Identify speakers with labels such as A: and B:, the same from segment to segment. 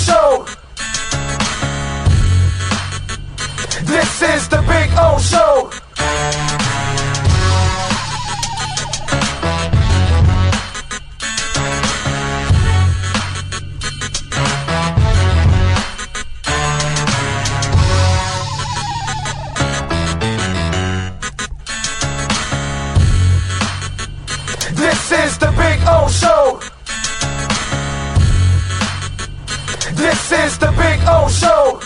A: Show. This is the Big O Show. This is the Big O Show. This is the Big O Show.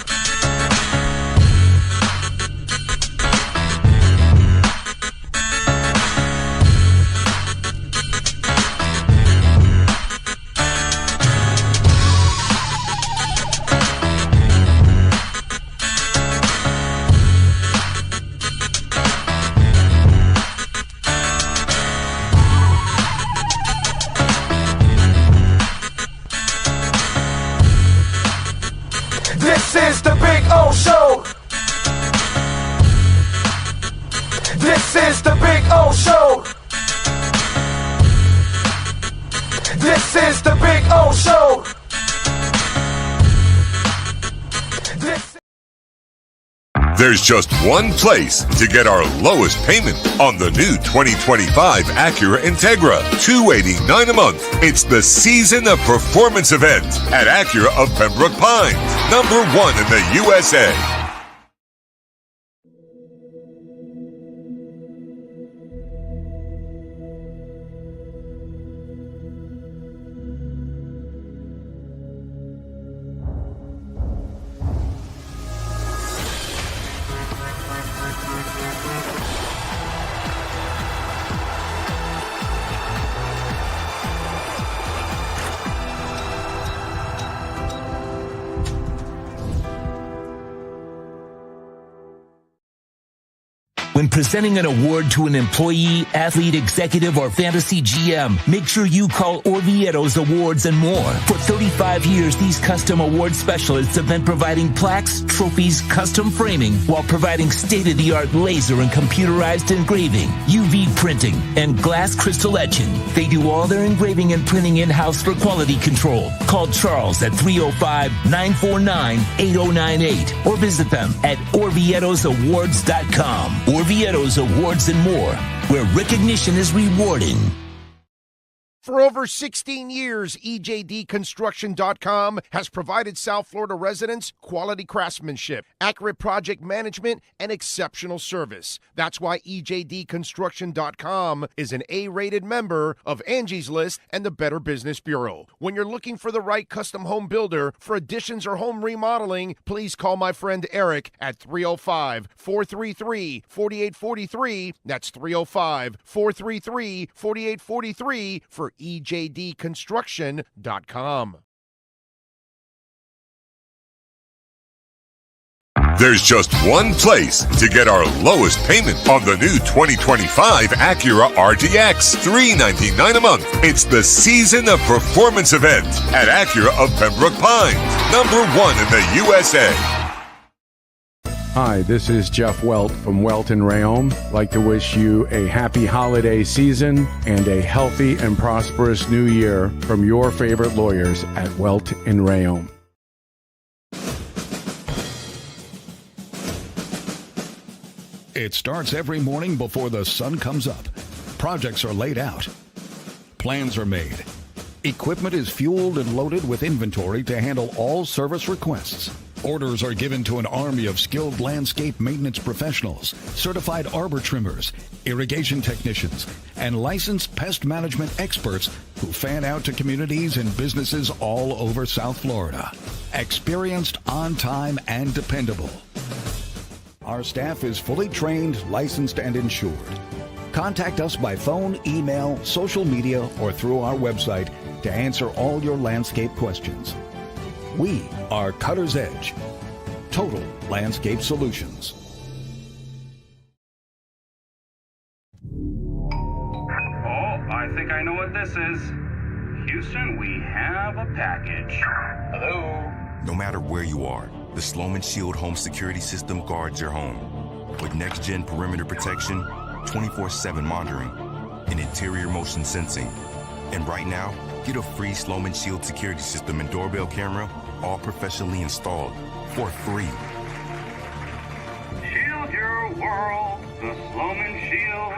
A: This is the Big O Show. This is the Big O Show. This is the Big O Show.
B: There's just one place to get our lowest payment on the new 2025 Acura Integra. $289 a month. It's the Season of Performance event at Acura of Pembroke Pines. #1 in the USA.
C: When presenting an award to an employee, athlete, executive, or fantasy GM, make sure you call Orvieto's Awards and More. For 35 years, these custom award specialists have been providing plaques, trophies, custom framing, while providing state-of-the-art laser and computerized engraving, UV printing, and glass crystal etching. They do all their engraving and printing in-house for quality control. Call Charles at 305-949-8098 or visit them at orvietosawards.com. Orvieto's Awards and More, where recognition is rewarding.
D: For over 16 years, EJDconstruction.com has provided South Florida residents quality craftsmanship, accurate project management, and exceptional service. That's why EJDconstruction.com is an A-rated member of Angie's List and the Better Business Bureau. When you're looking for the right custom home builder for additions or home remodeling, please call my friend Eric at 305-433-4843. That's 305-433-4843 for EJDconstruction.com.
B: There's just one place to get our lowest payment on the new 2025 Acura RDX. $399 a month. It's the Season of Performance event at Acura of Pembroke Pines. #1 in the USA.
E: Hi, this is Jeff Welt from Welt and Rayom. I'd like to wish you a happy holiday season and a healthy and prosperous new year from your favorite lawyers at Welt and Rayom.
F: It starts every morning before the sun comes up. Projects are laid out. Plans are made. Equipment is fueled and loaded with inventory to handle all service requests. Orders are given to an army of skilled landscape maintenance professionals, certified arbor trimmers, irrigation technicians, and licensed pest management experts who fan out to communities and businesses all over South Florida. Experienced, on time, and dependable. Our staff is fully trained, licensed, and insured. Contact us by phone, email, social media, or through our website to answer all your landscape questions. We are Cutter's Edge. Total Landscape Solutions.
G: Oh, I think I know what this is. Houston, we have a package. Hello?
H: No matter where you are, the Sloman Shield Home Security System guards your home. With next-gen perimeter protection, 24/7 monitoring, and interior motion sensing. And right now, get a free Sloman Shield security system and doorbell camera all professionally installed for free.
G: Shield your world, the Sloman Shield.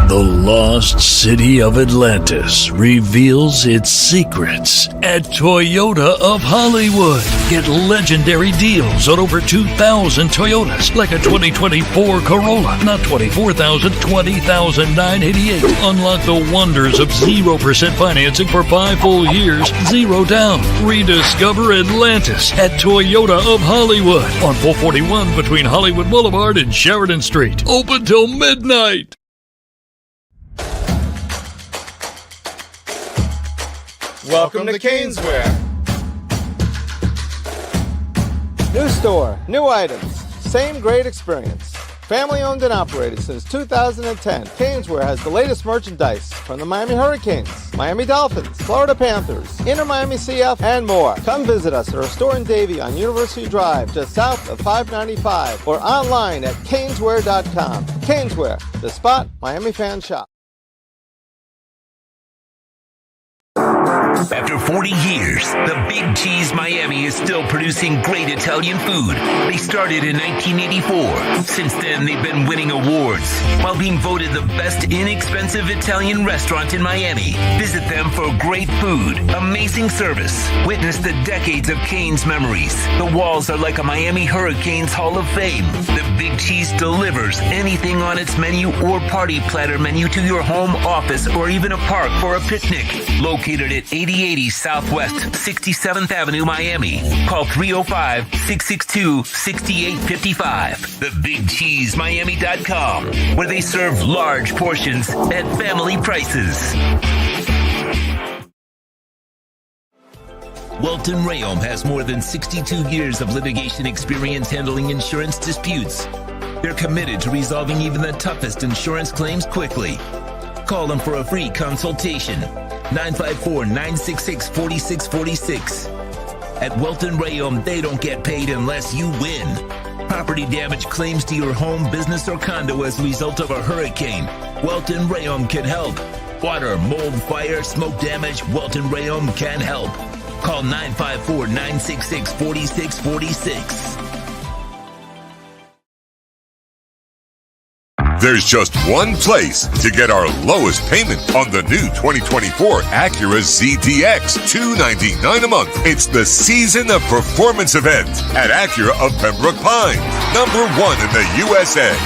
I: The lost city of Atlantis reveals its secrets at Toyota of Hollywood. Get legendary deals on over 2,000 Toyotas, like a 2024 Corolla, not $24,000, $20,988. Unlock the wonders of 0% financing for 5 full years, 0 down. Rediscover Atlantis at Toyota of Hollywood on 441 between Hollywood Boulevard and Sheridan Street. Open till midnight.
J: Welcome to Caneswear. New store, new items, same great experience. Family owned and operated since 2010, Caneswear has the latest merchandise from the Miami Hurricanes, Miami Dolphins, Florida Panthers, Inter Miami CF, and more. Come visit us at our store in Davie on University Drive, just south of 595, or online at caneswear.com. Caneswear, the spot Miami fans shop.
C: After 40 years, the Big Cheese Miami is still producing great Italian food. They started in 1984. Since then, they've been winning awards while being voted the best inexpensive Italian restaurant in Miami. Visit them for great food, amazing service. Witness the decades of Cane's memories. The walls are like a Miami Hurricanes Hall of Fame. The Big Cheese delivers anything on its menu or party platter menu to your home, office, or even a park for a picnic. Located at 8080 Southwest 67th Avenue, Miami. Call 305-662-6855. TheBigCheeseMiami.com, where they serve large portions at family prices. Welton Rayom has more than 62 years of litigation experience handling insurance disputes. They're committed to resolving even the toughest insurance claims quickly. Call them for a free consultation. 954-966-4646. At Welton Rayom, they don't get paid unless you win. Property damage claims to your home, business, or condo as a result of a hurricane. Welton Rayom can help. Water, mold, fire, smoke damage, Welton Rayom can help. Call 954-966-4646.
B: There's just one place to get our lowest payment on the new 2024 Acura ZDX, $299 a month. It's the Season of Performance event at Acura of Pembroke Pines, #1 in the USA.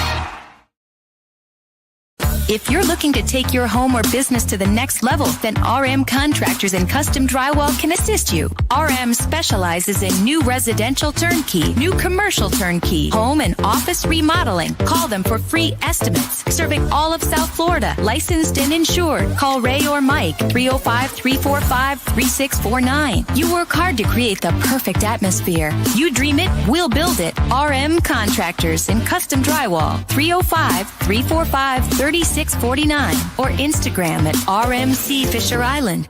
K: If you're looking to take your home or business to the next level, then RM Contractors and Custom Drywall can assist you. RM specializes in new residential turnkey, new commercial turnkey, home and office remodeling. Call them for free estimates. Serving all of South Florida, licensed and insured. Call Ray or Mike, 305-345-3649. You work hard to create the perfect atmosphere. You dream it, we'll build it. RM Contractors and Custom Drywall, 305-345-3649. Or Instagram at RMC Fisher Island.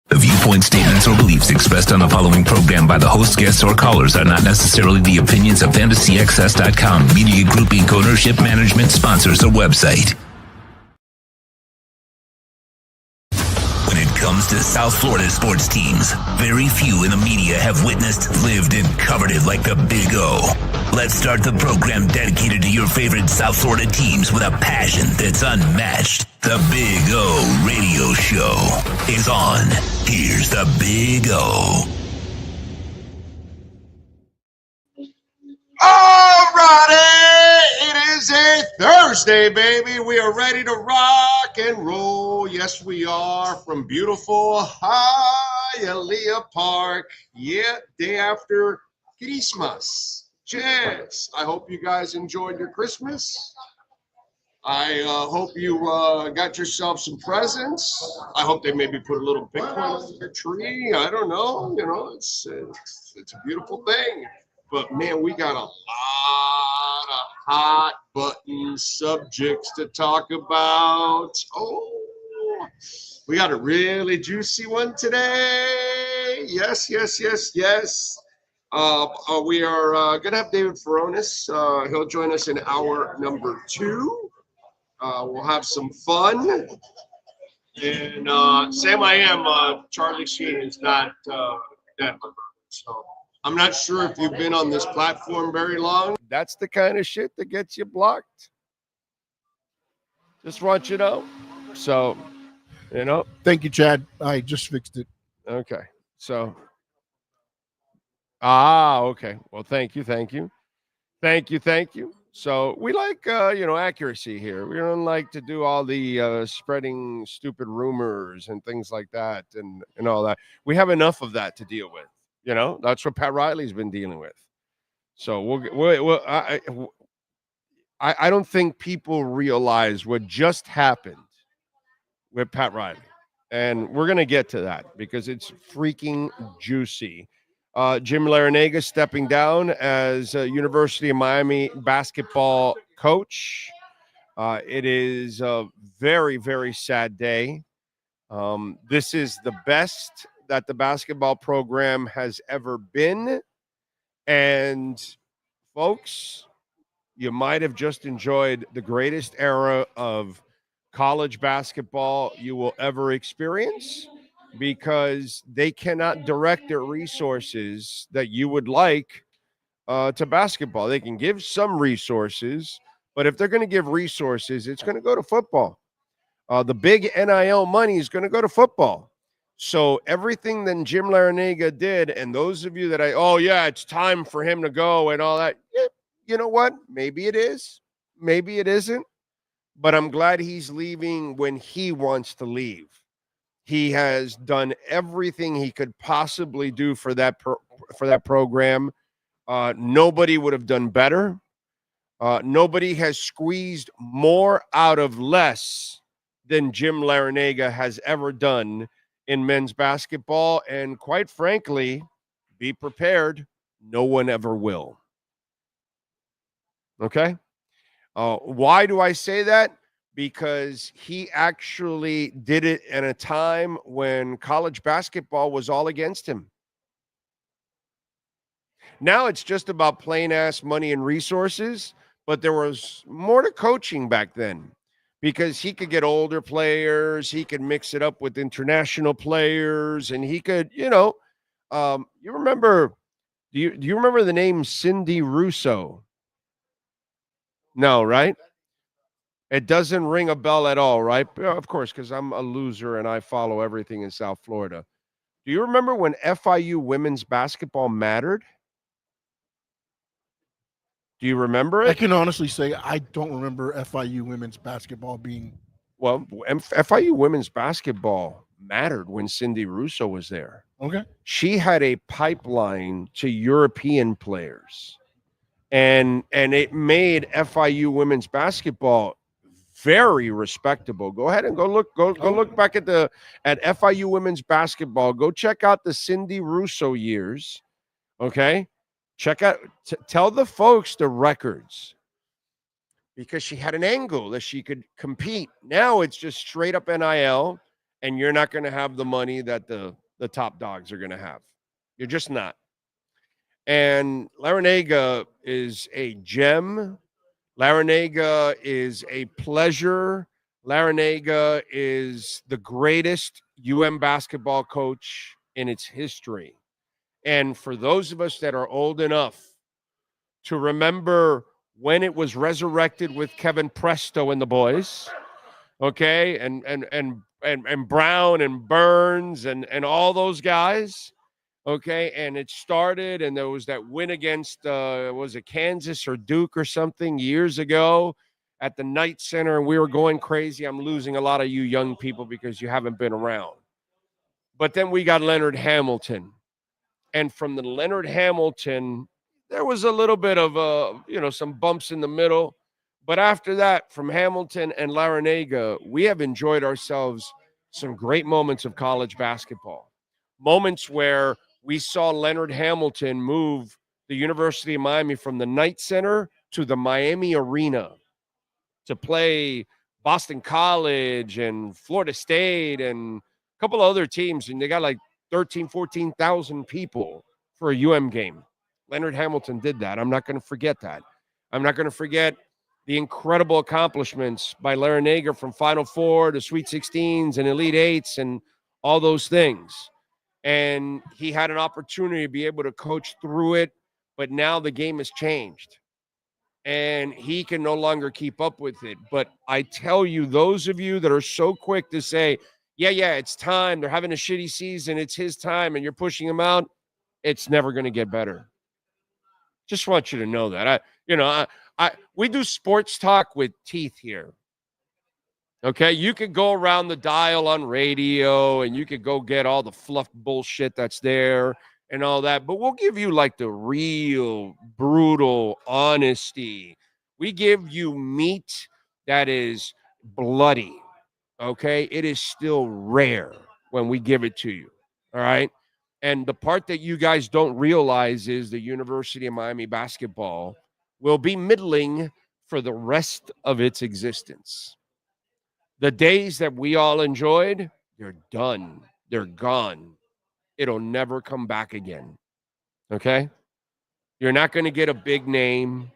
C: The viewpoint, statements, or beliefs expressed on the following program by the host, guests, or callers are not necessarily the opinions of FantasyXS.com, Media Group Inc. ownership, management, sponsors, or website. When it comes to South Florida sports teams, very few in the media have witnessed, lived, and covered it like the Big O. Let's start the program dedicated to your favorite South Florida teams with a passion that's unmatched. The Big O Radio Show is on. Here's the Big O.
D: All righty, it is a Thursday, baby. We are ready to rock and roll. Yes, we are, from beautiful Hialeah Park. Yeah, day after Christmas. Yes, I hope you guys enjoyed your Christmas. I hope you got yourself some presents. I hope they maybe put a little Bitcoin on your tree. I don't know. You know, it's a beautiful thing. But man, we got a lot of hot button subjects to talk about. Oh, we got a really juicy one today. Yes. We are going to have David Furones. He'll join us in hour number 2. We'll have some fun.
L: And Sam I Am, Charlie Sheen is not dead, my brother. So I'm not sure if you've been on this platform very long.
D: That's the kind of shit that gets you blocked. Just want you to know. So,
M: Thank you, Chad. I just fixed it.
D: Okay. So, okay. Well, thank you. So we like, accuracy here. We don't like to do all the spreading stupid rumors and things like that and all that. We have enough of that to deal with. That's what Pat Riley's been dealing with. So I don't think people realize what just happened with Pat Riley. And we're going to get to that because it's freaking juicy. Jim Larranaga stepping down as University of Miami basketball coach. It is a very, very sad day. This is the best that the basketball program has ever been. And folks, you might have just enjoyed the greatest era of college basketball you will ever experience, because they cannot direct their resources that you would like to basketball. They can give some resources, but if they're going to give resources, it's going to go to football. The big NIL money is going to go to football. So everything that Jim Larranaga did, and those of you that it's time for him to go and all that, you know what? Maybe it is. Maybe it isn't. But I'm glad he's leaving when he wants to leave. He has done everything he could possibly do for that program. Nobody would have done better. Nobody has squeezed more out of less than Jim Larranaga has ever done in men's basketball. And quite frankly, be prepared, no one ever will. Okay? Why do I say that? Because he actually did it in a time when college basketball was all against him. Now it's just about plain ass money and resources, but there was more to coaching back then, because he could get older players, he could mix it up with international players, and he could, you remember, do you remember the name Cindy Russo? No, right? It doesn't ring a bell at all, right? Of course, because I'm a loser and I follow everything in South Florida. Do you remember when FIU women's basketball mattered? Do you remember it?
M: I can honestly say I don't remember FIU women's basketball being.
D: Well, FIU women's basketball mattered when Cindy Russo was there.
M: Okay.
D: She had a pipeline to European players. And it made FIU women's basketball very respectable. Go ahead and go look back at FIU women's basketball. Go check out the Cindy Russo years. Okay? Check out, tell the folks the records, because she had an angle that she could compete. Now it's just straight up NIL, and you're not going to have the money that the top dogs are going to have. You're just not. And Larranaga is a gem. Larranaga is a pleasure. Larranaga is the greatest basketball coach in its history. And for those of us that are old enough to remember when it was resurrected with Kevin Presto and the boys, okay, and Brown and Burns and all those guys, okay, and it started, and there was that win against, was it Kansas or Duke or something years ago at the Knight Center, and we were going crazy. I'm losing a lot of you young people because you haven't been around. But then we got Leonard Hamilton. And from the Leonard Hamilton, there was a little bit of, some bumps in the middle. But after that, from Hamilton and Larranaga, we have enjoyed ourselves some great moments of college basketball. Moments where we saw Leonard Hamilton move the University of Miami from the Knight Center to the Miami Arena to play Boston College and Florida State and a couple of other teams. And they got like 13, 14,000 people for a game. Leonard Hamilton did that. I'm not going to forget that. I'm not going to forget
N: the incredible accomplishments by Larranaga from Final Four to Sweet 16s and Elite Eights and all those things. And he had an opportunity to be able to coach through it, but now the game has changed. And he can no longer keep up with it. But I tell you, those of you that are so quick to say, yeah, it's time, they're having a shitty season, it's his time, and you're pushing him out, it's never going to get better. Just want you to know that. We do sports talk with teeth here. Okay, you could go around the dial on radio and you could go get all the fluff bullshit that's there and all that, but we'll give you like the real, brutal honesty. We give you meat that is bloody, okay? It is still rare when we give it to you, all right? And the part that you guys don't realize is the University of Miami basketball will be middling for the rest of its existence. The days that we all enjoyed, they're done. They're gone. It'll never come back again. Okay? You're not going to get a big name.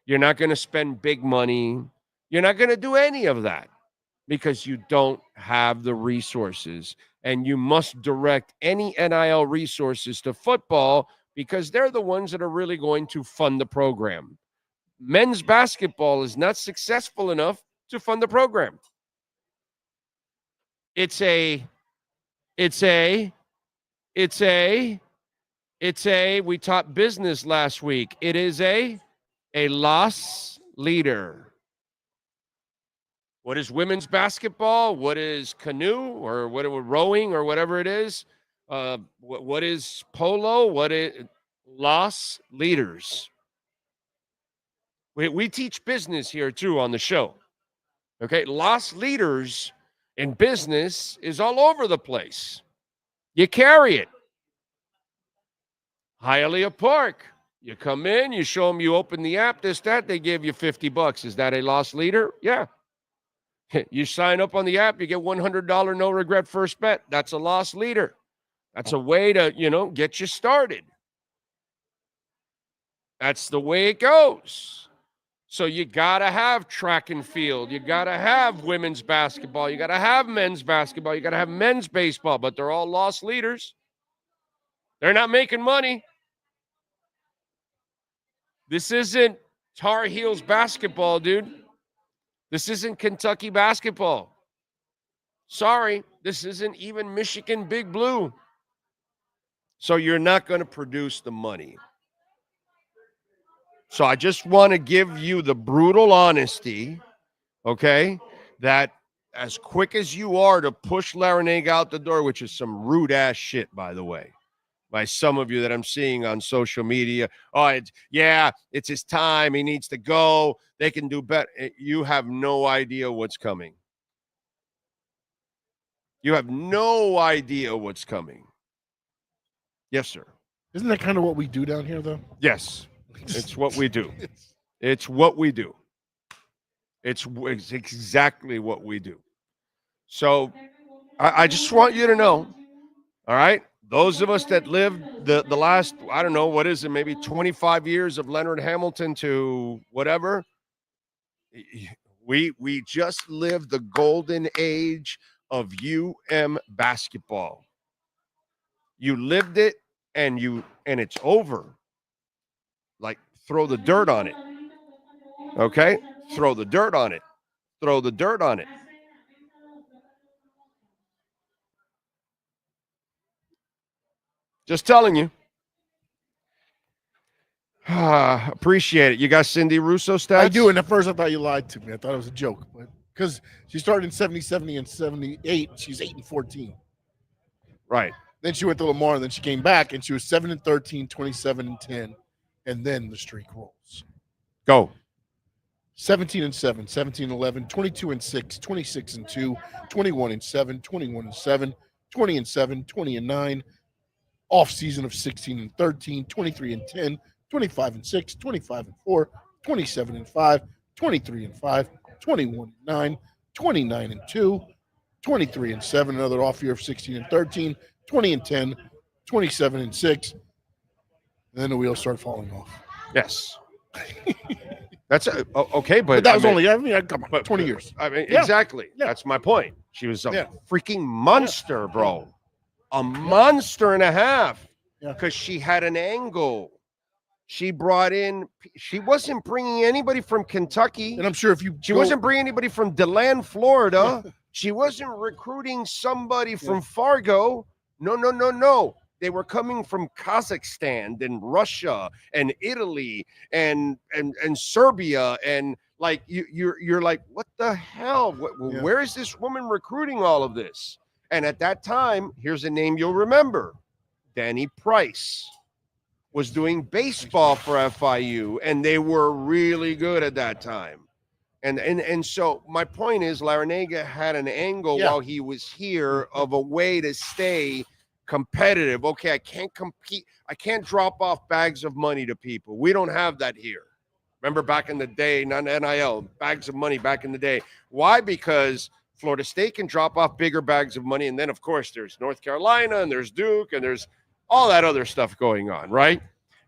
N: You're not going to spend big money. You're not going to do any of that because you don't have the resources. And you must direct any NIL resources to football because they're the ones that are really going to fund the program. Men's basketball is not successful enough to fund the program. It's a, we taught business last week. It is a loss leader. What is women's basketball? What is canoe or what rowing or whatever it is? What is polo? What is loss leaders? We teach business here too on the show. Okay, loss leaders in business is all over the place. You carry it. Hialeah Park. You come in, you show them you open the app, this, that, they give you $50. Is that a loss leader? Yeah. You sign up on the app, you get $100 no regret first bet. That's a loss leader. That's a way to, get you started. That's the way it goes. So you got to have track and field. You got to have women's basketball. You got to have men's basketball. You got to have men's baseball, but they're all loss leaders. They're not making money. This isn't Tar Heels basketball, dude. This isn't Kentucky basketball. Sorry, this isn't even Michigan Big Blue. So you're not going to produce the money. So I just want to give you the brutal honesty, okay, that as quick as you are to push Larrañaga out the door, which is some rude-ass shit, by the way, by some of you that I'm seeing on social media. Oh, it's his time. He needs to go. They can do better. You have no idea what's coming. You have no idea what's coming. Yes, sir.
M: Isn't that kind of what we do down here, though?
N: Yes. It's what we do. It's what we do. It's exactly what we do. So I just want you to know, all right, those of us that lived the last, I don't know, what is it, maybe 25 years of Leonard Hamilton to whatever, we just lived the golden age of UM basketball. You lived it and it's over. Like, throw the dirt on it. Okay? Throw the dirt on it. Throw the dirt on it. Just telling you. Appreciate it. You got Cindy Russo stats?
M: I do, and at first I thought you lied to me. I thought it was a joke. But because she started in 70, 70, and 78, she's 8-14.
N: Right.
M: Then she went to Lamar, and then she came back, and she was 7-13, 27-10. And then the streak rolls.
N: Go.
M: 17-7, 17-11, 22-6, 26-2, 21-7, 21-7, 20-7, 20-9. Off season of 16-13, 23-10, 25-6, 25-4, 27-5, 23-5, 21-9, 29-2, 23-7. Another off year of 16-13, 20-10, 27-6. And then the wheels start falling off.
N: Yes. That's okay, but
M: that was only, come on, 20 years.
N: I mean,
M: Yeah.
N: exactly.
M: Yeah.
N: That's my point. She was a
M: Yeah.
N: freaking monster, bro. A monster and a half.
M: Yeah.
N: Because she had an angle. She brought in. She wasn't bringing anybody from Kentucky,
M: And I'm sure if you
N: she wasn't bringing anybody from DeLand, Florida. She wasn't recruiting somebody from Fargo. No. They were coming from Kazakhstan and Russia and Italy and Serbia, and like you're like, what the hell? Where is this woman recruiting all of this? And at that time, here's a name you'll remember: Danny Price was doing baseball for FIU, and they were really good at that time. And so my point is, Larranaga had an angle while he was here of a way to stay competitive. Okay, I can't compete. I can't drop off bags of money to people. We don't have that here. Remember back in the day, not NIL, bags of money back in the day. Why? Because Florida State can drop off bigger bags of money. And then, of course, there's North Carolina and there's Duke and there's all that other stuff going on, right?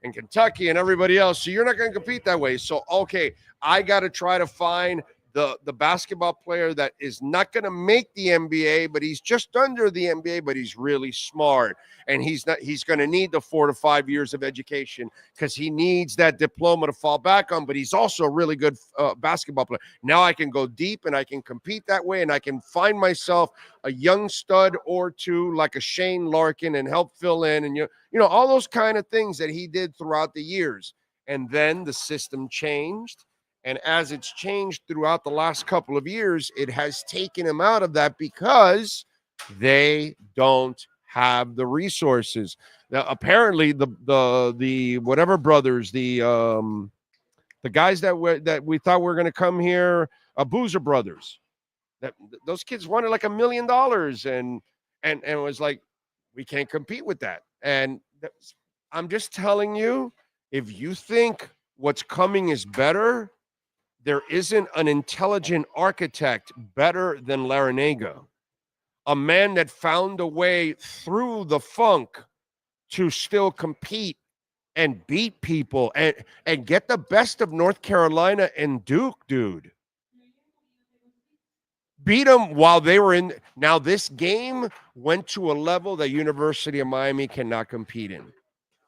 N: And Kentucky and everybody else. So you're not going to compete that way. So, okay, I got to try to find the basketball player that is not going to make the NBA, but he's just under the NBA, but he's really smart. And he's going to need the 4 to 5 years of education because he needs that diploma to fall back on, but he's also a really good basketball player. Now I can go deep and I can compete that way, and I can find myself a young stud or two like a Shane Larkin and help fill in, and you know all those kind of things that he did throughout the years. And then the system changed. And as it's changed throughout the last couple of years, it has taken him out of that because they don't have the resources. Now, apparently, the whatever brothers, the guys that we thought were going to come here, Boozer brothers, that those kids wanted like $1 million, and it was like, we can't compete with that. And I'm just telling you, if you think what's coming is better, there isn't an intelligent architect better than Larranaga, a man that found a way through the funk to still compete and beat people and get the best of North Carolina and Duke, dude. Beat them while they were in. Now, this game went to a level that University of Miami cannot compete in.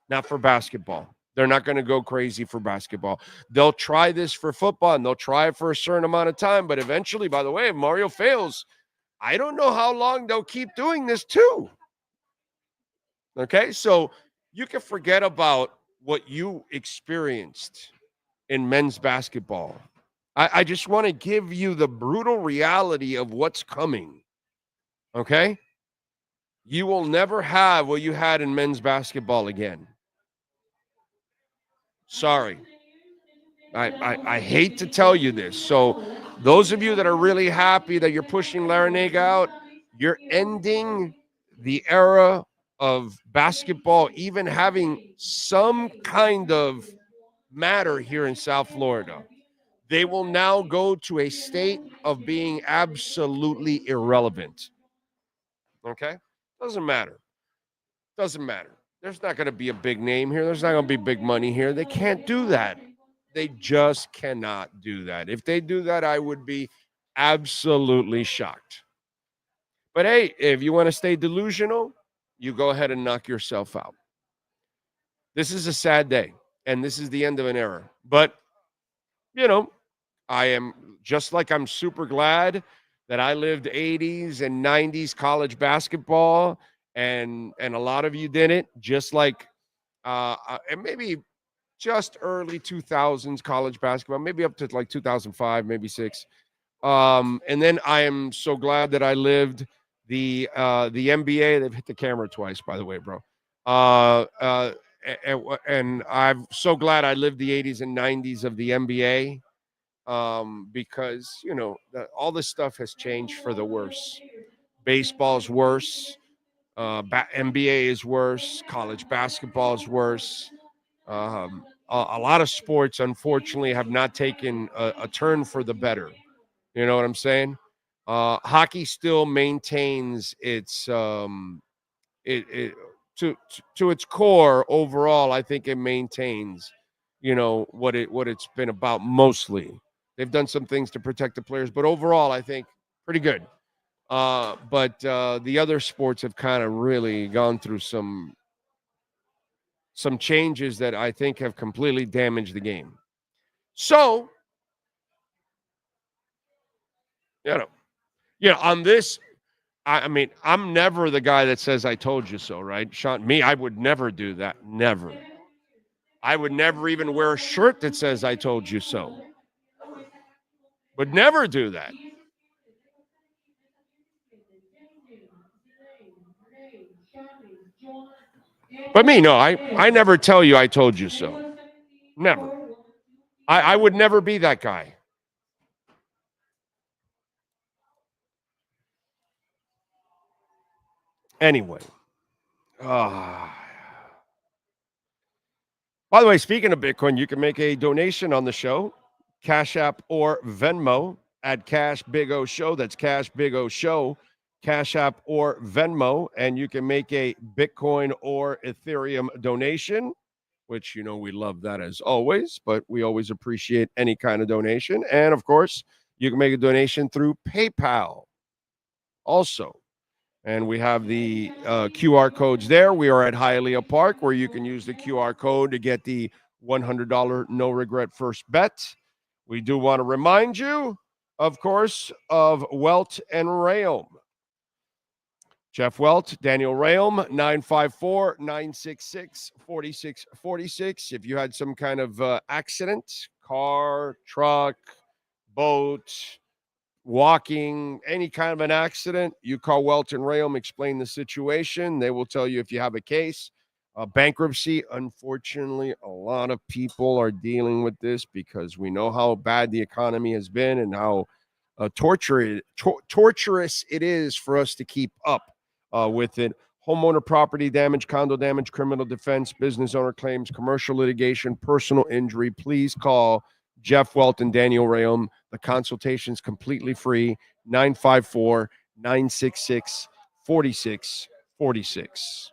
N: Not for basketball. They're not going to go crazy for basketball. They'll try this for football, and they'll try it for a certain amount of time. But eventually, by the way, if Mario fails, I don't know how long they'll keep doing this too. Okay, so you can forget about what you experienced in men's basketball. I just want to give you the brutal reality of what's coming. Okay? You will never have what you had in men's basketball again. Sorry. I hate to tell you this. So those of you that are really happy that you're pushing Larranaga out, you're ending the era of basketball even having some kind of matter here in South Florida. They will now go to a state of being absolutely irrelevant. Okay? Doesn't matter. Doesn't matter. There's not going to be a big name here. There's not going to be big money here. They can't do that. They just cannot do that. If they do that, I would be absolutely shocked. But hey, if you want to stay delusional, you go ahead and knock yourself out. This is a sad day, and this is the end of an era. But, you know, I am just like I'm super glad that I lived 80s and 90s college basketball, and a lot of you didn't, just like and maybe just early 2000s college basketball, maybe up to like 2005, maybe 6. And then I am so glad that I lived the NBA. They've hit the camera twice, by the way, bro. And I'm so glad I lived the 80s and 90s of the NBA, because, you know, all this stuff has changed for the worse. Baseball's worse. NBA is worse. College basketball is worse. A lot of sports, unfortunately, have not taken a turn for the better. You know what I'm saying? Hockey still maintains its to its core overall. I think it maintains. what it's been about mostly. They've done some things to protect the players, but overall, I think pretty good. But the other sports have kind of really gone through some changes that I think have completely damaged the game. So, on this, I mean, I'm never the guy that says I told you so, right? Sean, I would never do that. Never. I would never even wear a shirt that says I told you so. Would never do that. But no, I never tell you I told you so. Never. I would never be that guy. Anyway. By the way, speaking of Bitcoin, you can make a donation on the show, Cash App or Venmo at Cash Big O Show. That's Cash Big O Show, Cash App or Venmo, and you can make a Bitcoin or Ethereum donation, which, we love that as always, but we always appreciate any kind of donation. And, of course, you can make a donation through PayPal also. And we have the QR codes there. We are at Hialeah Park, where you can use the QR code to get the $100 no-regret first bet. We do want to remind you, of course, of Welt and Rayom. Jeff Welt, Daniel Rayom, 954-966-4646. If you had some kind of accident, car, truck, boat, walking, any kind of an accident, you call Welt and Rayom, explain the situation. They will tell you if you have a case. Bankruptcy, unfortunately, a lot of people are dealing with this because we know how bad the economy has been and how torturous it is for us to keep up with it. Homeowner property damage, condo damage, criminal defense, business owner claims, commercial litigation, personal injury. Please call Jeff Welt and Daniel Rayom. The consultation is completely free. 954-966-4646.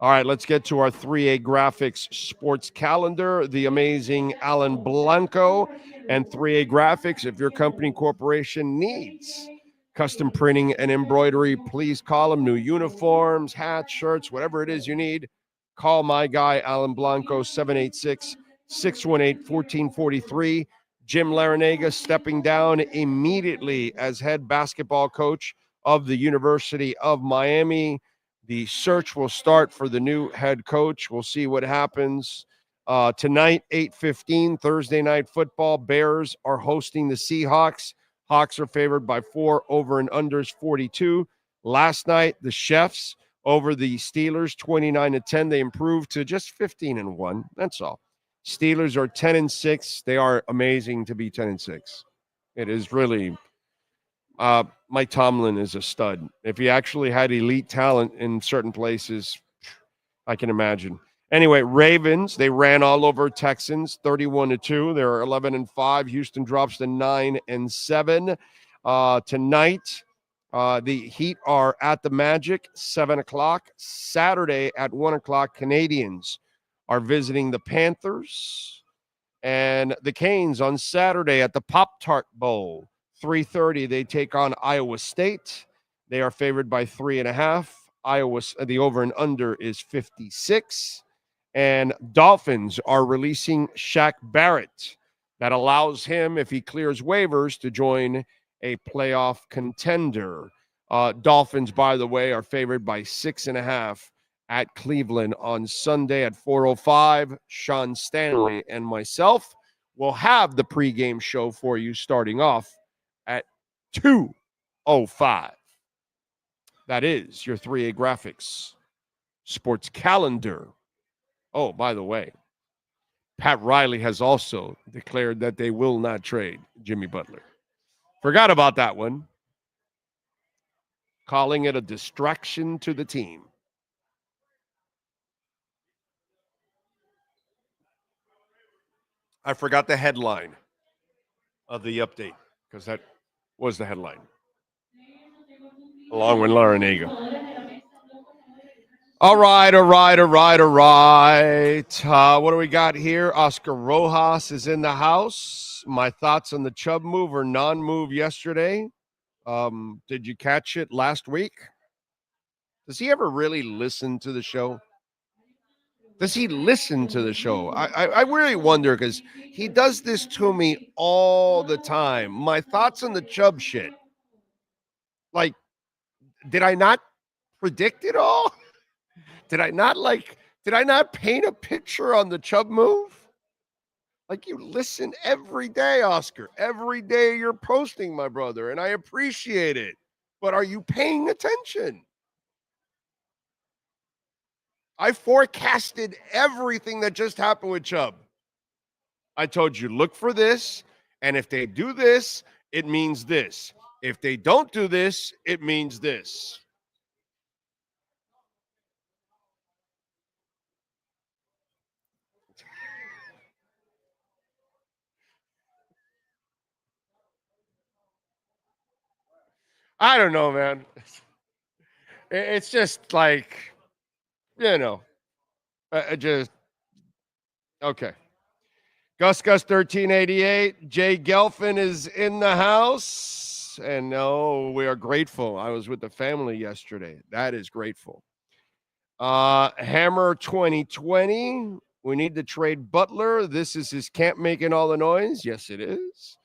N: All right, let's get to our 3A Graphics sports calendar. The amazing Alan Blanco and 3A Graphics. If your company corporation needs custom printing and embroidery, please call them. New uniforms, hats, shirts, whatever it is you need, call my guy, Alan Blanco, 786-618-1443. Jim Larranaga stepping down immediately as head basketball coach of the University of Miami. The search will start for the new head coach. We'll see what happens. Tonight, 8:15, Thursday night football. Bears are hosting the Seahawks. Hawks are favored by 4, over and unders 42. Last night, the Chefs over the Steelers, 29-10. They improved to just 15-1. That's all. Steelers are 10-6. They are amazing to be 10-6. It is really Mike Tomlin is a stud. If he actually had elite talent in certain places, I can imagine. Anyway, Ravens, they ran all over Texans, 31-2. They're 11-5. Houston drops to 9-7. Tonight, the Heat are at the Magic, 7 o'clock. Saturday at 1 o'clock, Canadians are visiting the Panthers. And the Canes on Saturday at the Pop-Tart Bowl, 3:30, they take on Iowa State. They are favored by 3.5. The over and under is 56. And Dolphins are releasing Shaq Barrett. That allows him, if he clears waivers, to join a playoff contender. Dolphins, by the way, are favored by 6.5 at Cleveland on Sunday at 4:05. Sean Stanley and myself will have the pregame show for you starting off at 2:05. That is your 3A Graphics sports calendar. Oh, by the way, Pat Riley has also declared that they will not trade Jimmy Butler. Forgot about that one. Calling it a distraction to the team. I forgot the headline of the update because that was the headline, along with Larranaga. All right. What do we got here? Oscar Rojas is in the house. My thoughts on the Chubb move or non-move yesterday. Did you catch it last week? Does he ever really listen to the show? Does he listen to the show? I really wonder because he does this to me all the time. My thoughts on the Chubb shit. Like, did I not predict it all? Did I not paint a picture on the Chubb move? Like, you listen every day, Oscar. Every day you're posting, my brother, and I appreciate it. But are you paying attention? I forecasted everything that just happened with Chubb. I told you, look for this, and if they do this, it means this. If they don't do this, it means this. I don't know, man. It's just like, okay. Gus 1388. Jay Gelfin is in the house. And no, we are grateful. I was with the family yesterday. That is grateful. Hammer 2020. We need to trade Butler. This is his camp making all the noise. Yes, it is.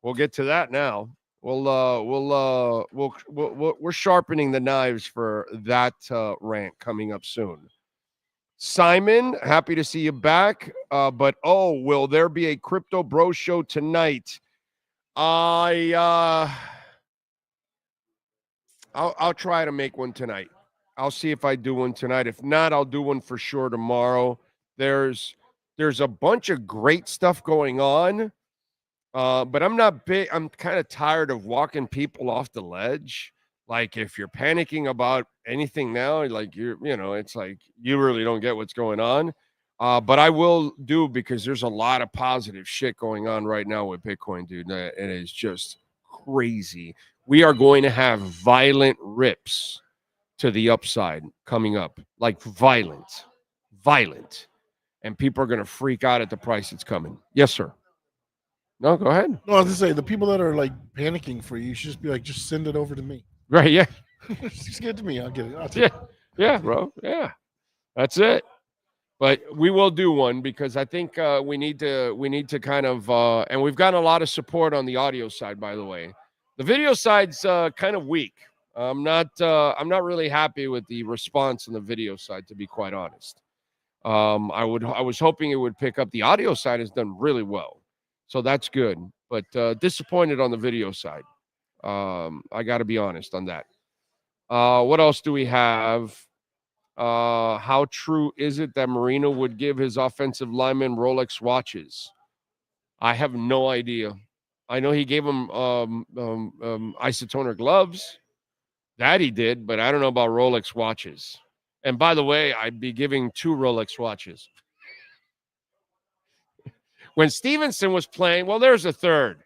N: We'll get to that now. We're sharpening the knives for that rant coming up soon. Simon, happy to see you back. But will there be a Crypto Bro show tonight? I'll try to make one tonight. I'll see if I do one tonight. If not, I'll do one for sure tomorrow. There's a bunch of great stuff going on. But I'm not big. I'm kind of tired of walking people off the ledge. Like, if you're panicking about anything now, like it's like you really don't get what's going on. But I will do, because there's a lot of positive shit going on right now with Bitcoin, dude. It is just crazy. We are going to have violent rips to the upside coming up, like violent. And people are going to freak out at the price it's coming. Yes, sir. No, go ahead.
M: No, I was just say the people that are like panicking for you should just be like, just send it over to me.
N: Right? Yeah.
M: Just get it to me. I'll get it.
N: Yeah, bro. Yeah, that's it. But we will do one, because I think we need to kind of and we've gotten a lot of support on the audio side, by the way. The video side's kind of weak. I'm not really happy with the response on the video side, to be quite honest. I was hoping it would pick up. The audio side has done really well. So that's good, but disappointed on the video side. I got to be honest on that. What else do we have? How true is it that Marino would give his offensive lineman Rolex watches? I have no idea. I know he gave him isotoner gloves. That he did, but I don't know about Rolex watches. And by the way, I'd be giving 2 Rolex watches. When Stevenson was playing, well, there's a third.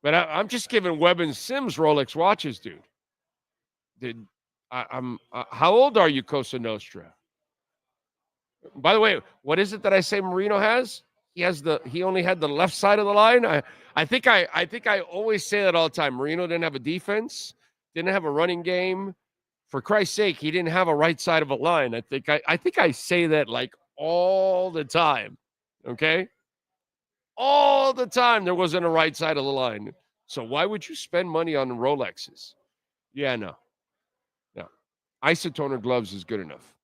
N: But I'm just giving Webb and Sims Rolex watches, dude. How old are you, Cosa Nostra? By the way, what is it that I say Marino has? He only had the left side of the line. I think I always say that all the time. Marino didn't have a defense, didn't have a running game. For Christ's sake, he didn't have a right side of a line. I think I say that like all the time. Okay? All the time there wasn't a right side of the line. So why would you spend money on Rolexes? Yeah, no. Isotoner gloves is good enough.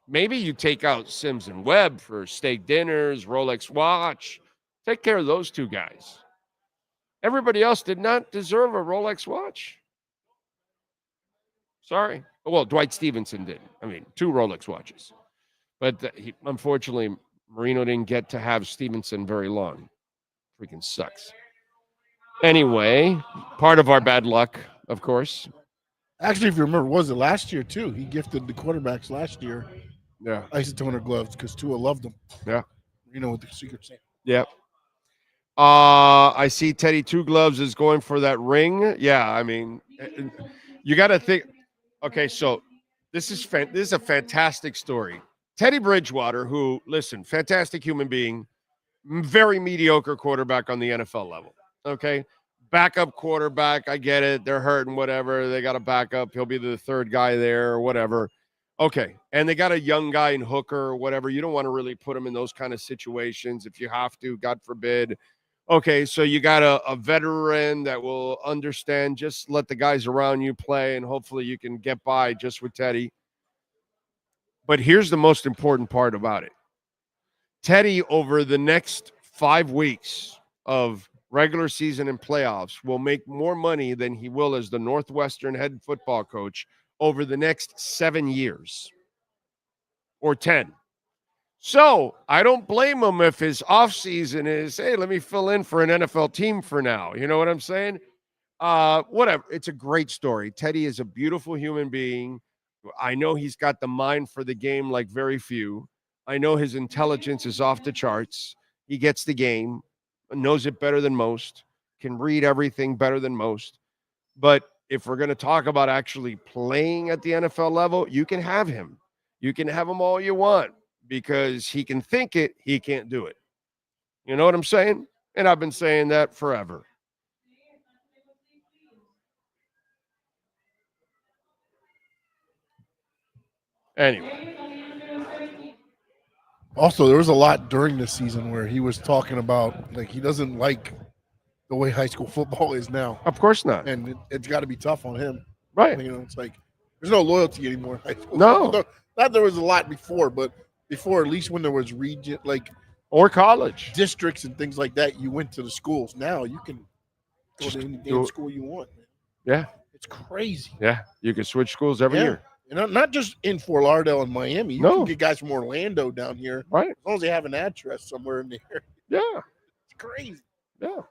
N: Maybe you take out Sims and Webb for steak dinners, Rolex watch. Take care of those 2 guys. Everybody else did not deserve a Rolex watch. Sorry. Well, Dwight Stevenson did. 2 Rolex watches. But unfortunately, Marino didn't get to have Stevenson very long. Freaking sucks. Anyway, part of our bad luck, of course.
M: Actually, if you remember, was it last year too? He gifted the quarterbacks last year.
N: Yeah.
M: Isotoner gloves, because Tua loved them.
N: Yeah.
M: With the Secret Santa.
N: Yep. I see Teddy Two Gloves is going for that ring. Yeah, you got to think. Okay, so This is a fantastic story. Teddy Bridgewater, who, listen, fantastic human being, very mediocre quarterback on the NFL level. Okay. Backup quarterback. I get it. They're hurting, whatever. They got a backup. He'll be the third guy there or whatever. Okay. And they got a young guy in Hooker or whatever. You don't want to really put him in those kind of situations if you have to, God forbid. Okay. So you got a veteran that will understand. Just let the guys around you play, and hopefully you can get by just with Teddy. But here's the most important part about it. Teddy, over the next 5 weeks of regular season and playoffs, will make more money than he will as the Northwestern head football coach over the next 7 years or 10. So I don't blame him if his offseason is, hey, let me fill in for an NFL team for now. You know what I'm saying? Whatever. It's a great story. Teddy is a beautiful human being. I know he's got the mind for the game like very few. I know his intelligence is off the charts. He gets the game, knows it better than most, can read everything better than most. But if we're going to talk about actually playing at the NFL level, you can have him. You can have him all you want because he can think it, he can't do it. You know what I'm saying? And I've been saying that forever. Anyway.
M: Also, there was a lot during the season where he was talking about, like, he doesn't like the way high school football is now.
N: Of course not.
M: And it's got to be tough on him.
N: Right.
M: You know, it's like there's no loyalty anymore in high school.
N: No.
M: Not there was a lot before, but before, at least when there was region, like,
N: or college
M: districts and things like that, you went to the schools. Now you can go to any damn school you want. Man.
N: Yeah.
M: It's crazy.
N: Yeah. You can switch schools every year.
M: And not just in Fort Lauderdale and Miami. You can get guys from Orlando down here.
N: Right.
M: As long as they have an address somewhere in there.
N: Yeah.
M: It's crazy.
N: Yeah.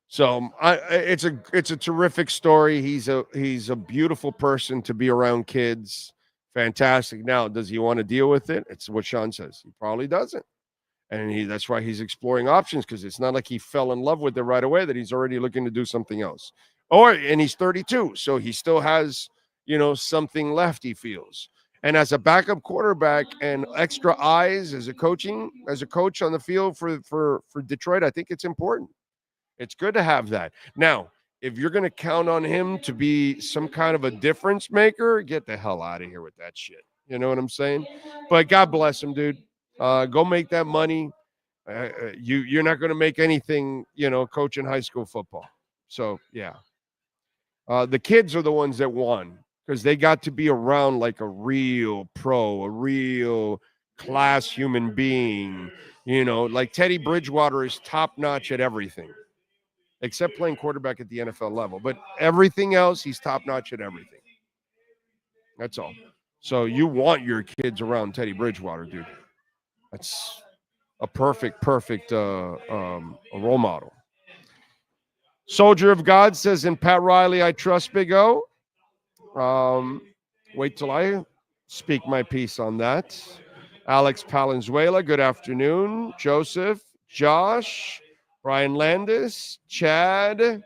N: So it's a terrific story. He's a beautiful person to be around kids. Fantastic. Now, does he want to deal with it? It's what Sean says. He probably doesn't. And that's why he's exploring options, because it's not like he fell in love with it right away, that he's already looking to do something else. And he's 32, so he still has, something left, he feels. And as a backup quarterback and extra eyes as a coach on the field for Detroit, I think it's important. It's good to have that. Now, if you're going to count on him to be some kind of a difference maker, get the hell out of here with that shit. You know what I'm saying? But God bless him, dude. Go make that money. You're not going to make anything, coaching high school football. So, yeah. The kids are the ones that won, because they got to be around like a real pro, a real class human being. Like Teddy Bridgewater is top-notch at everything, except playing quarterback at the NFL level. But everything else, he's top-notch at everything. That's all. So you want your kids around Teddy Bridgewater, dude. That's a perfect role model. Soldier of God says, in Pat Riley, I trust Big O. Wait till I speak my piece on that. Alex Palenzuela, good afternoon. Joseph, Josh, Brian Landis, Chad.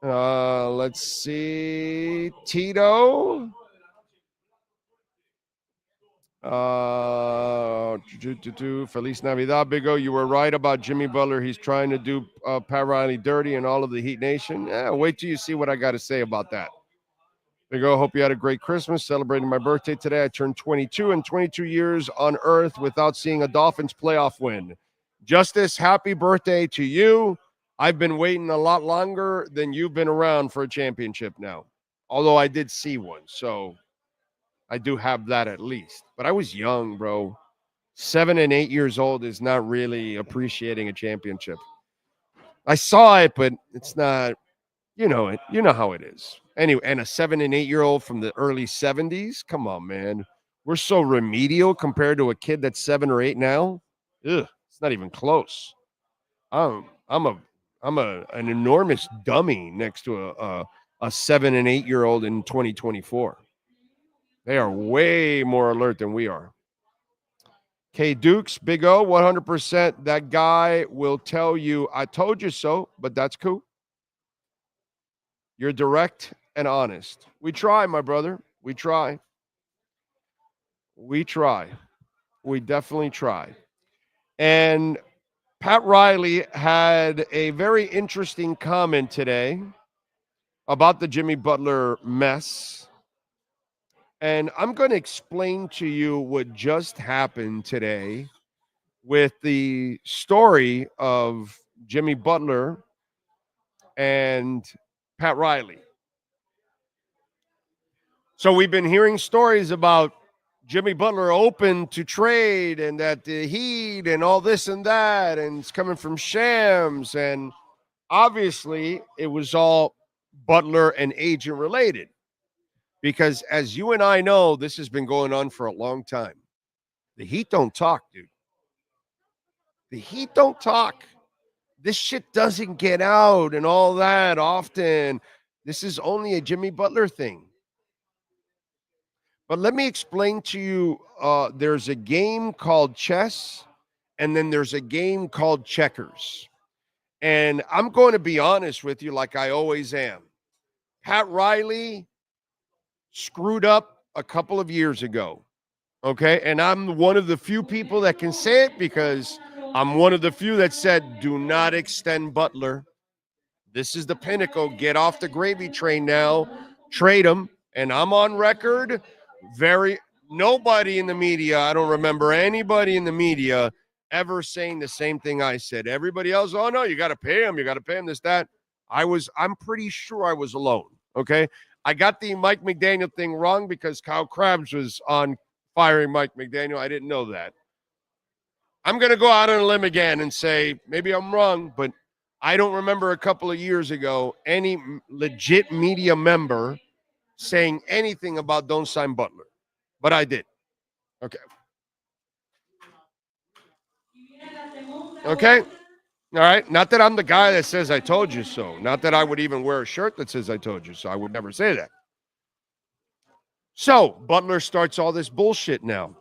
N: Let's see. Tito. Feliz Navidad, Big O. You were right about Jimmy Butler. He's trying to do Pat Riley dirty and all of the Heat Nation. Yeah, wait till you see what I got to say about that. Big O, hope you had a great Christmas. Celebrating my birthday today. I turned 22 and 22 years on Earth without seeing a Dolphins playoff win. Justice, happy birthday to you. I've been waiting a lot longer than you've been around for a championship now, although I did see one, so I do have that at least. But I was young, bro. 7 and 8 years old is not really appreciating a championship. I saw it, but it's not, you know it. You know how it is. Anyway, and a 7 and 8 year old from the early 70s? Come on, man. We're so remedial compared to a kid that's 7 or 8 now. Ugh, it's not even close. I'm an enormous dummy next to a 7 and 8 year old in 2024. They are way more alert than we are. K Dukes, Big O, 100%. That guy will tell you, I told you so, but that's cool. You're direct and honest. We try, my brother. We try. We try. We definitely try. And Pat Riley had a very interesting comment today about the Jimmy Butler mess. And I'm going to explain to you what just happened today with the story of Jimmy Butler and Pat Riley. So we've been hearing stories about Jimmy Butler open to trade and that the Heat and all this and that, and it's coming from Shams. And obviously it was all Butler and agent related. Because as you and I know, this has been going on for a long time. The Heat don't talk, dude. The Heat don't talk. This shit doesn't get out and all that often. This is only a Jimmy Butler thing. But let me explain to you, there's a game called chess, and then there's a game called checkers. And I'm going to be honest with you like I always am. Pat Riley screwed up a couple of years ago, okay? And I'm one of the few people that can say it because I'm one of the few that said, do not extend Butler. This is the pinnacle. Get off the gravy train now. Trade him. And I'm on record. Nobody in the media, I don't remember anybody in the media ever saying the same thing I said. Everybody else, oh, no, you got to pay him. You got to pay him this, that. I'm pretty sure I was alone, okay? I got the Mike McDaniel thing wrong because Kyle Krabs was on firing Mike McDaniel. I didn't know that. I'm going to go out on a limb again and say maybe I'm wrong, but I don't remember a couple of years ago any legit media member saying anything about don't sign Butler. But I did. Okay. Okay. All right. Not that I'm the guy that says I told you so. Not that I would even wear a shirt that says I told you so. I would never say that. So Butler starts all this bullshit now.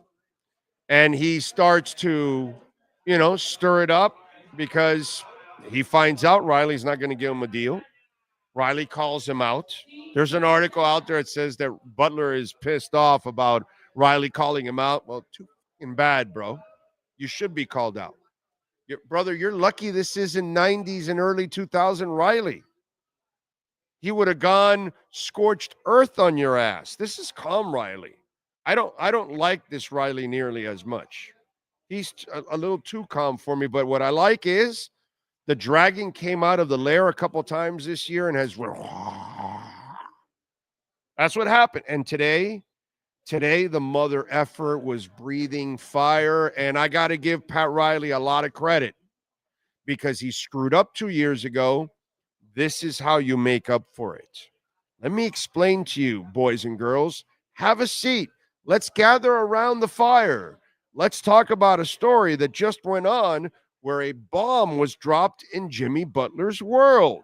N: And he starts to, stir it up because he finds out Riley's not going to give him a deal. Riley calls him out. There's an article out there that says that Butler is pissed off about Riley calling him out. Well, too fucking bad, bro. You should be called out. Brother, you're lucky this isn't 90s and early 2000 Riley. He would have gone scorched earth on your ass. This is calm Riley. I don't like this Riley nearly as much. He's a little too calm for me, but what I like is the dragon came out of the lair a couple times this year and has went. That's what happened. And today the mother effer was breathing fire. And I got to give Pat Riley a lot of credit because he screwed up 2 years ago. This is how you make up for it. Let me explain to you, boys and girls. Have a seat. Let's gather around the fire. Let's talk about a story that just went on where a bomb was dropped in Jimmy Butler's world.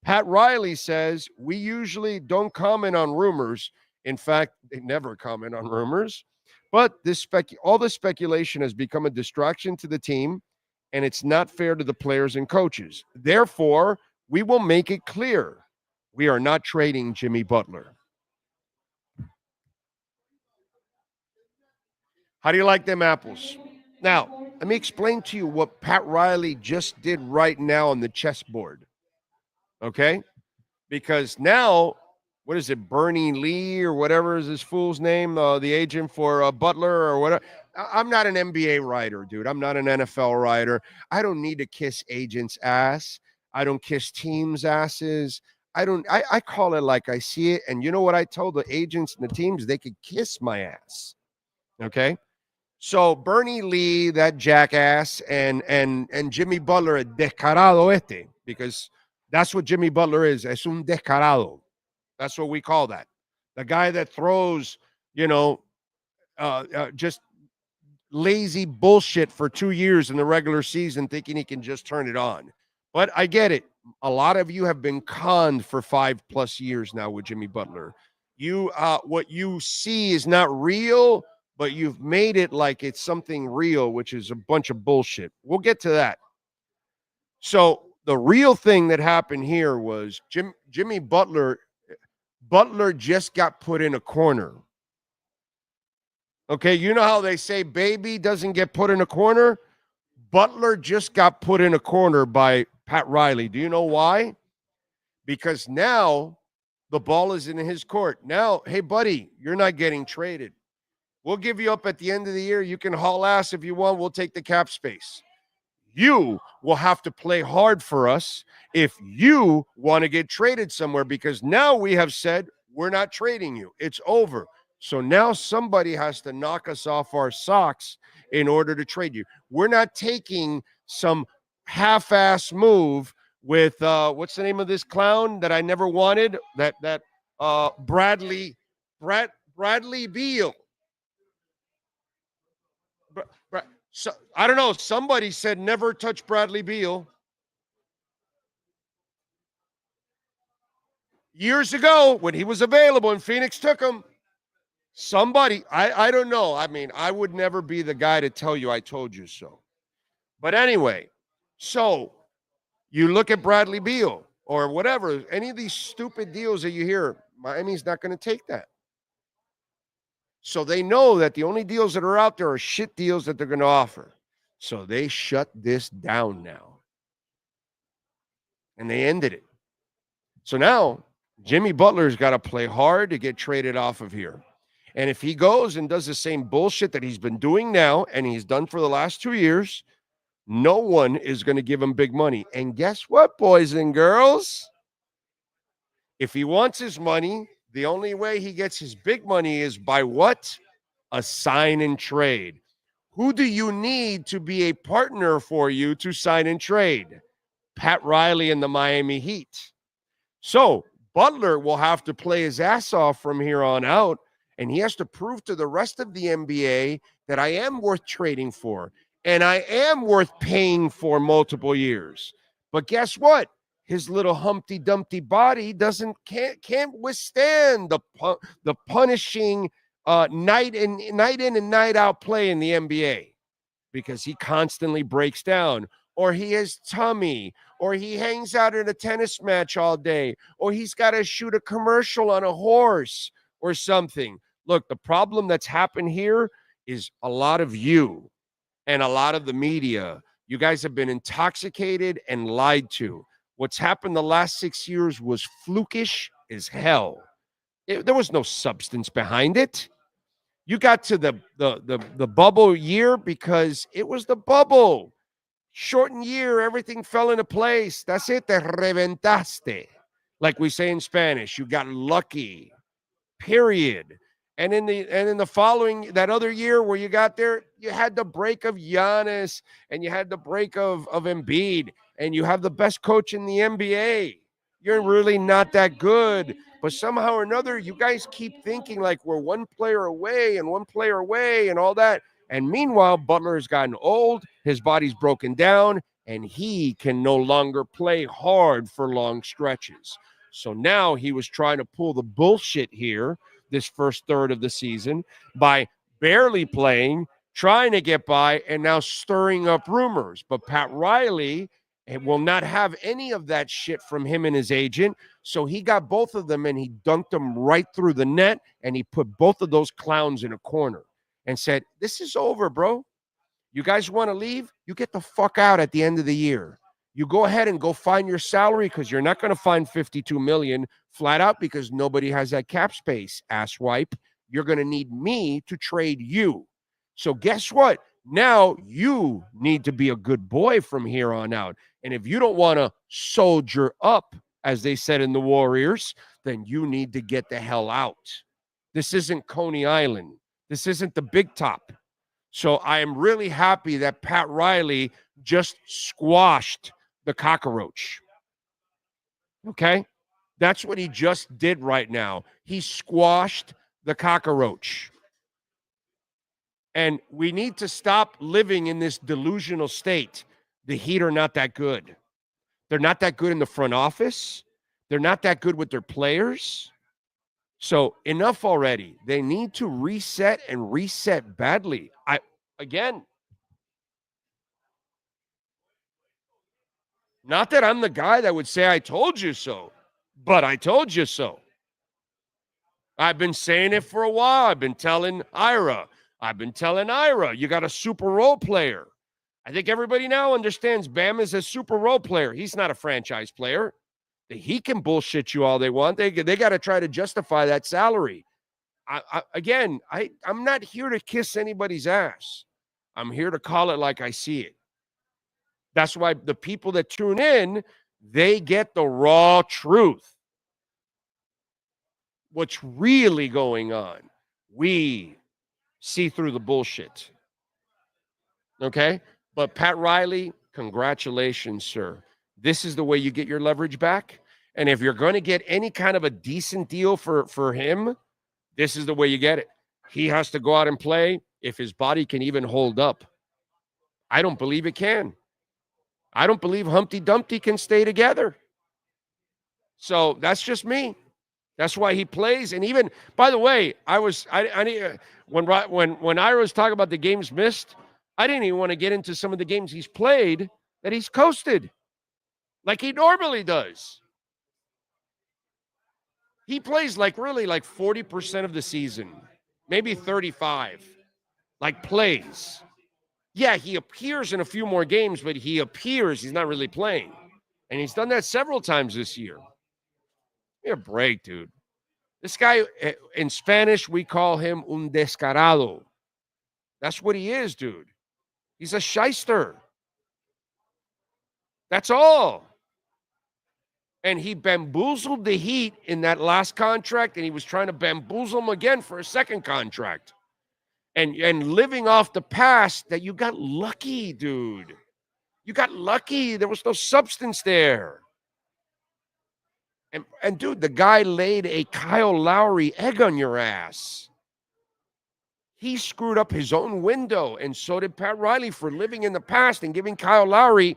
N: Pat Riley says, we usually don't comment on rumors. In fact, they never comment on rumors. But all this speculation has become a distraction to the team, and it's not fair to the players and coaches. Therefore, we will make it clear. We are not trading Jimmy Butler. How do you like them apples? Now, let me explain to you what Pat Riley just did right now on the chessboard. Okay? Because now, what is it, Bernie Lee or whatever is his fool's name, the agent for Butler or whatever. I'm not an NBA writer, dude. I'm not an NFL writer. I don't need to kiss agents' ass. I don't kiss teams' asses. I call it like I see it. And you know what I told the agents and the teams? They could kiss my ass. Okay? So Bernie Lee, that jackass, and Jimmy Butler, a descarado because that's what Jimmy Butler is. Es un descarado. That's what we call that. The guy that throws, just lazy bullshit for 2 years in the regular season thinking he can just turn it on. But I get it. A lot of you have been conned for 5+ years now with Jimmy Butler. What you see is not real, but you've made it like it's something real, which is a bunch of bullshit. We'll get to that. So the real thing that happened here was Jimmy Butler Butler just got put in a corner. Okay, you know how they say baby doesn't get put in a corner? Butler just got put in a corner by Pat Riley. Do you know why? Because now the ball is in his court. Now, hey, buddy, you're not getting traded. We'll give you up at the end of the year. You can haul ass if you want. We'll take the cap space. You will have to play hard for us if you want to get traded somewhere, because now we have said we're not trading you. It's over. So now somebody has to knock us off our socks in order to trade you. We're not taking some half-ass move with what's the name of this clown that I never wanted? Bradley Beal. So I don't know. Somebody said never touch Bradley Beal. Years ago, when he was available and Phoenix took him, somebody, I don't know. I mean, I would never be the guy to tell you I told you so. But anyway, so you look at Bradley Beal or whatever, any of these stupid deals that you hear, Miami's not going to take that. So they know that the only deals that are out there are shit deals that they're going to offer. So they shut this down now. And they ended it. So now Jimmy Butler's got to play hard to get traded off of here. And if he goes and does the same bullshit that he's been doing now and he's done for the last 2 years, no one is going to give him big money. And guess what, boys and girls? If he wants his money, the only way he gets his big money is by what? A sign and trade. Who do you need to be a partner for you to sign and trade? Pat Riley and the Miami Heat. So Butler will have to play his ass off from here on out, and he has to prove to the rest of the NBA that I am worth trading for, and I am worth paying for multiple years. But guess what? His little Humpty Dumpty body can't withstand the punishing night in and night out play in the NBA, because he constantly breaks down, or he has tummy, or he hangs out at a tennis match all day, or he's got to shoot a commercial on a horse or something. Look, the problem that's happened here is a lot of you and a lot of the media. You guys have been intoxicated and lied to. What's happened the last 6 years was flukish as hell. There was no substance behind it. You got to the bubble year because it was the bubble. Shortened year, everything fell into place. That's it. Te reventaste. Like we say in Spanish, you got lucky. Period. And in the following, that other year where you got there, you had the break of Giannis and you had the break of Embiid, and you have the best coach in the NBA. You're really not that good. But somehow or another, you guys keep thinking like we're one player away and all that. And meanwhile, Butler has gotten old, his body's broken down, and he can no longer play hard for long stretches. So now he was trying to pull the bullshit here this first third of the season by barely playing, trying to get by, and now stirring up rumors. But Pat Riley will not have any of that shit from him and his agent. So he got both of them and he dunked them right through the net, and he put both of those clowns in a corner and said, this is over, bro. You guys want to leave? You get the fuck out at the end of the year. You go ahead and go find your salary, because you're not going to find $52 million flat out, because nobody has that cap space, asswipe. You're going to need me to trade you. So guess what? Now you need to be a good boy from here on out. And if you don't want to soldier up, as they said in the Warriors, then you need to get the hell out. This isn't Coney Island. This isn't the Big Top. So I am really happy that Pat Riley just squashed the cockroach. Okay? That's what he just did right now. He squashed the cockroach. And we need to stop living in this delusional state. The Heat are not that good. They're not that good in the front office. They're not that good with their players. So enough already. They need to reset, and reset badly. Not that I'm the guy that would say I told you so, but I told you so. I've been saying it for a while. I've been telling Ira, you got a super role player. I think everybody now understands Bam is a super role player. He's not a franchise player. He can bullshit you all they want. They got to try to justify that salary. I'm not here to kiss anybody's ass. I'm here to call it like I see it. That's why the people that tune in, they get the raw truth. What's really going on. We see through the bullshit. Okay? But Pat Riley, congratulations, sir. This is the way you get your leverage back. And if you're going to get any kind of a decent deal for him, this is the way you get it. He has to go out and play if his body can even hold up. I don't believe it can. I don't believe Humpty Dumpty can stay together. So that's just me. That's why he plays. And even, by the way, when Ira was talking about the games missed, I didn't even want to get into some of the games he's played that he's coasted like he normally does. He plays like 40% of the season, maybe 35, like plays. Yeah, he appears in a few more games, but he appears he's not really playing. And he's done that several times this year. Give me a break, dude. This guy, in Spanish, we call him un descarado. That's what he is, dude. He's a shyster. That's all. And he bamboozled the Heat in that last contract, and he was trying to bamboozle them again for a second contract. And living off the past, that you got lucky, dude. You got lucky. There was no substance there. And dude, the guy laid a Kyle Lowry egg on your ass. He screwed up his own window, and so did Pat Riley for living in the past and giving Kyle Lowry.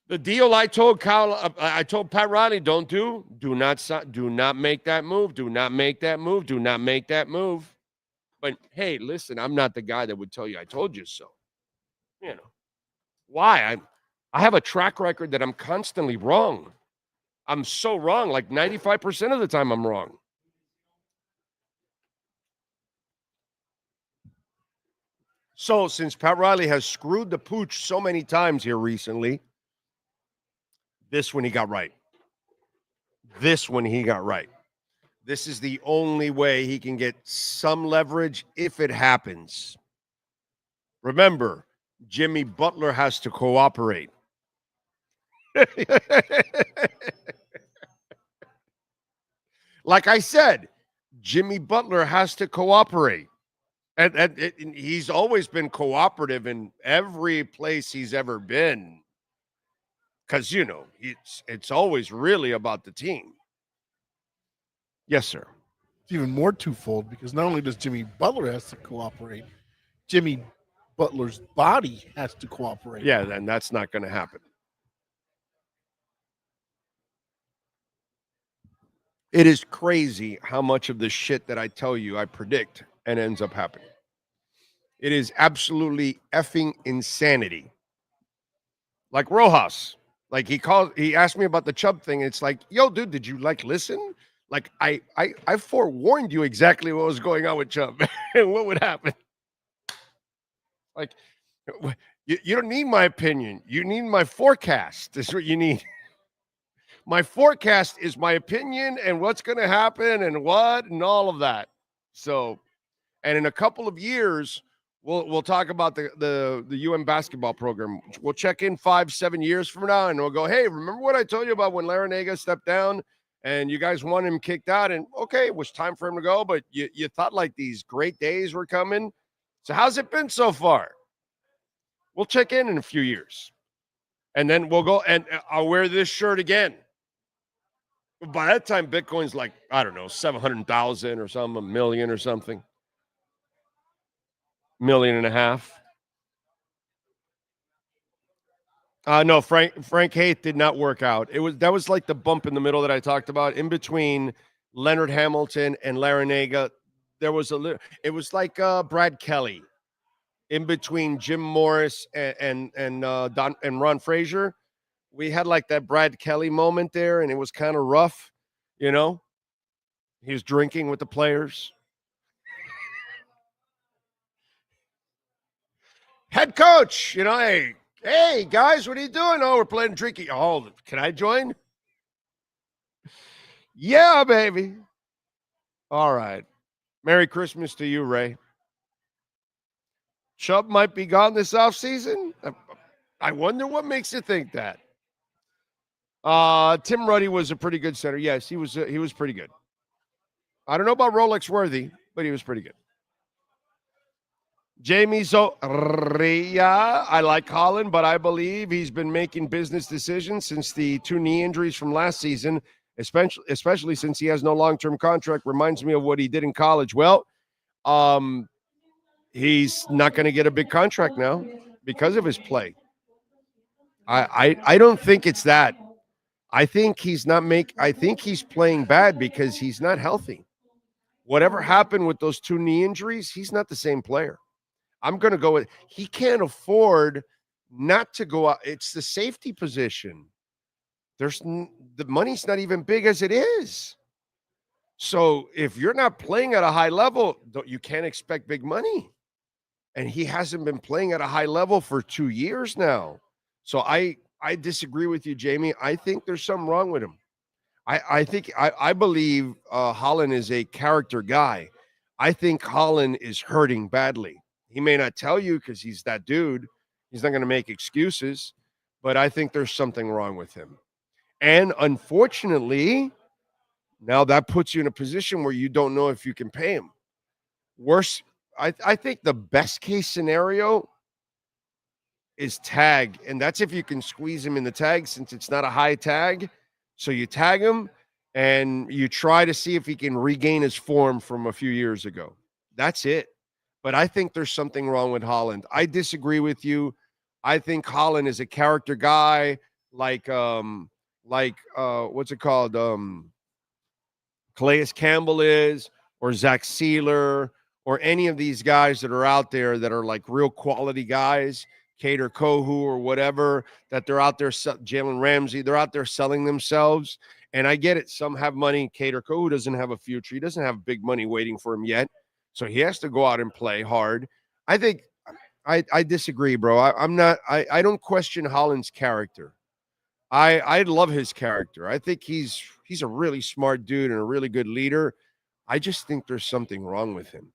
N: The deal I told Pat Riley, do not make that move. Do not make that move. Do not make that move. But hey, listen, I'm not the guy that would tell you I told you so. You know. Why? I have a track record that I'm constantly wrong. I'm so wrong, like 95% of the time I'm wrong. So since Pat Riley has screwed the pooch so many times here recently, this one he got right. This is the only way he can get some leverage if it happens. Remember, Jimmy Butler has to cooperate. Like I said, Jimmy Butler has to cooperate. And he's always been cooperative in every place he's ever been. Because, you know, it's always really about the team. Yes, sir.
M: It's even more twofold because not only does Jimmy Butler has to cooperate, Jimmy Butler's body has to cooperate.
N: Yeah, then that's not going to happen. It is crazy how much of the shit that I tell you I predict and ends up happening. It is absolutely effing insanity. Like Rojas. Like he asked me about the Chubb thing. It's like, yo, dude, did you listen? Like I forewarned you exactly what was going on with Chubb and what would happen. Like, you don't need my opinion. You need my forecast. That's what you need. My forecast is my opinion and what's going to happen and what and all of that. So, and in a couple of years, we'll talk about the UM basketball program. We'll check in 5-7 years from now, and we'll go, hey, remember what I told you about when Larranaga stepped down and you guys wanted him kicked out? And okay, it was time for him to go, but you thought like these great days were coming. So how's it been so far? We'll check in a few years. And then we'll go, and I'll wear this shirt again. By that time, Bitcoin's like, I don't know, 700,000 or something, 1 million or something. 1.5 million. No, Frank Haith did not work out. That was like the bump in the middle that I talked about. In between Leonard Hamilton and Larranaga, there was it was like Brad Kelly. In between Jim Morris and Ron Frazier, we had like that Brad Kelly moment there, and it was kind of rough, you know? He was drinking with the players. Head coach, you know, hey, guys, what are you doing? Oh, we're playing drinking. Oh, can I join? Yeah, baby. All right. Merry Christmas to you, Ray. Chubb might be gone this offseason. I wonder what makes you think that. Tim Ruddy was a pretty good center. Yes, he was pretty good. I don't know about Rolex worthy, but he was pretty good. Jamie Zoria, I like Holland, but I believe he's been making business decisions since the 2 knee injuries from last season, especially since he has no long-term contract. Reminds me of what he did in college. Well, he's not going to get a big contract now because of his play. I don't think it's that. I think he's playing bad because he's not healthy. Whatever happened with those 2 knee injuries, he's not the same player. I'm going to go with, he can't afford not to go out. It's the safety position. The money's not even big as it is. So if you're not playing at a high level, you can't expect big money. And he hasn't been playing at a high level for 2 years now. So I disagree with you, Jamie. I think there's something wrong with him. I believe Holland is a character guy. I think Holland is hurting badly. He may not tell you because he's that dude. He's not going to make excuses, but I think there's something wrong with him. And unfortunately, now that puts you in a position where you don't know if you can pay him. Worse, I think the best case scenario is tag, and that's if you can squeeze him in the tag since it's not a high tag. So you tag him and you try to see if he can regain his form from a few years ago. That's it. But I think there's something wrong with Holland. I disagree with you. I think Holland is a character guy, like what's it called? Calais Campbell is, or Zach Sealer, or any of these guys that are out there that are like real quality guys, Cater Kohu or whatever, that they're out there, Jalen Ramsey, they're out there selling themselves. And I get it. Some have money. Cater Kohu doesn't have a future. He doesn't have big money waiting for him yet. So he has to go out and play hard. I think I disagree, bro. I don't question Holland's character. I love his character. I think he's a really smart dude and a really good leader. I just think there's something wrong with him.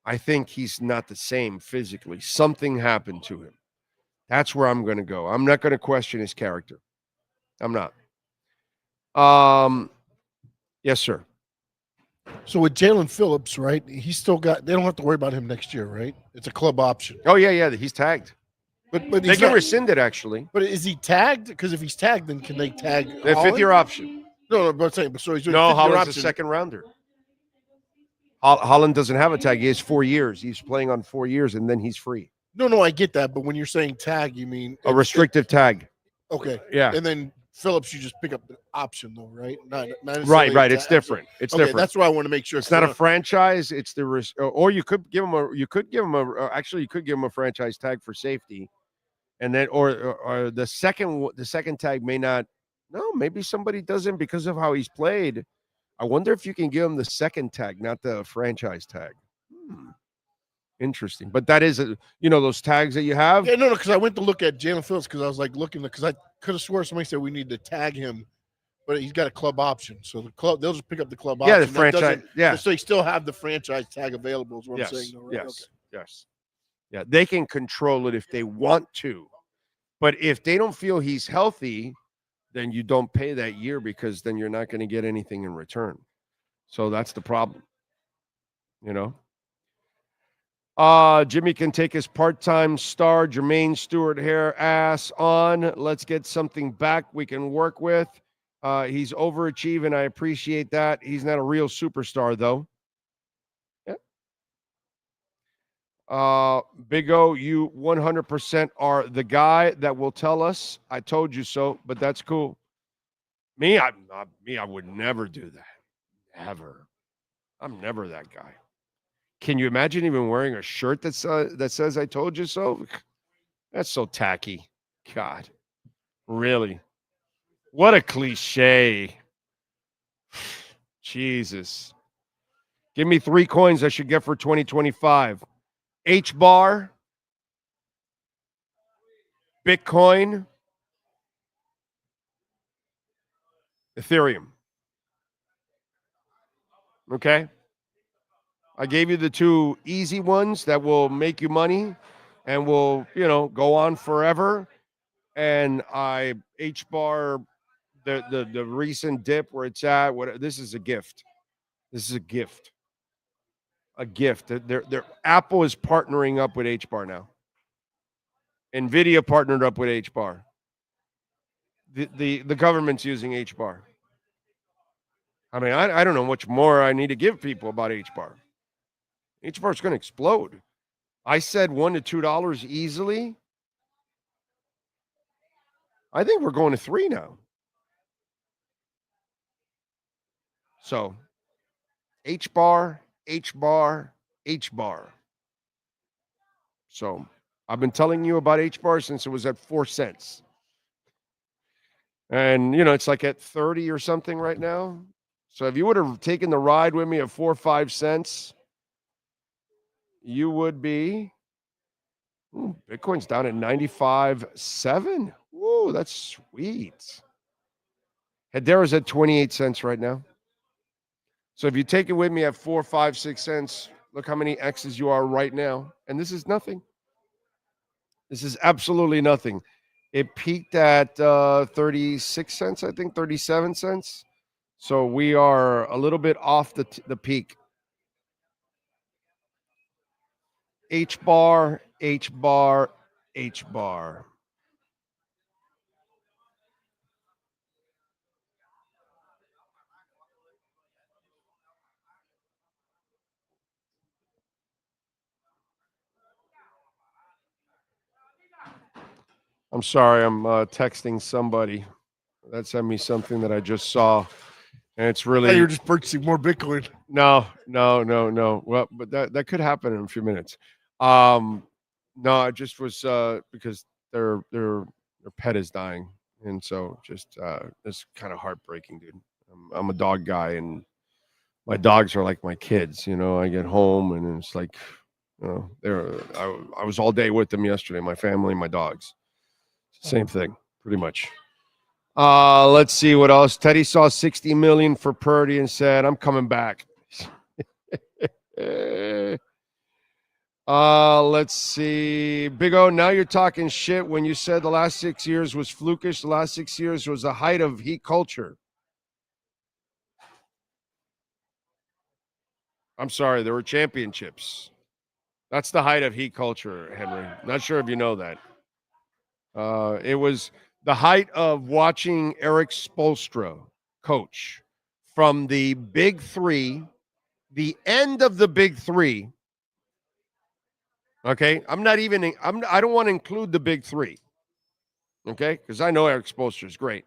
N: I think he's not the same physically. Something happened to him. That's where I'm going to go. I'm not going to question his character. I'm not. Yes, sir.
M: So with Jalen Phillips, right? He's still got. They don't have to worry about him next year, right? It's a club option.
N: Oh yeah. He's tagged.
M: But
N: they can rescind it actually.
M: But is he tagged? Because if he's tagged, then can they tag?
N: The 5th-year option.
M: No, but I'm saying. So he's doing
N: Holland's a second rounder. Holland doesn't have a tag. He has 4 years. He's playing on 4 years, and then he's free.
M: No, I get that. But when you're saying tag, you mean
N: a restrictive tag.
M: Okay.
N: Yeah.
M: And then Phillips, you just pick up the option, though, right? Not
N: right. It's different. It's different.
M: That's why I want to make sure
N: it's not a franchise. It's the or you could give him a franchise tag for safety, and then or the second tag may not. No, maybe somebody doesn't because of how he's played. I wonder if you can give him the second tag, not the franchise tag. Interesting. But that is, those tags that you have.
M: Yeah, no, because I went to look at Jalen Phillips because I was like looking because I could have swore somebody said we need to tag him, but he's got a club option. So the club, they'll just pick up the club option.
N: Yeah, the franchise. Yeah.
M: So you still have the franchise tag available is what I'm saying. Though, right?
N: Yes. Okay. Yes. Yeah. They can control it if they want to. But if they don't feel he's healthy, then you don't pay that year because then you're not going to get anything in return. So that's the problem. Jimmy can take his part-time star Jermaine Stewart hair ass on. Let's get something back we can work with. He's overachieving. I appreciate that. He's not a real superstar, though. Yeah. Big O, you 100% are the guy that will tell us, I told you so, but that's cool. I would never do that. Never. I'm never that guy. Can you imagine even wearing a shirt that says I told you so? That's so tacky. God. Really? What a cliche. Jesus. Give me 3 coins I should get for 2025. H-bar, Bitcoin, Ethereum. Okay? I gave you the 2 easy ones that will make you money and will, go on forever. And H-bar, the recent dip where it's at, this is a gift. This is a gift. A gift. Their Apple is partnering up with H-bar now. NVIDIA partnered up with H-bar. The government's using H-bar. I mean, I don't know much more I need to give people about H-bar. H-bar is going to explode. I said $1 to $2 easily. I think we're going to 3 now. So, H-bar, H-bar, H-bar. So, I've been telling you about H-bar since it was at 4 cents. And, it's like at 30 or something right now. So if you would have taken the ride with me at 4 or 5 cents, you would be, Bitcoin's down at 95.7. Whoa, that's sweet. Hedera's at 28 cents right now. So if you take it with me at 4, 5, 6 cents, look how many X's you are right now. And this is nothing. This is absolutely nothing. It peaked at 36 cents, I think, 37 cents. So we are a little bit off the peak. H-bar, H-bar, H-bar. I'm sorry, I'm texting somebody that sent me something that I just saw. And it's really.
M: You're just purchasing more Bitcoin.
N: No. Well, but that could happen in a few minutes. No, I just was because their pet is dying, and so just it's kind of heartbreaking, dude. I'm a dog guy, and my dogs are like my kids. I get home, and it's like, I was all day with them yesterday. My family, my dogs, same thing, pretty much. Let's see what else. Teddy saw 60 million for Purdy and said, "I'm coming back." Let's see. Big O, now you're talking shit when you said the last 6 years was flukish. The last 6 years was the height of Heat culture. I'm sorry, there were championships. That's the height of Heat culture, Henry. Not sure if you know that. It was the height of watching Eric Spoelstra coach from the Big Three, the end of the Big Three. Okay, I don't want to include the Big Three. Okay, because I know Eric Spoelstra is great.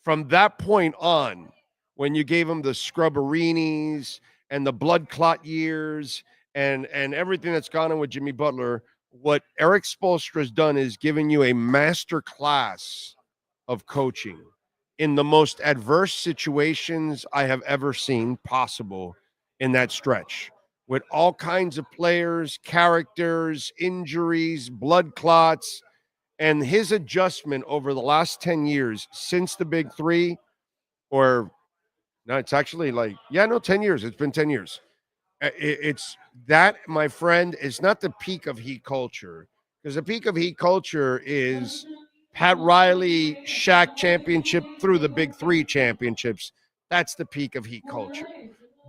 N: From that point on, when you gave him the Scrubberinis and the blood clot years and everything that's gone on with Jimmy Butler, what Eric Spoelstra has done is given you a master class of coaching in the most adverse situations I have ever seen possible in that stretch, with all kinds of players, characters, injuries, blood clots, and his adjustment over the last 10 years since the Big Three, or no, it's actually 10 years. It's been 10 years. It's that, my friend, is not the peak of Heat culture, because the peak of Heat culture is Pat Riley, Shaq championship through the Big Three championships. That's the peak of Heat culture.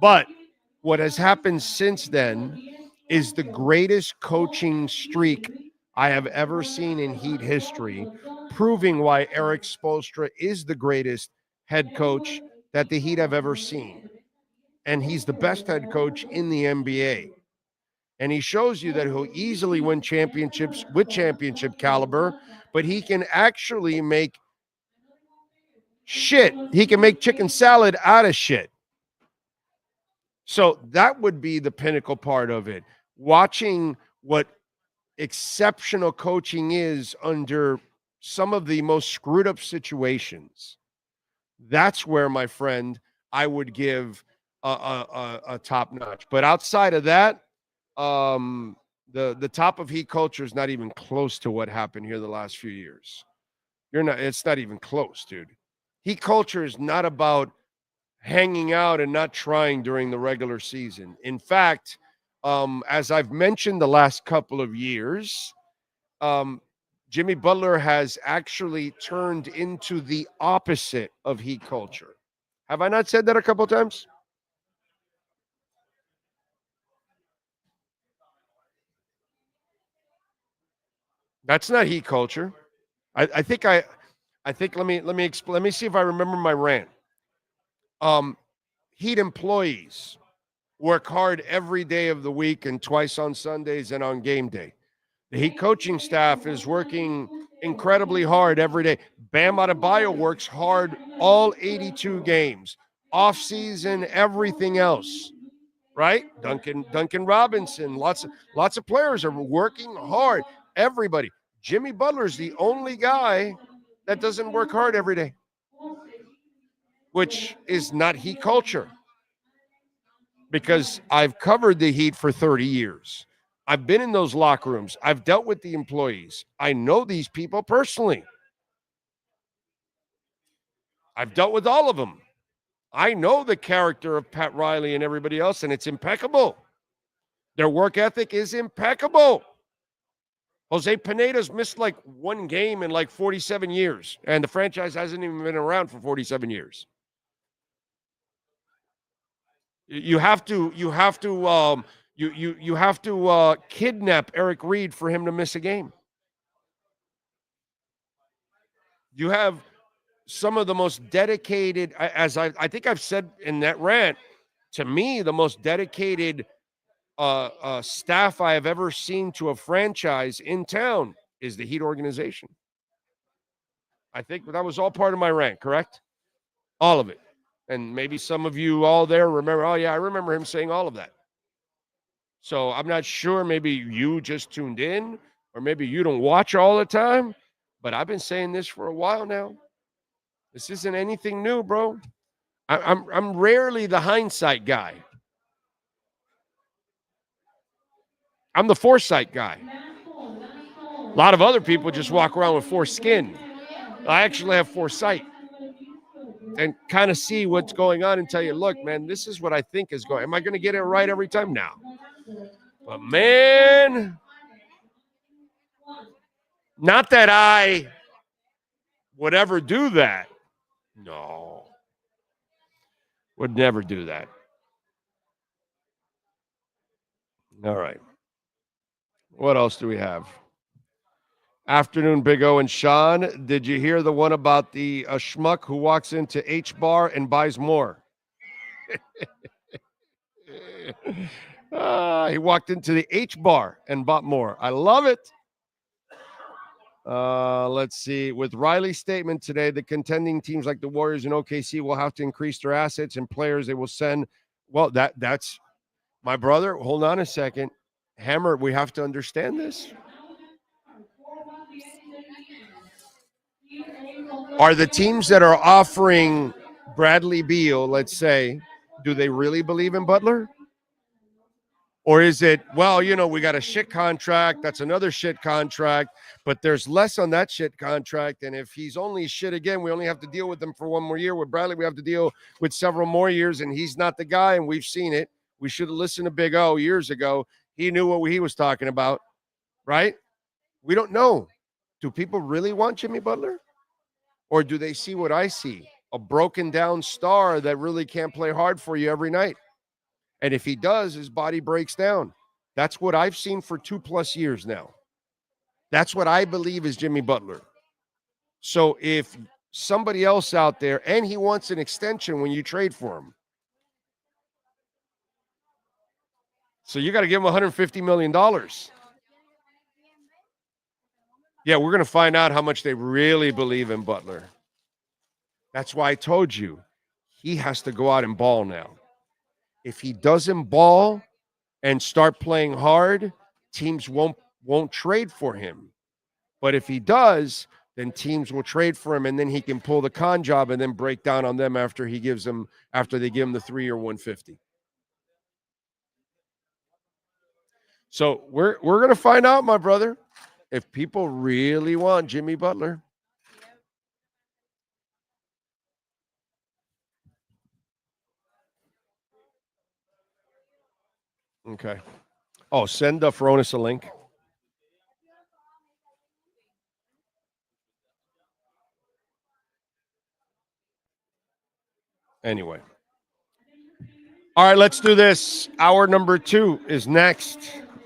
N: But what has happened since then is the greatest coaching streak I have ever seen in Heat history, proving why Eric Spoelstra is the greatest head coach that the Heat have ever seen. And he's the best head coach in the NBA. And he shows you that he'll easily win championships with championship caliber, but he can actually make shit. He can make chicken salad out of shit. So that would be the pinnacle part of it. Watching what exceptional coaching is under some of the most screwed up situations, that's where, my friend, I would give a top notch. But outside of that, the top of Heat culture is not even close to what happened here the last few years. It's not even close, dude. Heat culture is not about hanging out and not trying during the regular season. In fact, as I've mentioned the last couple of years, Jimmy Butler has actually turned into the opposite of Heat culture. Have I not said that a couple of times? That's not Heat culture. I think let me explain. Let me see if I remember my rant. Heat employees work hard every day of the week and twice on Sundays and on game day. The Heat coaching staff is working incredibly hard every day. Bam Adebayo works hard all 82 games, off season, everything else, right? Duncan Robinson, lots of players are working hard. Everybody. Jimmy Butler's the only guy that doesn't work hard every day, which is not Heat culture. Because I've covered the Heat for 30 years. I've been in those locker rooms. I've dealt with the employees. I know these people personally. I've dealt with all of them. I know the character of Pat Riley and everybody else, and it's impeccable. Their work ethic is impeccable. Jose Pineda's missed like one game in like 47 years, and the franchise hasn't even been around for 47 years. You have to kidnap Eric Reed for him to miss a game. You have some of the most dedicated, as I think I've said in that rant, to me, the most dedicated staff I have ever seen to a franchise in town is the Heat organization. I think that was all part of my rant, correct? All of it. And maybe some of you all there remember, oh, yeah, I remember him saying all of that. So I'm not sure. Maybe you just tuned in, or maybe you don't watch all the time. But I've been saying this for a while now. This isn't anything new, bro. I'm rarely the hindsight guy. I'm the foresight guy. A lot of other people just walk around with foreskin. I actually have foresight. And kind of see what's going on and tell you, look, man, this is what I think is going. Am I going to get it right every time? No. But, man, not that I would ever do that. No. Would never do that. All right. What else do we have? Afternoon, Big O and Sean. Did you hear the one about the schmuck who walks into H Bar and buys more? He walked into the H Bar and bought more. I love it. Let's see. With Riley's statement today, the contending teams like the Warriors and OKC will have to increase their assets and players they will send. Well, that's my brother. Hold on a second. Hammer, we have to understand this. Are the teams that are offering Bradley Beal, let's say, do they really believe in Butler? Or is it, well, we got a shit contract, that's another shit contract, but there's less on that shit contract, and if he's only shit again, we only have to deal with him for one more year. With Bradley, we have to deal with several more years, and he's not the guy, and we've seen it. We should have listened to Big O years ago. He knew what he was talking about, right? We don't know. Do people really want Jimmy Butler? Or do they see what I see? A broken down star that really can't play hard for you every night. And if he does, his body breaks down. That's what I've seen for 2+ years now. That's what I believe is Jimmy Butler. So if somebody else out there, and he wants an extension when you trade for him. So you got to give him $150 million. Yeah, we're going to find out how much they really believe in Butler. That's why I told you he has to go out and ball now. If he doesn't ball and start playing hard, teams won't trade for him. But if he does, then teams will trade for him, and then he can pull the con job and then break down on them after they give him the 3 or 150. So we're gonna find out, my brother, if people really want Jimmy Butler. Okay. Oh, send Furones a link. Anyway. All right, let's do this. Hour number 2 is next.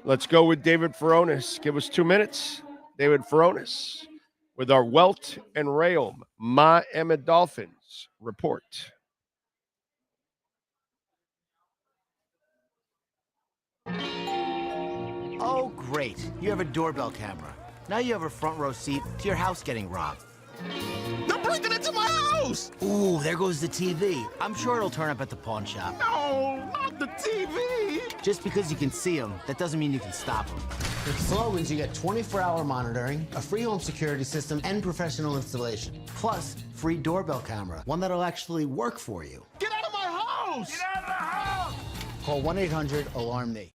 N: Let's go with David Furones. Give us 2 minutes. David Furones with our Welt and Rayom Miami Dolphins report.
O: Oh, great. You have a doorbell camera. Now you have a front row seat to your house getting robbed.
P: They're breaking into my house!
O: Ooh, there goes the TV. I'm sure it'll turn up at the pawn shop.
P: No, not the TV!
O: Just because you can see them, that doesn't mean you can stop them. With Slogans, you get 24-hour monitoring, a free home security system, and professional installation. Plus, free doorbell camera, one that'll actually work for you.
P: Get out of my house!
O: Get out of the house! Call 1-800-ALARM-ME.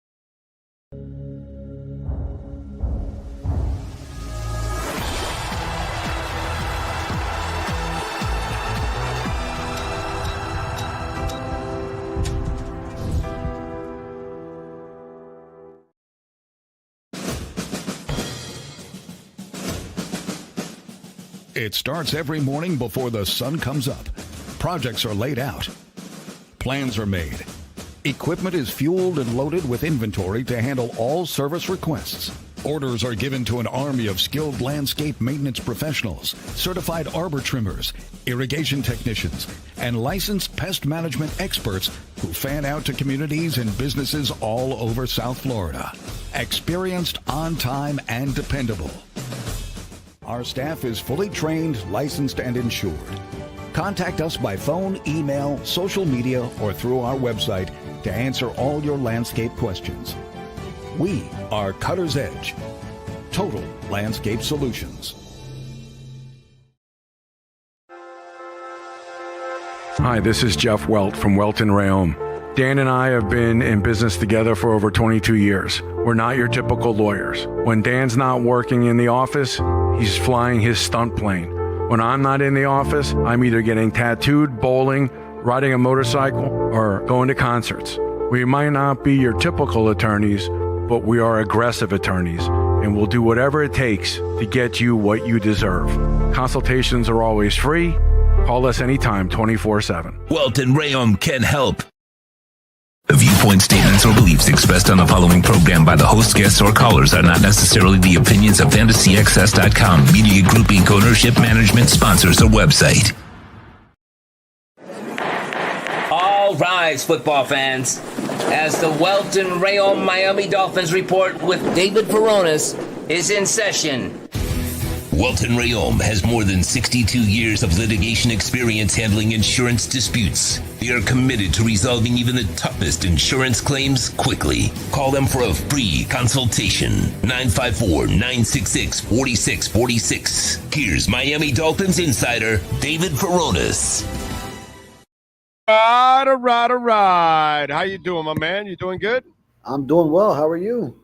F: It starts every morning before the sun comes up. Projects are laid out. Plans are made. Equipment is fueled and loaded with inventory to handle all service requests. Orders are given to an army of skilled landscape maintenance professionals, certified arbor trimmers, irrigation technicians, and licensed pest management experts who fan out to communities and businesses all over South Florida. Experienced, on time, and dependable. Our staff is fully trained, licensed, and insured. Contact us by phone, email, social media, or through our website to answer all your landscape questions. We are Cutter's Edge. Total Landscape Solutions.
E: Hi, this is Jeff Welt from Welt & Rayom. Dan and I have been in business together for over 22 years. We're not your typical lawyers. When Dan's not working in the office, he's flying his stunt plane. When I'm not in the office, I'm either getting tattooed, bowling, riding a motorcycle, or going to concerts. We might not be your typical attorneys, but we are aggressive attorneys, and we'll do whatever it takes to get you what you deserve. Consultations are always free. Call us anytime, 24/7.
C: Welt and Rayom can help. The viewpoint, statements, or beliefs expressed on the following program by the host, guests, or callers are not necessarily the opinions of FantasyXS.com, Media Group Inc., ownership, management, sponsors, or website.
Q: All rise, football fans, as the Welt and Rayom Miami Dolphins report with David Furones is in session.
C: Welt and Rayom has more than 62 years of litigation experience handling insurance disputes. They are committed to resolving even the toughest insurance claims quickly. Call them for a free consultation. 954-966-4646. Here's Miami Dolphins insider David Furones.
N: All right. How you doing, my man? You doing good?
R: I'm doing well. How are you?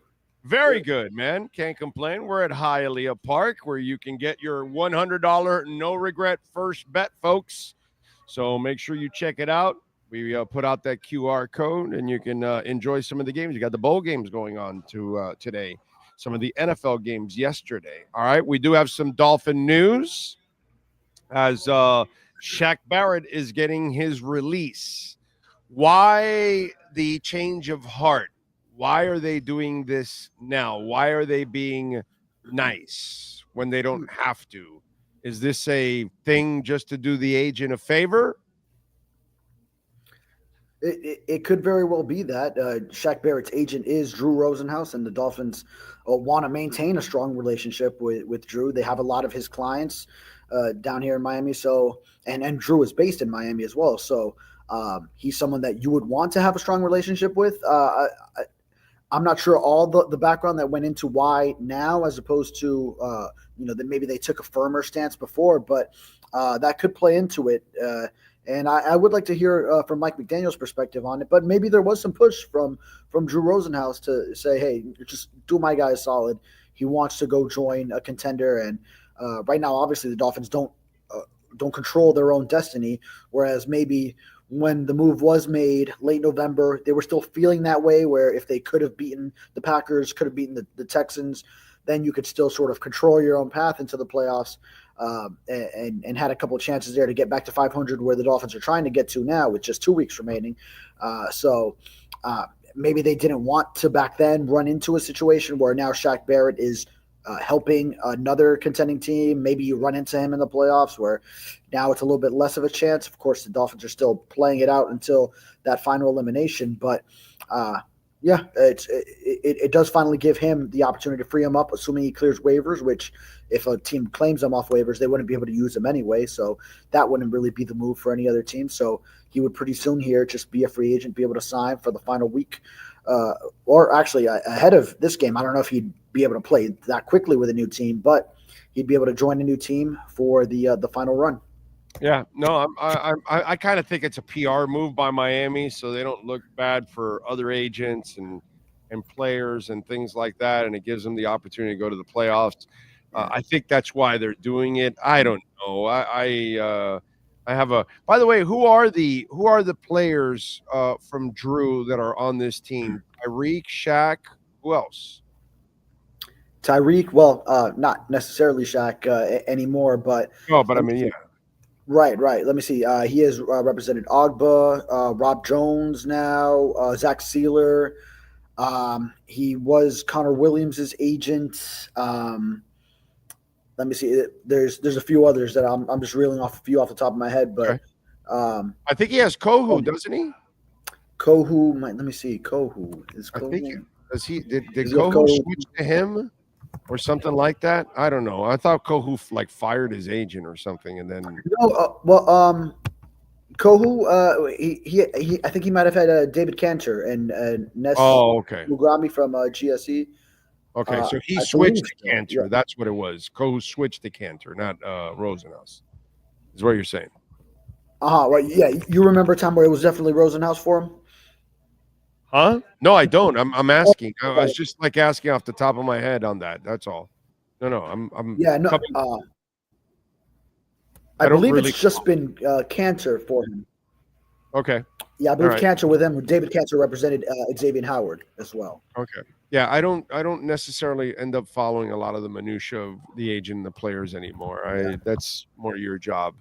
N: Very good, man. Can't complain. We're at Hialeah Park, where you can get your $100 no-regret first bet, folks. So make sure you check it out. We put out that QR code, and you can enjoy some of the games. You got the bowl games going on today, some of the NFL games yesterday. All right, we do have some Dolphin news as Shaq Barrett is getting his release. Why the change of heart? Why are they doing this now? Why are they being nice when they don't have to? Is this a thing just to do the agent a favor?
R: It could very well be that. Shaq Barrett's agent is Drew Rosenhaus, and the Dolphins want to maintain a strong relationship with Drew. They have a lot of his clients down here in Miami. So, and Drew is based in Miami as well. So he's someone that you would want to have a strong relationship with. I'm not sure all the background that went into why now, as opposed to that maybe they took a firmer stance before, but that could play into it. And I would like to hear from Mike McDaniel's perspective on it. But maybe there was some push from Drew Rosenhaus to say, hey, just do my guy a solid. He wants to go join a contender, and right now, obviously, the Dolphins don't control their own destiny, whereas maybe when the move was made late November, they were still feeling that way, where if they could have beaten the Packers, could have beaten the Texans, then you could still sort of control your own path into the playoffs, and had a couple of chances there to get back to 500, where the Dolphins are trying to get to now with just 2 weeks remaining. So maybe they didn't want to back then run into a situation where now Shaq Barrett is helping another contending team. Maybe you run into him in the playoffs, where now it's a little bit less of a chance. Of course, the Dolphins are still playing it out until that final elimination, but it does finally give him the opportunity to free him up, assuming he clears waivers, which if a team claims him off waivers, they wouldn't be able to use him anyway. So that wouldn't really be the move for any other team. So he would pretty soon here just be a free agent, be able to sign for the final week, or actually ahead of this game. I don't know if he'd be able to play that quickly with a new team, but he'd be able to join a new team for the final run.
N: Yeah, no, I kind of think it's a PR move by Miami, so they don't look bad for other agents and players and things like that, and it gives them the opportunity to go to the playoffs. I think that's why they're doing it. I don't know. I have a. By the way, who are the players from Drew that are on this team? Tyreek, Shaq, who else?
R: Tyreek, well, not necessarily Shaq anymore, but
N: I mean, yeah.
R: Right. Let me see. He has represented Ogba, Rob Jones now, Zach Sealer. He was Connor Williams' agent. Let me see. There's a few others that I'm just reeling off a few off the top of my head, but
N: I think he has Kohu, doesn't he?
R: Kohu. Let me see. Kohu is Kohu.
N: I think does he did Kohu switch to him? Or something like that. I don't know. I thought Kohu fired his agent or something, and then
R: Kohu. He I think he might have had David Cantor and Ness. Mugrami from GSE.
N: Okay, so he switched to Cantor. Yeah. That's what it was. Kohu switched to Cantor, not Rosenhaus. Is what you're saying?
R: Right. Yeah, you remember a time where it was definitely Rosenhaus for him?
N: Huh? No, I don't. I'm asking. I was just asking off the top of my head on that. That's all. No. I'm.
R: Yeah. No. I believe it's just been Cantor for him.
N: Okay.
R: Yeah, I believe Cantor with him. David Cantor represented Xavier Howard as well.
N: Okay. Yeah, I don't necessarily end up following a lot of the minutia of the agent and the players anymore. That's more your job.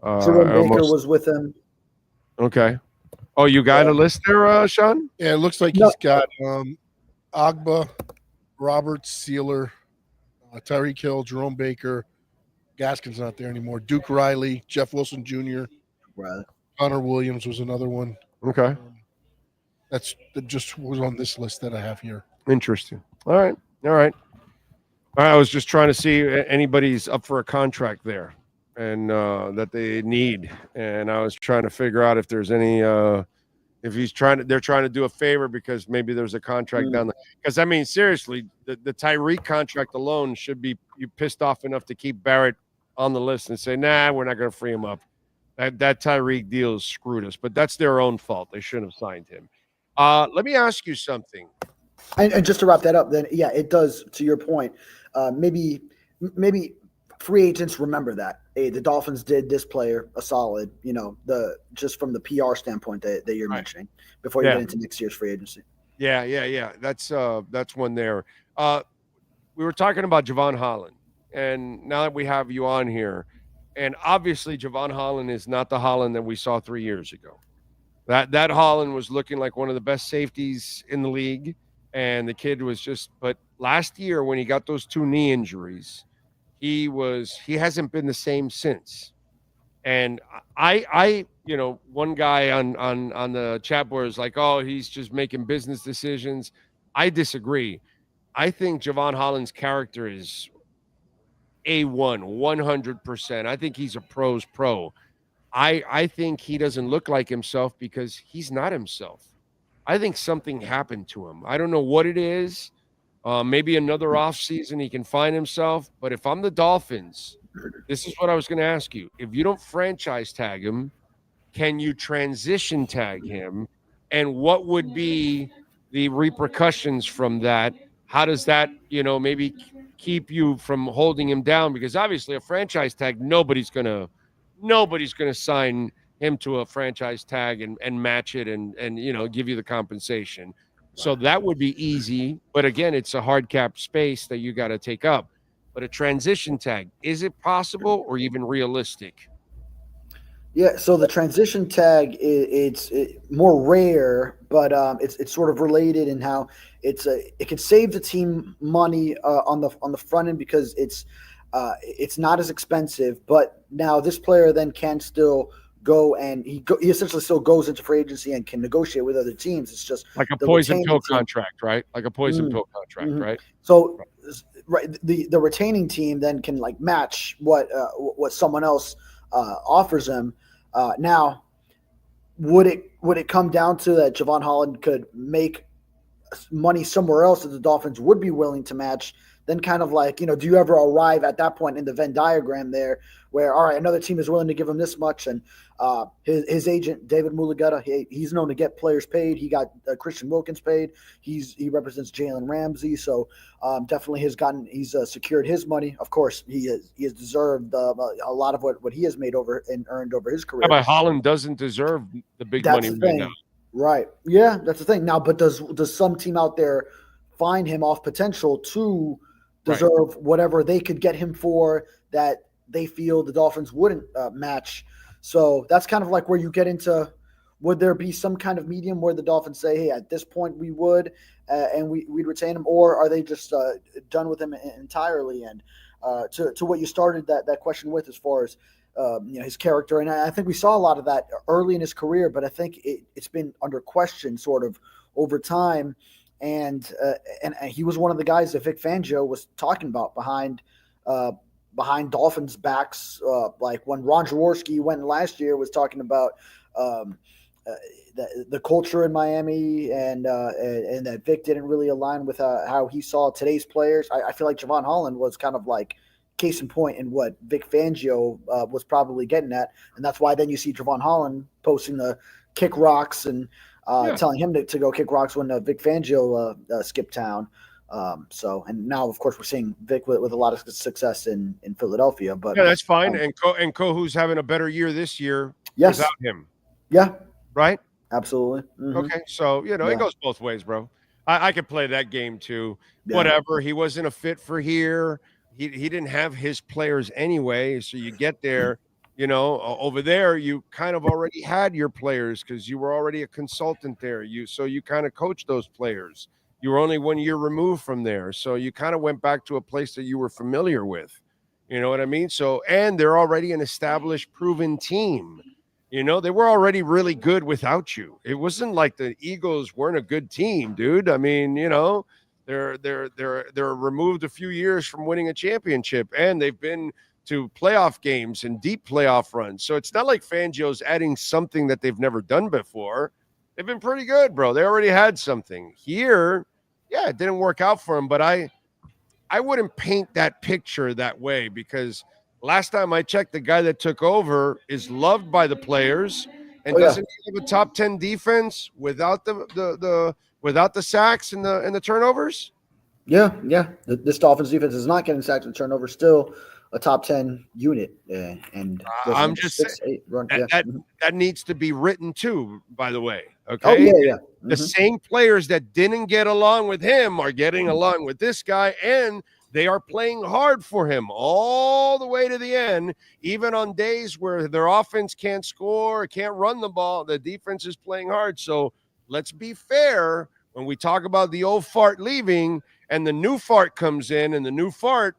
R: Jerome Baker was with him.
N: Okay. Oh, you got a list there, Sean?
M: Yeah, it looks like he's got Ogba, Robert Sealer, Tyreek Hill, Jerome Baker. Gaskin's not there anymore. Duke Riley, Jeff Wilson Jr.
R: Right.
M: Connor Williams was another one.
N: Okay.
M: That just was on this list that I have here.
N: Interesting. All right. I was just trying to see anybody's up for a contract there and that they need. And I was trying to figure out if there's any if they're trying to do a favor because maybe there's a contract down there. Because I mean, seriously, the Tyreek contract alone should be you pissed off enough to keep Barrett on the list and say, nah, we're not going to free him up. That Tyreek deal has screwed us, but that's their own fault. They shouldn't have signed him. Let me ask you something.
R: And just to wrap that up, then, yeah, it does, to your point, maybe free agents remember that. Hey, the Dolphins did this player a solid, just from the PR standpoint that you're mentioning before you get into next year's free agency.
N: Yeah. That's one there. We were talking about Javon Holland, and now that we have you on here, and obviously Javon Holland is not the Holland that we saw 3 years ago. That Holland was looking like one of the best safeties in the league, and the kid was but last year when he got those 2 knee injuries, he hasn't been the same since. And I one guy on the chat board is like, oh, he's just making business decisions. I disagree. I think Javon Holland's character is A1, 100%. I think he's a pro's pro. I think he doesn't look like himself because he's not himself. I think something happened to him. I don't know what it is. Maybe another offseason he can find himself. But if I'm the Dolphins, this is what I was going to ask you. If you don't franchise tag him, can you transition tag him? And what would be the repercussions from that? How does that, maybe keep you from holding him down? Because obviously a franchise tag, nobody's gonna sign him to a franchise tag and match it and give you the compensation. So that would be easy. But again, it's a hard cap space that you got to take up. But a transition tag, is it possible or even realistic?
R: Yeah, so the transition tag it's more rare, but it's sort of related in how it can save the team money on the front end because it's not as expensive. But now this player then can still go and he essentially still goes into free agency and can negotiate with other teams. It's just
N: like a poison pill contract, right? Like a poison pill contract, right?
R: So the retaining team then can like match what someone else offers them. Now, would it come down to that Jevon Holland could make money somewhere else that the Dolphins would be willing to match? Then kind of like, do you ever arrive at that point in the Venn diagram there where, all right, another team is willing to give him this much. And his agent, David Mulugeta, he's known to get players paid. He got Christian Wilkins paid. He represents Jalen Ramsey. So definitely he's secured his money. Of course, he has deserved a lot of what he has made over and earned over his career.
N: Yeah, but Holland doesn't deserve the big money right now.
R: Right. Yeah, that's the thing. Now, but does some team out there find him off potential to deserve whatever they could get him for that they feel the Dolphins wouldn't match? So that's kind of like where you get into, would there be some kind of medium where the Dolphins say, hey, at this point we would, and we'd retain him, or are they just done with him entirely? And to what you started that question with, as far as his character, and I think we saw a lot of that early in his career, but I think it's been under question sort of over time. And he was one of the guys that Vic Fangio was talking about behind Dolphins' backs. Like when Ron Jaworski went last year, was talking about the culture in Miami and that Vic didn't really align with how he saw today's players. I feel like Jevon Holland was kind of like case in point in what Vic Fangio was probably getting at. And that's why then you see Jevon Holland posting the kick rocks and telling him to go kick rocks when Vic Fangio skipped town. And now, of course, we're seeing Vic with a lot of success in Philadelphia. But
N: yeah, that's fine. And Kohu's having a better year this year without him.
R: Yeah.
N: Right?
R: Absolutely. Mm-hmm.
N: Okay. So, it goes both ways, bro. I could play that game too. Yeah. Whatever. He wasn't a fit for here. He didn't have his players anyway. So you get there. Over there, you kind of already had your players because you were already a consultant there. So you kind of coached those players. You were only 1 year removed from there. So you kind of went back to a place that you were familiar with. You know what I mean? So, and they're already an established, proven team. They were already really good without you. It wasn't like the Eagles weren't a good team, dude. I mean, they're removed a few years from winning a championship, and they've been to playoff games and deep playoff runs. So it's not like Fangio's adding something that they've never done before. They've been pretty good, bro. They already had something. Here, yeah, it didn't work out for them, but I wouldn't paint that picture that way because last time I checked, the guy that took over is loved by the players and doesn't have a top 10 defense without the sacks and the turnovers.
R: Yeah. This Dolphins defense is not getting sacks and turnovers, still a top 10 unit. And
N: I'm just saying that needs to be written too, by the way. Okay.
R: Oh, yeah. Mm-hmm.
N: The same players that didn't get along with him are getting along with this guy, and they are playing hard for him all the way to the end. Even on days where their offense can't score, can't run the ball, the defense is playing hard. So let's be fair when we talk about the old fart leaving and the new fart comes in, and the new fart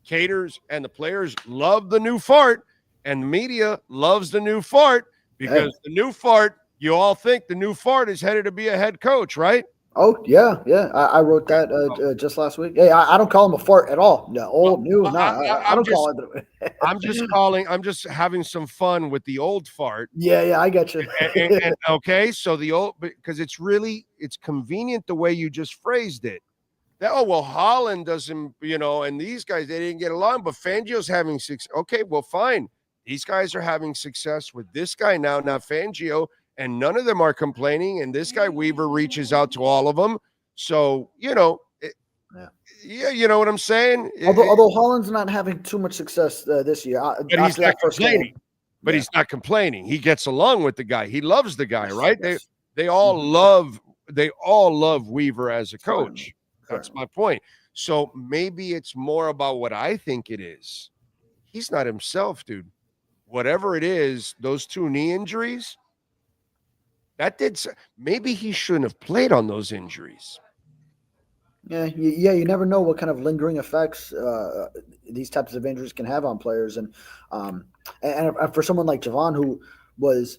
N: caters, and the players love the new fart, and the media loves the new fart because the new fart, you all think the new fart is headed to be a head coach, right?
R: Oh yeah, yeah. I wrote that just last week. Hey, I don't call him a fart at all. No, old, new, no. I don't call it.
N: I'm just having some fun with the old fart.
R: Yeah, I got you.
N: And okay, so the old, because it's convenient the way you just phrased it. That, oh well, Holland doesn't, and these guys, they didn't get along, but Fangio's having success. Okay, well, fine. These guys are having success with this guy now, not Fangio. And none of them are complaining. And this guy Weaver reaches out to all of them. So, you know what I'm saying?
R: Although Holland's not having too much success this year.
N: But he's not complaining. He's not complaining. He gets along with the guy. He loves the guy, right? They all love Weaver as a coach. That's my point. So maybe it's more about what I think it is. He's not himself, dude. Whatever it is, those 2 knee injuries, maybe he shouldn't have played on those injuries.
R: Yeah, you never know what kind of lingering effects these types of injuries can have on players, and for someone like Javon, who was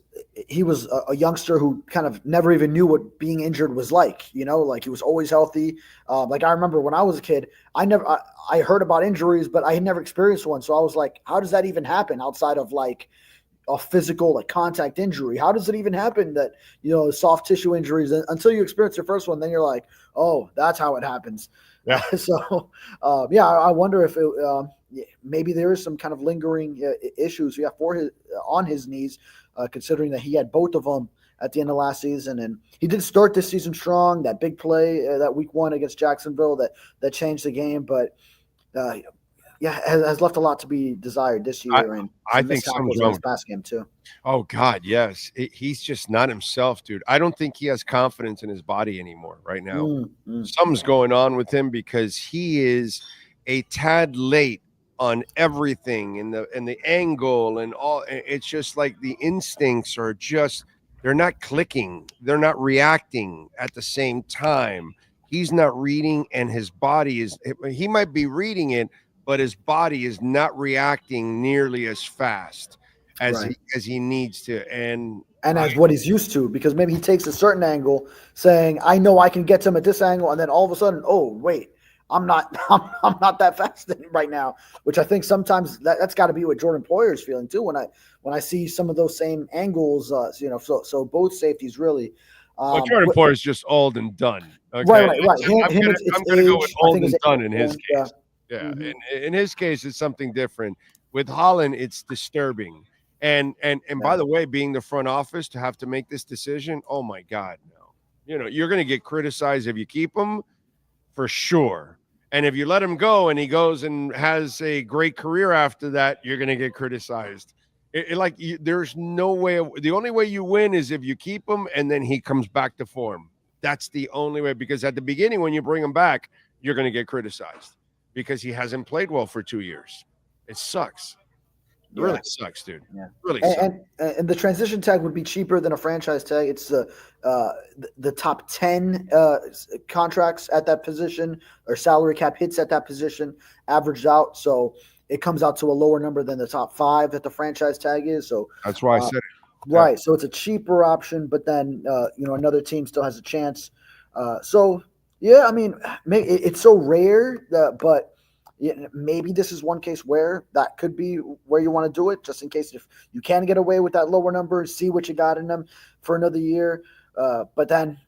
R: a youngster who kind of never even knew what being injured was like. Like he was always healthy. Like I remember when I was a kid, I heard about injuries, but I had never experienced one. So I was like, how does that even happen outside of like a physical, like contact injury? How does it even happen that, soft tissue injuries until you experience your first one, then you're like, oh, that's how it happens.
N: Yeah.
R: So, I wonder if maybe there is some kind of lingering issues on his knees, considering that he had both of them at the end of last season. And he did start this season strong, that big play, that week 1 against Jacksonville that changed the game. But, has left a lot to be desired this year. And
N: I think something's wrong.
R: Pass game too.
N: Oh God, yes. He's just not himself, dude. I don't think he has confidence in his body anymore right now. Something's going on with him because he is a tad late on everything and the angle and all. It's just like the instincts are they're not clicking. They're not reacting at the same time. He's not reading, and his body he might be reading it, but his body is not reacting nearly as fast as he needs to. And
R: as what he's used to, because maybe he takes a certain angle saying, I know I can get to him at this angle. And then all of a sudden, oh, wait, I'm not that fast right now, which I think sometimes that's got to be what Jordan Poyer is feeling too. When I see some of those same angles, so both safeties really.
N: Jordan Poyer is just old and done. Okay?
R: Right.
N: I'm going to go with old and done in his case. Yeah. In his case, it's something different. With Holland, it's disturbing. And by the way, being the front office to have to make this decision, oh my God, no. You're going to get criticized if you keep him, for sure. And if you let him go and he goes and has a great career after that, you're going to get criticized. There's no way. The only way you win is if you keep him and then he comes back to form. That's the only way, because at the beginning, when you bring him back, you're going to get criticized because he hasn't played well for 2 years. It sucks. It really sucks, dude.
R: Yeah.
N: Really sucks.
R: And the transition tag would be cheaper than a franchise tag. It's the top 10 contracts at that position, or salary cap hits at that position averaged out. So it comes out to a lower number than the top 5 that the franchise tag is. So
N: that's why I said it.
R: Right. So it's a cheaper option, but then another team still has a chance. I mean, it's so rare but maybe this is one case where that could be where you want to do it, just in case if you can get away with that lower number, see what you got in them for another year. But then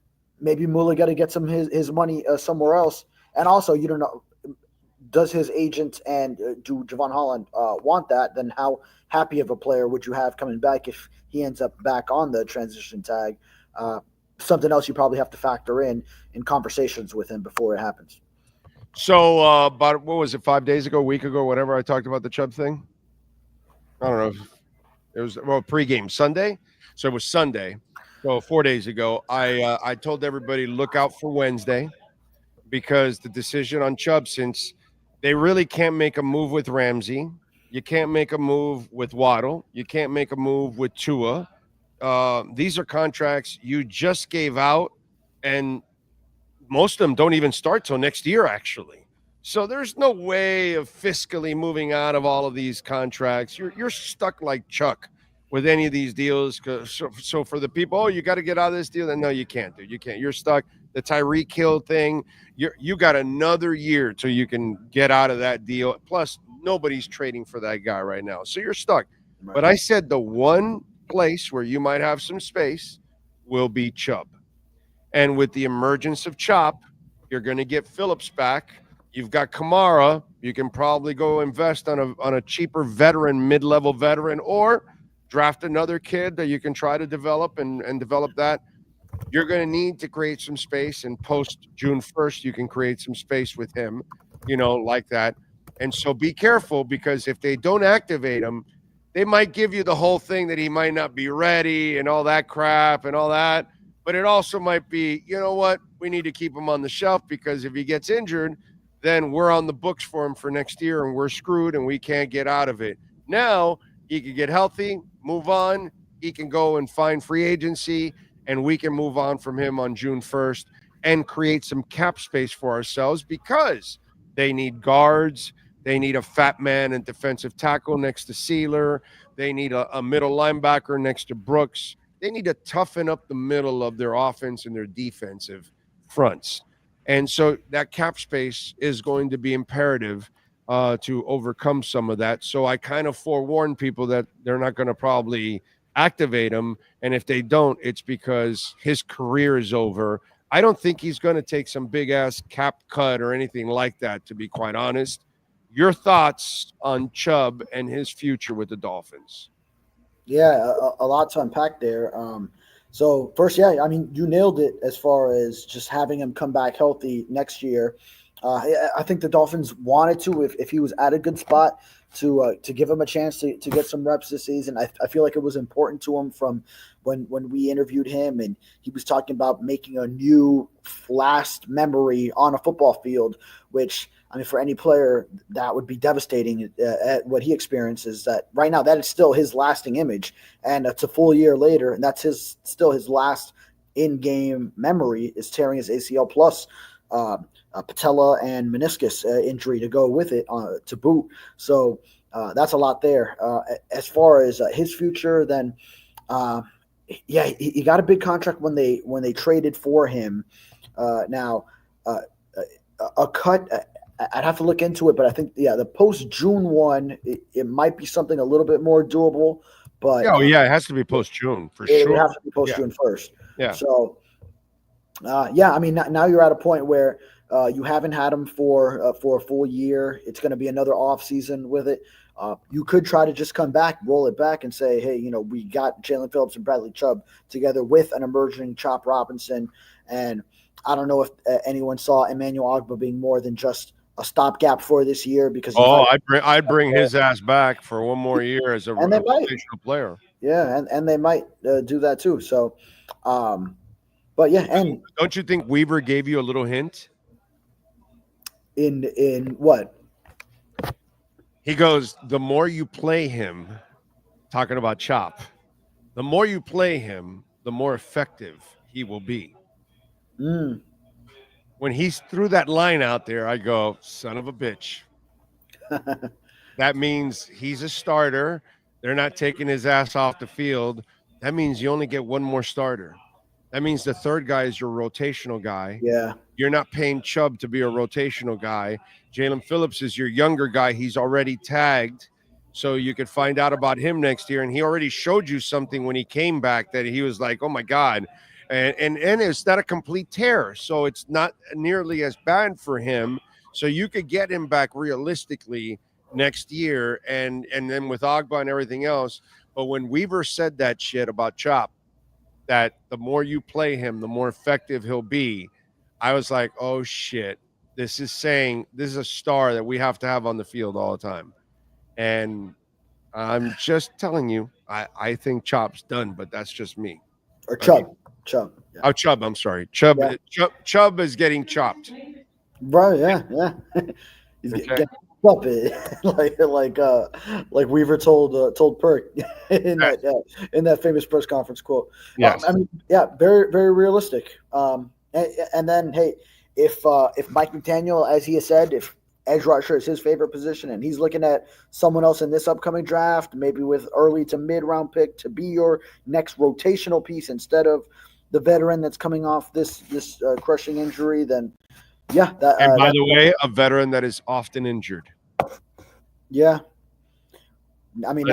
R: maybe Mula got to get his money somewhere else. And also, you don't know, does his agent and do Javon Holland want that? Then how happy of a player would you have coming back if he ends up back on the transition tag? Something else you probably have to factor in conversations with him before it happens.
N: So about, what was it, 5 days ago, a week ago, whatever, I talked about the Chubb thing? I don't know. It was, pregame Sunday. So it was Sunday. So 4 days ago, I told everybody, look out for Wednesday, because the decision on Chubb, since they really can't make a move with Ramsey, you can't make a move with Waddle, you can't make a move with Tua. These are contracts you just gave out, and most of them don't even start till next year, actually. So there's no way of fiscally moving out of all of these contracts. You're stuck like Chuck with any of these deals. So for the people, you got to get out of this deal. Then no, you can't, dude. You can't. You're stuck. the Tyreek Hill thing. You got another year till you can get out of that deal. Plus, nobody's trading for that guy right now, so you're stuck.
R: Right.
N: But I said the one place where you might have some space will be Chubb. And with the emergence of Chop, you're going to get Phillips back. You've got Kamara. You can probably go invest on a cheaper veteran, mid-level veteran, or draft another kid that you can try to develop and develop that. You're going to need to create some space, and post June 1st, you can create some space with him, like that. And so be careful, because if they don't activate him, they might give you the whole thing that he might not be ready and all that crap and all that. But it also might be, you know what, we need to keep him on the shelf, because if he gets injured, then we're on the books for him for next year and we're screwed and we can't get out of it. Now he can get healthy, move on. He can go and find free agency, and we can move on from him on June 1st and create some cap space for ourselves, because they need guards. They need a fat man and defensive tackle next to Sealer. They need a middle linebacker next to Brooks. They need to toughen up the middle of their offense and their defensive fronts. And so that cap space is going to be imperative to overcome some of that. So I kind of forewarn people that they're not going to probably activate him. And if they don't, it's because his career is over. I don't think he's going to take some big-ass cap cut or anything like that, to be quite honest. Your thoughts on Chubb and his future with the Dolphins?
R: Yeah, a lot to unpack there. So first, yeah, I mean, you nailed it as far as just having him come back healthy next year. I think the Dolphins wanted to, if he was at a good spot, to give him a chance to get some reps this season. I feel like it was important to him from when we interviewed him, and he was talking about making a new last memory on a football field, which, I mean, for any player, that would be devastating at what he experiences. That right now, that is still his lasting image, and it's a full year later, and that's still his last in-game memory, is tearing his ACL plus patella and meniscus injury to go with it to boot. So that's a lot there. As far as his future, then yeah, he got a big contract when they traded for him. Now a cut. I'd have to look into it, but I think, yeah, the post-June one, it might be something a little bit more doable. But
N: it has to be post-June for
R: it
N: sure.
R: It would have to be post-June first.
N: Yeah.
R: So, I mean, now you're at a point where you haven't had him for a full year. It's going to be another off season with it. You could try to just come back, roll it back, and say, hey, we got Jalen Phillips and Bradley Chubb together with an emerging Chop Robinson. And I don't know if anyone saw Emmanuel Ogbah being more than just a stopgap for this year, because
N: I'd bring his ass back for one more year as a rotational player.
R: Yeah, and they might do that too. So, but yeah, and
N: don't you think Weaver gave you a little hint?
R: In what?
N: He goes, the more you play him, talking about Chop, the more you play him, the more effective he will be. When he threw that line out there, I go, son of a bitch. That means he's a starter. They're not taking his ass off the field. That means you only get one more starter. That means the third guy is your rotational guy.
R: Yeah.
N: You're not paying Chubb to be a rotational guy. Jalen Phillips is your younger guy. He's already tagged, so you could find out about him next year. And he already showed you something when he came back that he was like, oh, my God. And it's not a complete tear, so it's not nearly as bad for him. So you could get him back realistically next year, and then with Ogbah and everything else. But when Weaver said that shit about Chop, that the more you play him, the more effective he'll be, I was like, oh, shit. This is a star that we have to have on the field all the time. And I'm just telling you, I think Chop's done, but that's just me.
R: Or Chubb. Chubb. Yeah.
N: Oh, Chubb. I'm sorry. Chubb. Yeah. Chubb is getting chopped.
R: Right. Yeah. He's getting up like Weaver told Perk in that famous press conference quote.
N: Yes.
R: I mean, yeah, very, very realistic. And then, hey, if Mike McDaniel, as he has said, if edge rusher is his favorite position, and he's looking at someone else in this upcoming draft, maybe with early to mid round pick to be your next rotational piece instead of the veteran that's coming off this crushing injury, then yeah.
N: And by the way, a veteran that is often injured.
R: Yeah. I mean,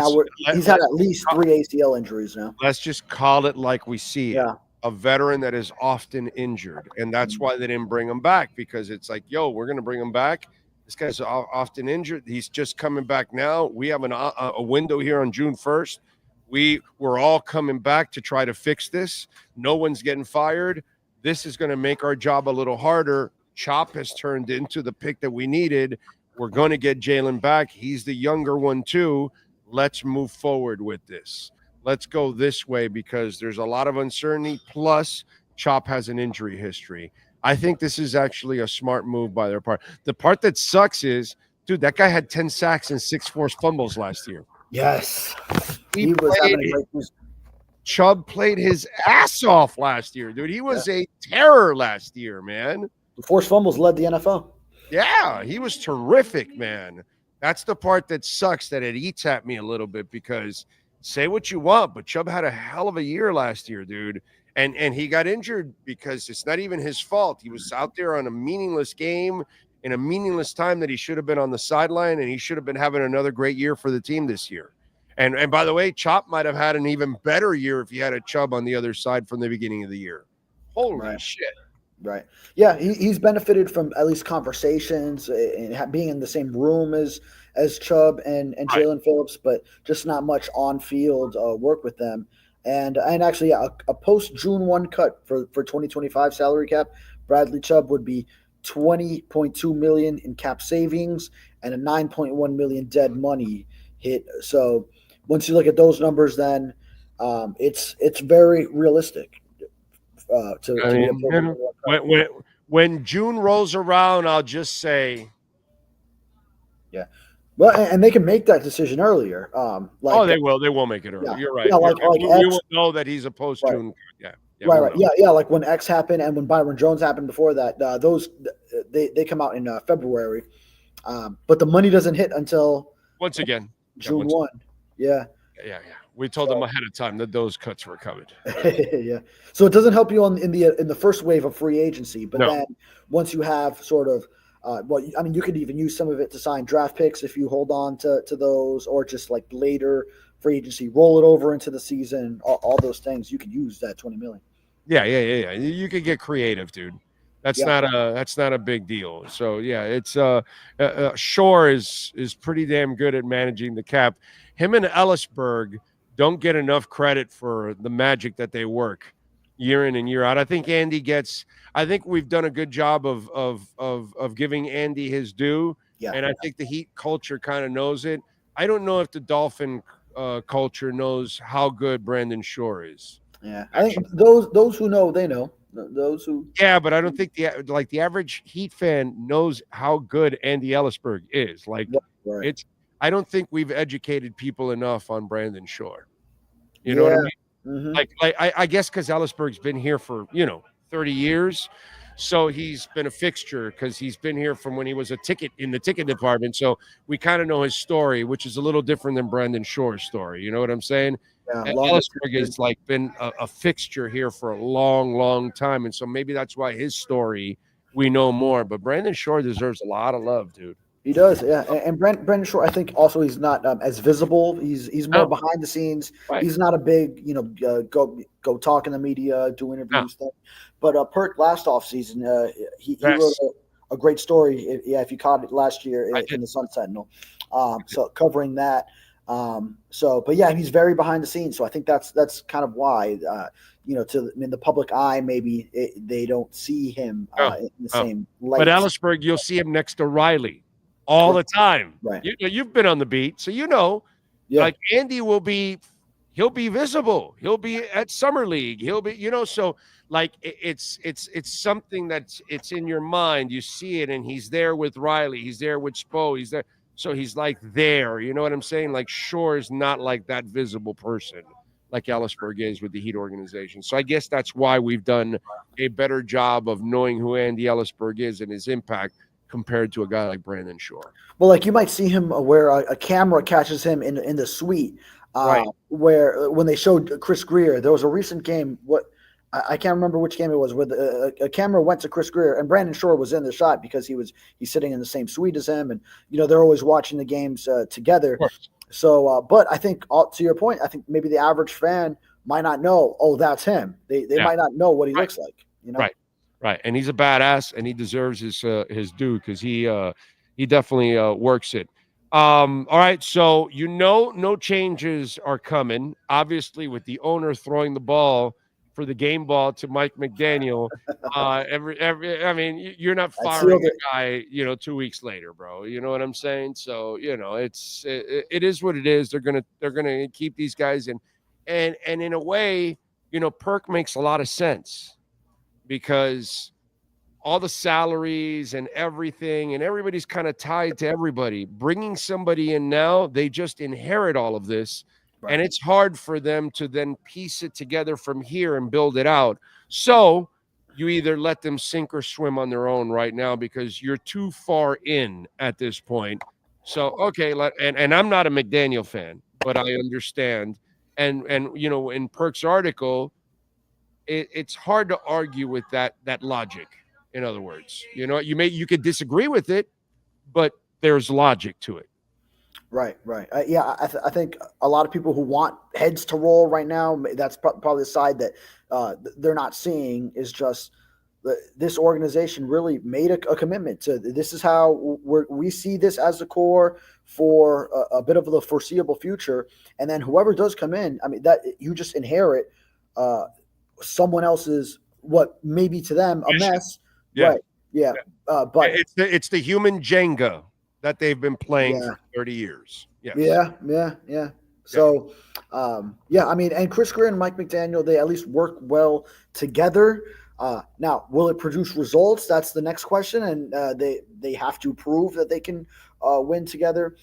R: he's had at least 3 ACL injuries now.
N: Let's just call it like we see it.
R: Yeah.
N: A veteran that is often injured. And that's why they didn't bring him back, because it's like, yo, we're going to bring him back. This guy's often injured. He's just coming back now. We have a window here on June 1st. We're all coming back to try to fix this. No one's getting fired. This is going to make our job a little harder. Chop has turned into the pick that we needed. We're going to get Jalen back. He's the younger one too. Let's move forward with this. Let's go this way because there's a lot of uncertainty. Plus, Chop has an injury history. I think this is actually a smart move by their part. The part that sucks is, dude, that guy had 10 sacks and 6 forced fumbles last year.
R: Yes.
N: Chubb played his ass off last year, dude. He was a terror last year, man.
R: The forced fumbles led the NFL.
N: Yeah, he was terrific, man. That's the part that sucks, that it eats at me a little bit, because say what you want, but Chubb had a hell of a year last year, dude. And he got injured because it's not even his fault. He was out there on a meaningless game in a meaningless time that he should have been on the sideline, and he should have been having another great year for the team this year. And by the way, Chop might have had an even better year if he had a Chubb on the other side from the beginning of the year. Holy shit.
R: Right. Yeah, he's benefited from at least conversations and being in the same room as Chubb and Jalen Phillips, but just not much on-field work with them. And actually, a post-June 1 cut for 2025 salary cap, Bradley Chubb would be $20.2 million in cap savings and a $9.1 million dead money hit. So once you look at those numbers, then it's very realistic.
N: When June rolls around, I'll just say,
R: yeah. Well, and they can make that decision earlier.
N: They will. They will make it earlier.
R: Yeah.
N: You're right.
R: Yeah,
N: we will know that he's a post-June.
R: Right.
N: Yeah.
R: Right. Yeah. Like when X happened and when Byron Jones happened before that, those they come out in February, but the money doesn't hit until
N: once again
R: June 1. Yeah.
N: Yeah. We told them ahead of time that those cuts were coming.
R: Yeah. So it doesn't help you in the first wave of free agency, but then once you have sort of, you could even use some of it to sign draft picks if you hold on to those, or just like later free agency, roll it over into the season, all those things. You could use that $20 million.
N: Yeah. You could get creative, dude. That's not a big deal. So yeah, it's Shore is pretty damn good at managing the cap. Him and Ellisberg don't get enough credit for the magic that they work year in and year out. I think we've done a good job of giving Andy his due. Yeah. And I think the Heat culture kind of knows it. I don't know if the Dolphin culture knows how good Brandon Shore is.
R: Yeah. I think those who know, they know. Those who.
N: Yeah, but I don't think the average Heat fan knows how good Andy Ellisberg is. I don't think we've educated people enough on Brandon Shore. You know what I mean? Mm-hmm. I guess because Ellisberg's been here for 30 years, so he's been a fixture because he's been here from when he was in the ticket department. So we kind of know his story, which is a little different than Brandon Shore's story. You know what I'm saying? Yeah, Ellisberg has been a fixture here for a long, long time, and so maybe that's why his story we know more. But Brandon Shore deserves a lot of love, dude.
R: He does, yeah. And Brandon Shore, I think also he's not as visible. He's more behind the scenes. Right. He's not a big, go talk in the media, do interviews thing. But Perk last offseason, he wrote a great story. If you caught it last year in the Sun Sentinel, so covering that. But yeah, he's very behind the scenes. So I think that's kind of why, in the public eye, maybe they don't see him in the same light.
N: But Ellisberg, you'll see him next to Riley all the time.
R: Right.
N: You've been on the beat, so like Andy he'll be visible. He'll be at Summer League. He'll be, so like it's something it's in your mind. You see it, and he's there with Riley. He's there with Spo. He's there. So he's like there, you know what I'm saying? Like Shore is not like that visible person like Ellisberg is with the Heat organization. So I guess that's why we've done a better job of knowing who Andy Ellisberg is and his impact compared to a guy like Brandon Shore.
R: Well, like you might see him where a camera catches him in the suite, where when they showed Chris Greer, there was a recent game. I can't remember which game it was, where a camera went to Chris Greer, and Brandon Shore was in the shot because he's sitting in the same suite as him, and they're always watching the games together. So, but I think to your point, I think maybe the average fan might not know. Oh, that's him. They might not know what he looks like.
N: Right. And he's a badass, and he deserves his due because he definitely works it. All right, so no changes are coming. Obviously, with the owner throwing the ball for the game ball to Mike McDaniel, I mean, you're not firing a guy, 2 weeks later, bro. You know what I'm saying? So it is what it is. They're gonna keep these guys in, and in a way, Perk makes a lot of sense because all the salaries and everything, and everybody's kind of tied to everybody. Bringing somebody in now, they just inherit all of this, and it's hard for them to then piece it together from here and build it out. So you either let them sink or swim on their own right now because you're too far in at this point. So, okay, and I'm not a McDaniel fan, but I understand. And in Perk's article, it's hard to argue with that logic. In other words, you could disagree with it, but there's logic to it.
R: Right. I think a lot of people who want heads to roll right now, that's probably the side that they're not seeing, is just this organization really made a commitment to this is how we see this as the core for a bit of the foreseeable future. And then whoever does come in, I mean, that you just inherit someone else's, what maybe to them a mess.
N: Yeah.
R: Right. Yeah. But
N: it's the human Jenga that they've been playing for 30 years.
R: Yeah. So, I mean, and Chris Greer and Mike McDaniel, they at least work well together. Now, will it produce results? That's the next question. And they have to prove that they can win together.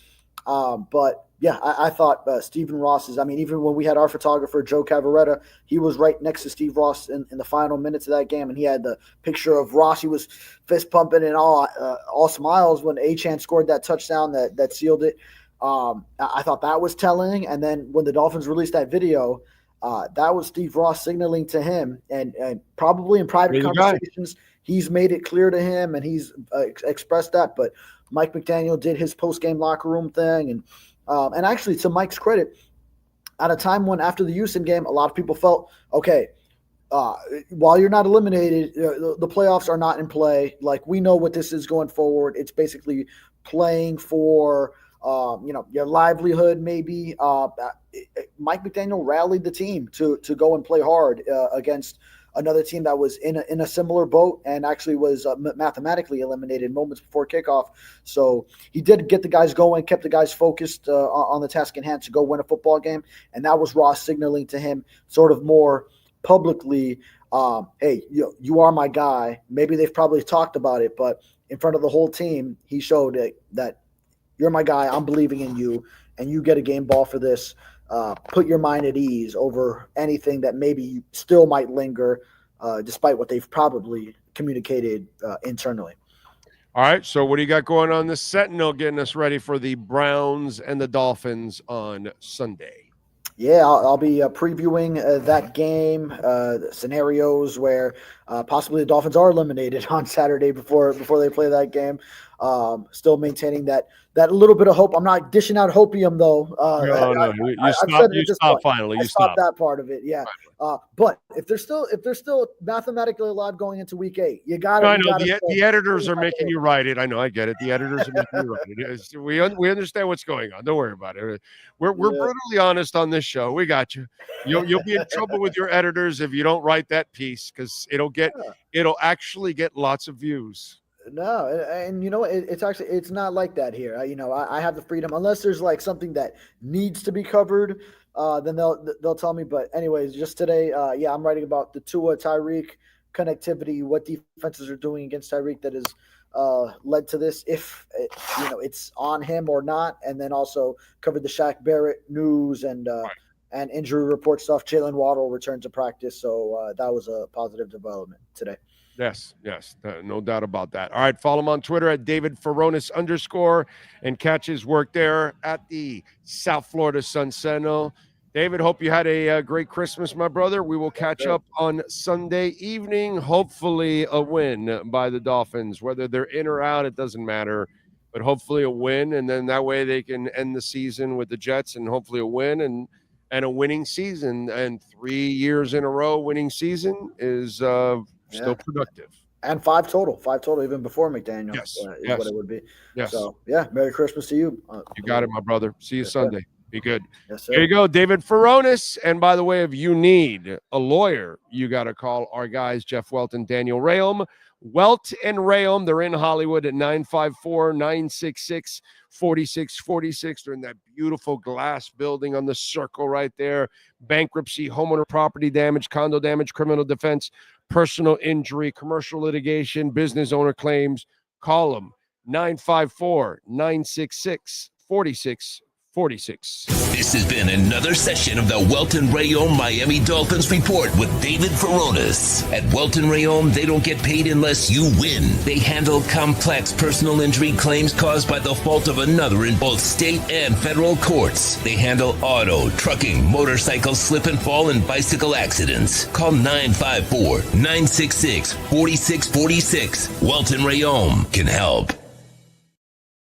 R: But yeah, I thought Stephen Ross's, I mean, even when we had our photographer, Joe Cavaretta, he was right next to Steve Ross in the final minutes of that game. And he had the picture of Ross. He was fist pumping and all smiles when Achane scored that touchdown that sealed it. I thought that was telling. And then when the Dolphins released that video, that was Steve Ross signaling to him, and probably in private conversations, he's made it clear to him and he's expressed that. But Mike McDaniel did his post-game locker room thing. And actually, to Mike's credit, at a time when after the Houston game, a lot of people felt, okay, while you're not eliminated, the playoffs are not in play. Like, we know what this is going forward. It's basically playing for your livelihood, maybe. Mike McDaniel rallied the team to go and play hard against another team that was in a similar boat and actually was mathematically eliminated moments before kickoff. So he did get the guys going, kept the guys focused on the task in hand to go win a football game. And that was Ross signaling to him sort of more publicly, hey, you are my guy. Maybe they've probably talked about it, but in front of the whole team, he showed that you're my guy. I'm believing in you, and you get a game ball for this. Put your mind at ease over anything that maybe still might linger, despite what they've probably communicated internally.
N: All right, so what do you got going on the Sentinel, getting us ready for the Browns and the Dolphins on Sunday?
R: Yeah, I'll be previewing that game, scenarios where possibly the Dolphins are eliminated on Saturday before they play that game. Still maintaining that little bit of hope. I'm not dishing out hopium though.
N: No. You stop finally. You
R: stopped that part of it. Yeah. But if they're still mathematically alive going into week 8, you got to.
N: I know the editors are making you write it. I know. I get it. The editors are making you write it. We understand what's going on. Don't worry about it. We're brutally honest on this show. We got you. You'll be in trouble with your editors if you don't write that piece, because it'll actually get lots of views.
R: No, and it's not like that here. I have the freedom, unless there's like something that needs to be covered, then they'll tell me. But anyways, just today, I'm writing about the Tua Tyreek connectivity, what defenses are doing against Tyreek that has led to this, if it's on him or not, and then also covered the Shaq Barrett news and injury report stuff. Jalen Waddle returned to practice, so that was a positive development today.
N: Yes, no doubt about that. All right, follow him on Twitter at David Furones _ and catch his work there at the South Florida Sun Sentinel. David, hope you had a great Christmas, my brother. We will catch up on Sunday evening. Hopefully a win by the Dolphins. Whether they're in or out, it doesn't matter. But hopefully a win, and then that way they can end the season with the Jets, and hopefully a win and a winning season. And 3 years in a row winning season is still productive.
R: And 5 total even before McDaniel.
N: Yes,
R: is
N: yes.
R: what it would be.
N: Yes.
R: So, yeah, Merry Christmas to you.
N: You got it, my brother. See you Sunday.
R: Sir.
N: Be good.
R: Yes, sir.
N: There you go, David Furones. And by the way, if you need a lawyer, you got to call our guys, Jeff Welt and Daniel Rayom. Welt and Rayom, they're in Hollywood at 954-966-4646. They're in that beautiful glass building on the circle right there. Bankruptcy, homeowner property damage, condo damage, criminal defense, personal injury, commercial litigation, business owner claims. Call them 954-966-4646.
C: This has been another session of the Welton Rayom Miami Dolphins Report with David Furones. At Welton Rayom, they don't get paid unless you win. They handle complex personal injury claims caused by the fault of another in both state and federal courts. They handle auto, trucking, motorcycle slip and fall, and bicycle accidents. Call 954-966-4646. Welton Rayom can help.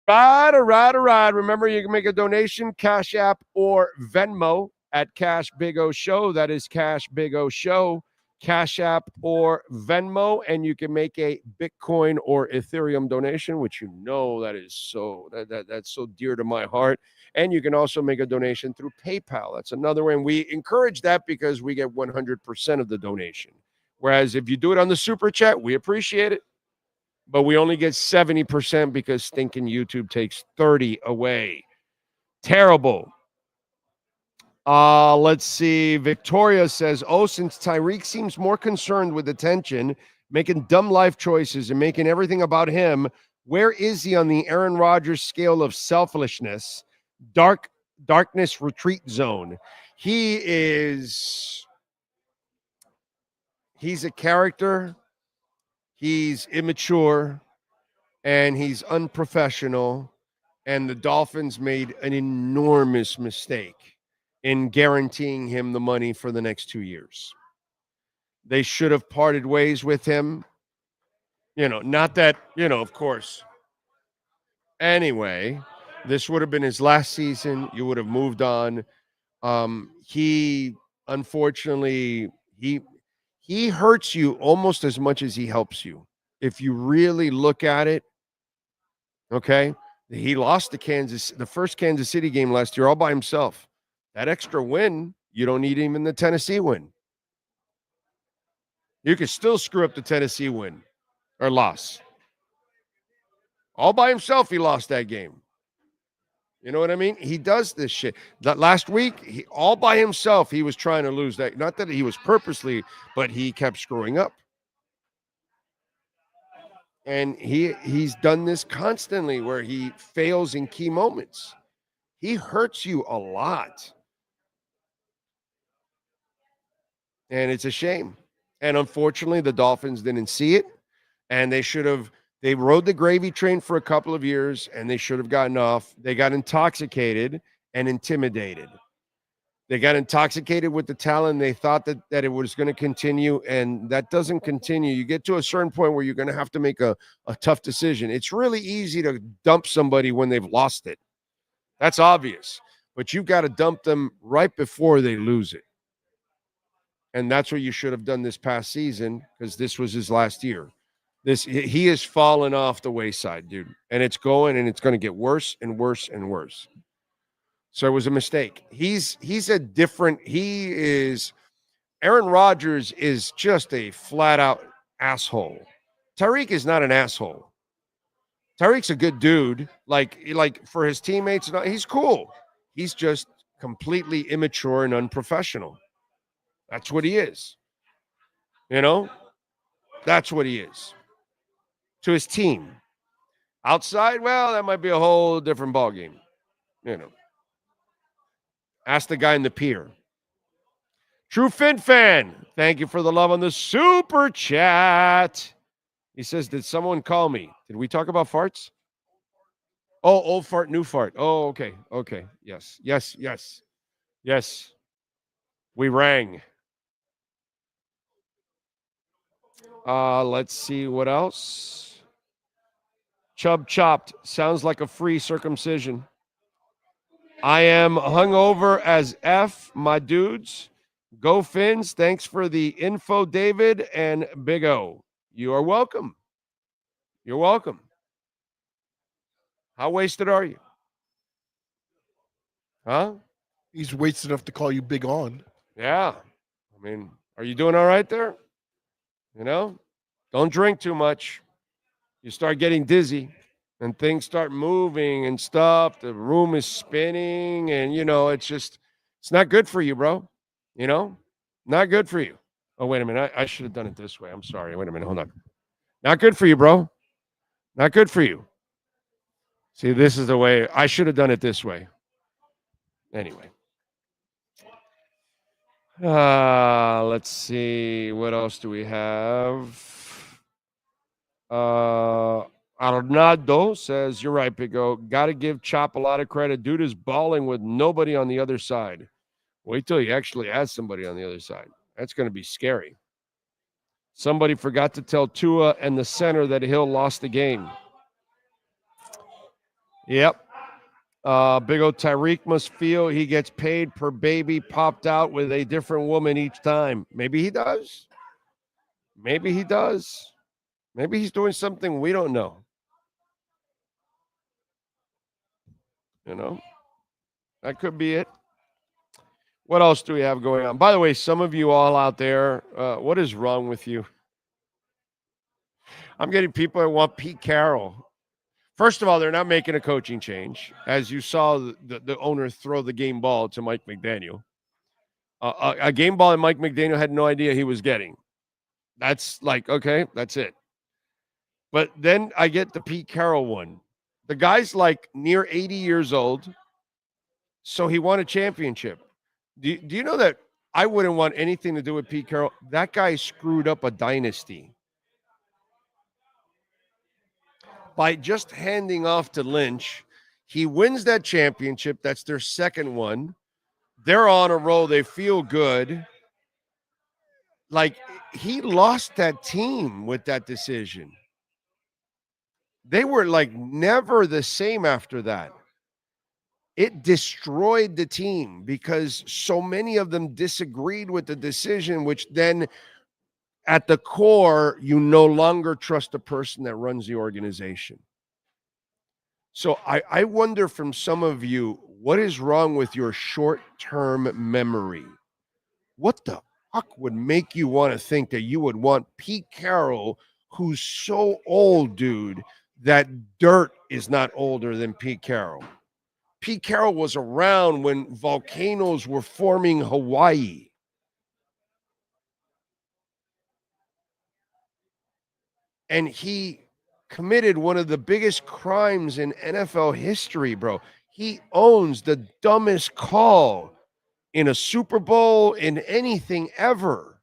N: All right. Remember, you can make a donation, Cash App or Venmo at Cash Big O Show. That is Cash Big O Show, Cash App or Venmo, and you can make a Bitcoin or Ethereum donation, which that is that's so dear to my heart. And you can also make a donation through PayPal. That's another way, and we encourage that because we get 100% of the donation. Whereas if you do it on the Super Chat, we appreciate it. But we only get 70% because stinking YouTube takes 30 away. Terrible. Let's see. Victoria says, since Tyreek seems more concerned with attention, making dumb life choices and making everything about him, where is he on the Aaron Rodgers scale of selfishness, darkness retreat zone? He's a character. He's immature, and he's unprofessional, and the Dolphins made an enormous mistake in guaranteeing him the money for the next 2 years. They should have parted ways with him. Not that, of course. Anyway, this would have been his last season. You would have moved on. He hurts you almost as much as he helps you. If you really look at it, okay? He lost the first Kansas City game last year all by himself. That extra win, you don't need even the Tennessee win. You could still screw up the Tennessee win or loss. All by himself, he lost that game. You know what I mean? He does this shit. That last week, all by himself, he was trying to lose that. Not that he was purposely, but he kept screwing up. And he's done this constantly where he fails in key moments. He hurts you a lot. And it's a shame. And unfortunately, the Dolphins didn't see it. And they rode the gravy train for a couple of years, and they should have gotten off. They got intoxicated and intimidated. They got intoxicated with the talent. They thought that it was going to continue, and that doesn't continue. You get to a certain point where you're going to have to make a tough decision. It's really easy to dump somebody when they've lost it. That's obvious. But you've got to dump them right before they lose it. And that's what you should have done this past season, because this was his last year. He has fallen off the wayside, dude. And it's going to get worse and worse and worse. So it was a mistake. Aaron Rodgers is just a flat out asshole. Tyreek is not an asshole. Tyreek's a good dude. Like for his teammates, he's cool. He's just completely immature and unprofessional. That's what he is. That's what he is. To his team. Outside, well, that might be a whole different ballgame. Ask the guy in the pier. True Fin Fan, thank you for the love on the super chat. He says, did someone call me? Did we talk about farts? Oh, old fart, new fart. Oh, okay. Yes. We rang. Let's see what else. Chub chopped. Sounds like a free circumcision. I am hungover as F, my dudes. Go Fins. Thanks for the info, David and Big O. You are welcome. You're welcome. How wasted are you? Huh?
M: He's wasted enough to call you Big On.
N: Yeah. I mean, are you doing all right there? You know, don't drink too much. You start getting dizzy and things start moving and stuff. The room is spinning and, it's not good for you, bro. Not good for you. Oh, wait a minute. I should have done it this way. I'm sorry. Wait a minute. Hold on. Not good for you, bro. Not good for you. See, this is the way. I should have done it this way. Anyway. Let's see. What else do we have? Arnaldo says, you're right, Big O. Got to give Chop a lot of credit. Dude is balling with nobody on the other side. Wait till he actually has somebody on the other side. That's going to be scary. Somebody forgot to tell Tua and the center that Hill lost the game. Yep. Big O Tyreek must feel he gets paid per baby popped out with a different woman each time. Maybe he does. Maybe he does. Maybe he's doing something we don't know. That could be it. What else do we have going on? By the way, some of you all out there, what is wrong with you? I'm getting people that want Pete Carroll. First of all, they're not making a coaching change. As you saw the owner throw the game ball to Mike McDaniel. A game ball that Mike McDaniel had no idea he was getting. That's like, okay, that's it. But then I get the Pete Carroll one. The guy's like near 80 years old, so he won a championship. Do you know that I wouldn't want anything to do with Pete Carroll? That guy screwed up a dynasty by just handing off to Lynch. He wins that championship. That's their second one. They're on a roll. They feel good. Like, he lost that team with that decision. They were like never the same after that. It destroyed the team because so many of them disagreed with the decision, which then at the core, you no longer trust the person that runs the organization. So I wonder from some of you, what is wrong with your short-term memory? What the fuck would make you want to think that you would want Pete Carroll, who's so old, dude, that dirt is not older than Pete Carroll? Pete Carroll was around when volcanoes were forming Hawaii. And he committed one of the biggest crimes in NFL history, bro. He owns the dumbest call in a Super Bowl, in anything ever,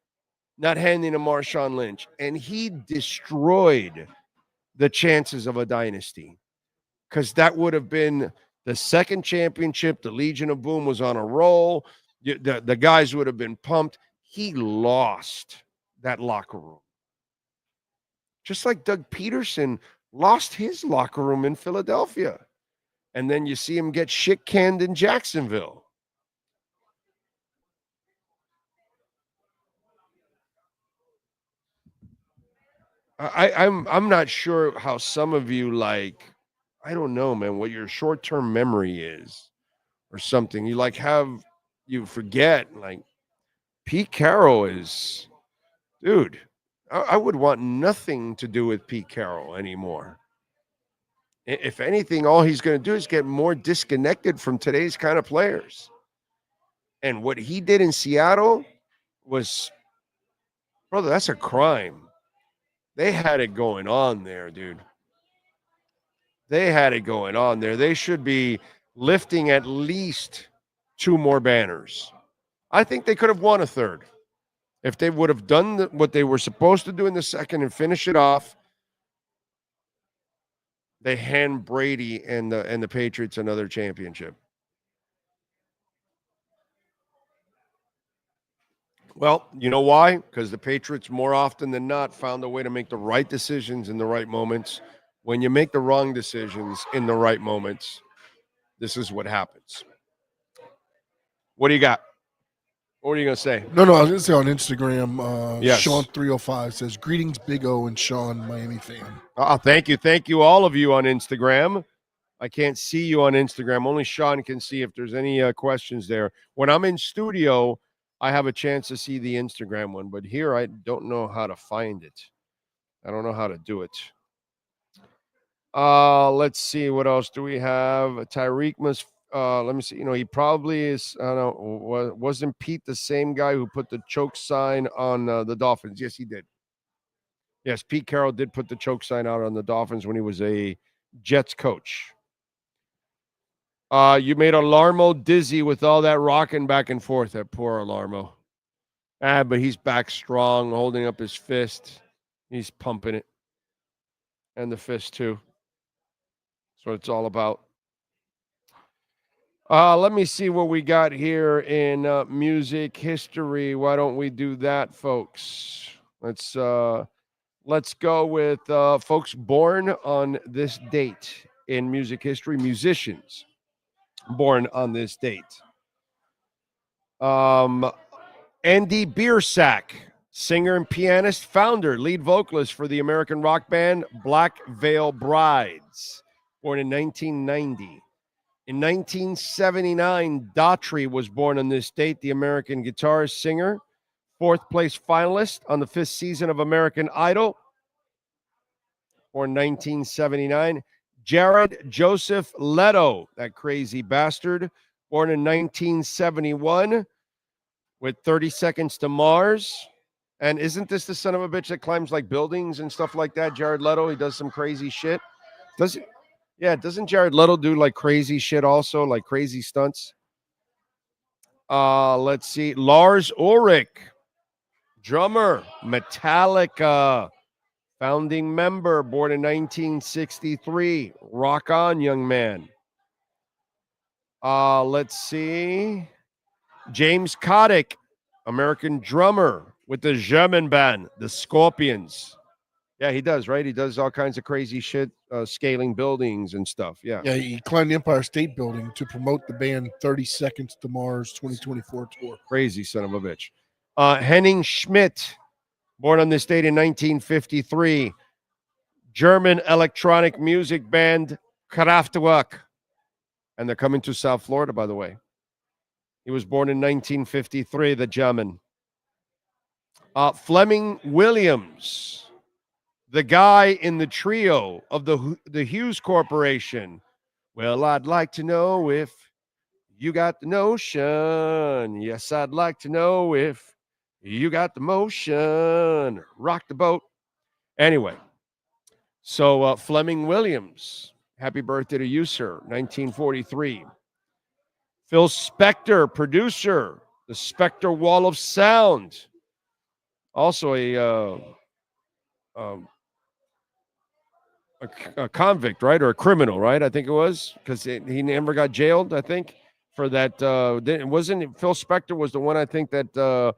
N: not handing to Marshawn Lynch. And he destroyed the chances of a dynasty because that would have been the second championship. The Legion of Boom was on a roll. The guys would have been pumped. He lost that locker room. Just like Doug Peterson lost his locker room in Philadelphia. And then you see him get shit canned in Jacksonville. I'm not sure how some of you, like, I don't know, man, what your short-term memory is or something. You forget, like, Pete Carroll is, dude, I would want nothing to do with Pete Carroll anymore. If anything, all he's going to do is get more disconnected from today's kind of players. And what he did in Seattle was, brother, that's a crime. They had it going on there, dude. They had it going on there. They should be lifting at least 2 more banners. I think they could have won a third. If they would have done what they were supposed to do in the second and finish it off, they hand Brady and the Patriots another championship. Well, you know why? Because the Patriots, more often than not, found a way to make the right decisions in the right moments. When you make the wrong decisions in the right moments, this is what happens. What do you got? What are you going to say?
M: No, I was going to say on Instagram,
N: Yes.
M: Sean305 says, greetings, Big O and Sean, Miami fan.
N: Thank you. Thank you, all of you on Instagram. I can't see you on Instagram. Only Sean can see if there's any questions there. When I'm in studio, I have a chance to see the Instagram one. But here, I don't know how to find it. I don't know how to do it. Let's see. What else do we have? Tyreek must... let me see. He probably is. I don't know. Wasn't Pete the same guy who put the choke sign on the Dolphins? Yes, he did. Yes, Pete Carroll did put the choke sign out on the Dolphins when he was a Jets coach. You made Alarmo dizzy with all that rocking back and forth. That poor Alarmo. But he's back strong, holding up his fist. He's pumping it. And the fist, too. That's what it's all about. Let me see what we got here in music history. Why don't we do that, folks? Let's go with folks born on this date in music history, musicians born on this date. Andy Biersack, singer and pianist, founder, lead vocalist for the American rock band Black Veil Brides, born in 1990. In 1979, Daughtry was born on this date, the American guitarist, singer, fourth place finalist on the fifth season of American Idol, born 1979. Jared Joseph Leto, that crazy bastard, born in 1971 with 30 Seconds to Mars. And isn't this the son of a bitch that climbs like buildings and stuff like that? Jared Leto, he does some crazy shit. Doesn't Jared Leto do like crazy shit also, like crazy stunts? Let's see. Lars Ulrich, drummer, Metallica, founding member, born in 1963. Rock on, young man. Let's see. James Kotick, American drummer with the German band, the Scorpions. Yeah, he does, right? He does all kinds of crazy shit, scaling buildings and stuff. Yeah.
M: Yeah, he climbed the Empire State Building to promote the band 30 Seconds to Mars 2024 tour.
N: Crazy son of a bitch. Henning Schmidt, born on this date in 1953. German electronic music band Kraftwerk. And they're coming to South Florida, by the way. He was born in 1953, the German. Fleming Williams, the guy in the trio of the Hughes Corporation. Well, I'd like to know if you got the notion. Yes, I'd like to know if you got the motion. Rock the boat. Anyway, so Fleming Williams, happy birthday to you, sir, 1943. Phil Spector, producer, the Spector Wall of Sound. Also a convict, right? Or a criminal, right? I think it was, because he never got jailed, I think, for that. Wasn't Phil Spector was the one, I think, that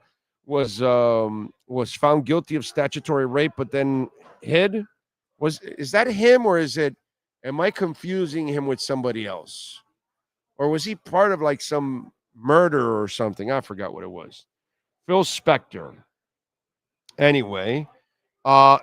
N: was found guilty of statutory rape, but then hid? Is that him, or am I confusing him with somebody else? Or was he part of like some murder or something? I forgot what it was. Phil Spector. Anyway,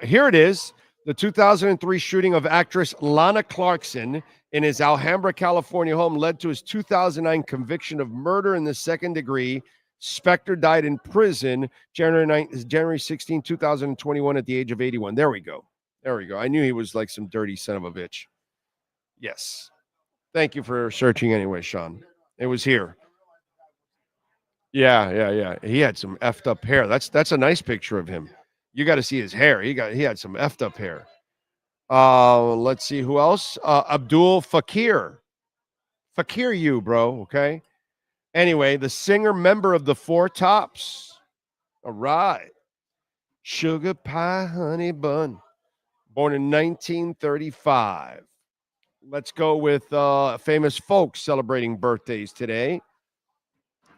N: here it is. The 2003 shooting of actress Lana Clarkson in his Alhambra, California home led to his 2009 conviction of murder in the second degree. Spector died in prison January 16, 2021 at the age of 81. There we go. I knew he was like some dirty son of a bitch. Yes. Thank you for searching anyway, Sean. It was here. Yeah. He had some effed up hair. That's a nice picture of him. You got to see his hair. He had some effed up hair. Let's see who else. Abdul Fakir. Fakir you, bro, okay? Anyway, the singer member of the Four Tops. All right. Sugar Pie Honey Bun. Born in 1935. Let's go with famous folks celebrating birthdays today.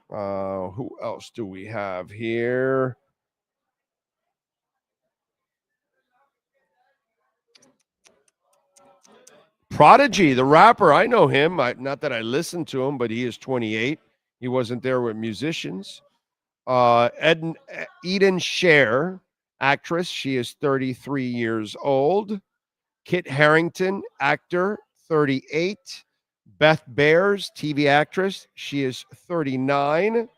N: Who else do we have here? Prodigy, the rapper. I know him. Not that I listened to him, but he is 28. He wasn't there with musicians. Eden Sher, actress. She is 33 years old. Kit Harington, actor, 38. Beth Bears, TV actress. She is 39.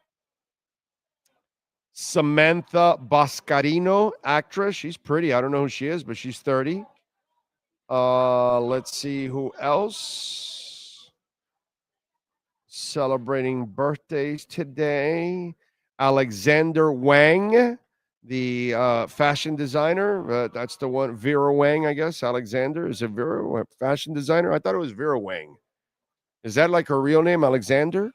N: Samantha Boscarino, actress. She's pretty. I don't know who she is, but she's 30. Let's see who else celebrating birthdays today. Alexander Wang, the fashion designer. That's the one. Vera Wang, I guess. Alexander is a Vera fashion designer. I thought it was Vera Wang. Is that like her real name, Alexander?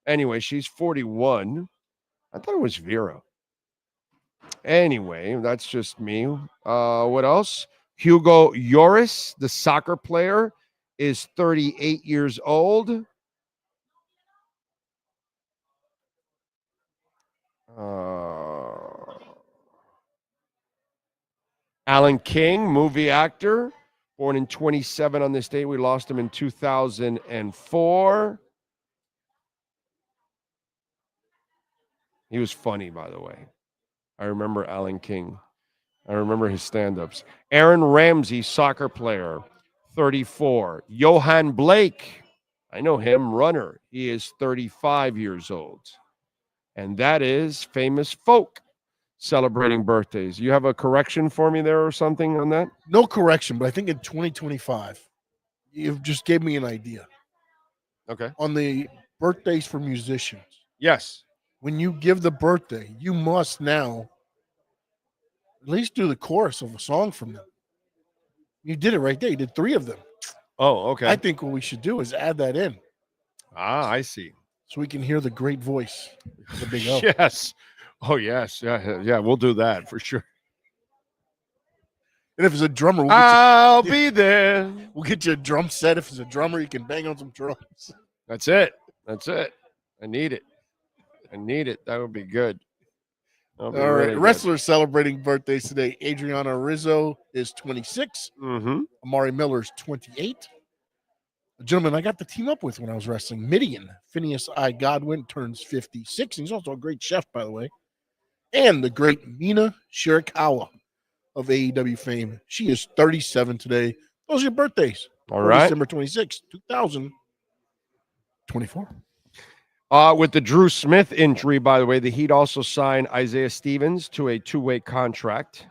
N: Anyway, she's 41. I thought it was Vera. Anyway, that's just me. What else? Hugo Lloris, the soccer player, is 38 years old. Alan King, movie actor, born in 27 on this date. We lost him in 2004. He was funny, by the way. I remember Alan King. I remember his stand-ups. Aaron Ramsey, soccer player, 34. Johan Blake, I know him, runner. He is 35 years old. And that is famous folk celebrating birthdays. You have a correction for me there or something on that?
M: No correction, but I think in 2025, you just gave me an idea.
N: Okay.
M: On the birthdays for musicians.
N: Yes.
M: When you give the birthday, you must now at least do the chorus of a song from them. You did it right there. You did 3 of them.
N: Oh, okay.
M: I think what we should do is add that in.
N: Ah, I see.
M: So we can hear the great voice of the Big O.
N: Yes. Oh, yes. Yeah, we'll do that for sure.
M: And if it's a drummer,
N: I'll be there.
M: We'll get you a drum set. If it's a drummer, you can bang on some drums.
N: That's it. I need it. That would be good.
M: All right. Wrestlers celebrating birthdays today. Adriana Rizzo is 26.
N: Mm-hmm.
M: Amari Miller is 28. A gentleman I got to team up with when I was wrestling, Midian Phineas I. Godwin, turns 56. He's also a great chef, by the way. And the great Mina Shirakawa of AEW fame. She is 37 today. Those are your birthdays.
N: All right.
M: December 26, 2024.
N: With the Drew Smith injury, by the way, the Heat also signed Isaiah Stevens to a 2-way contract.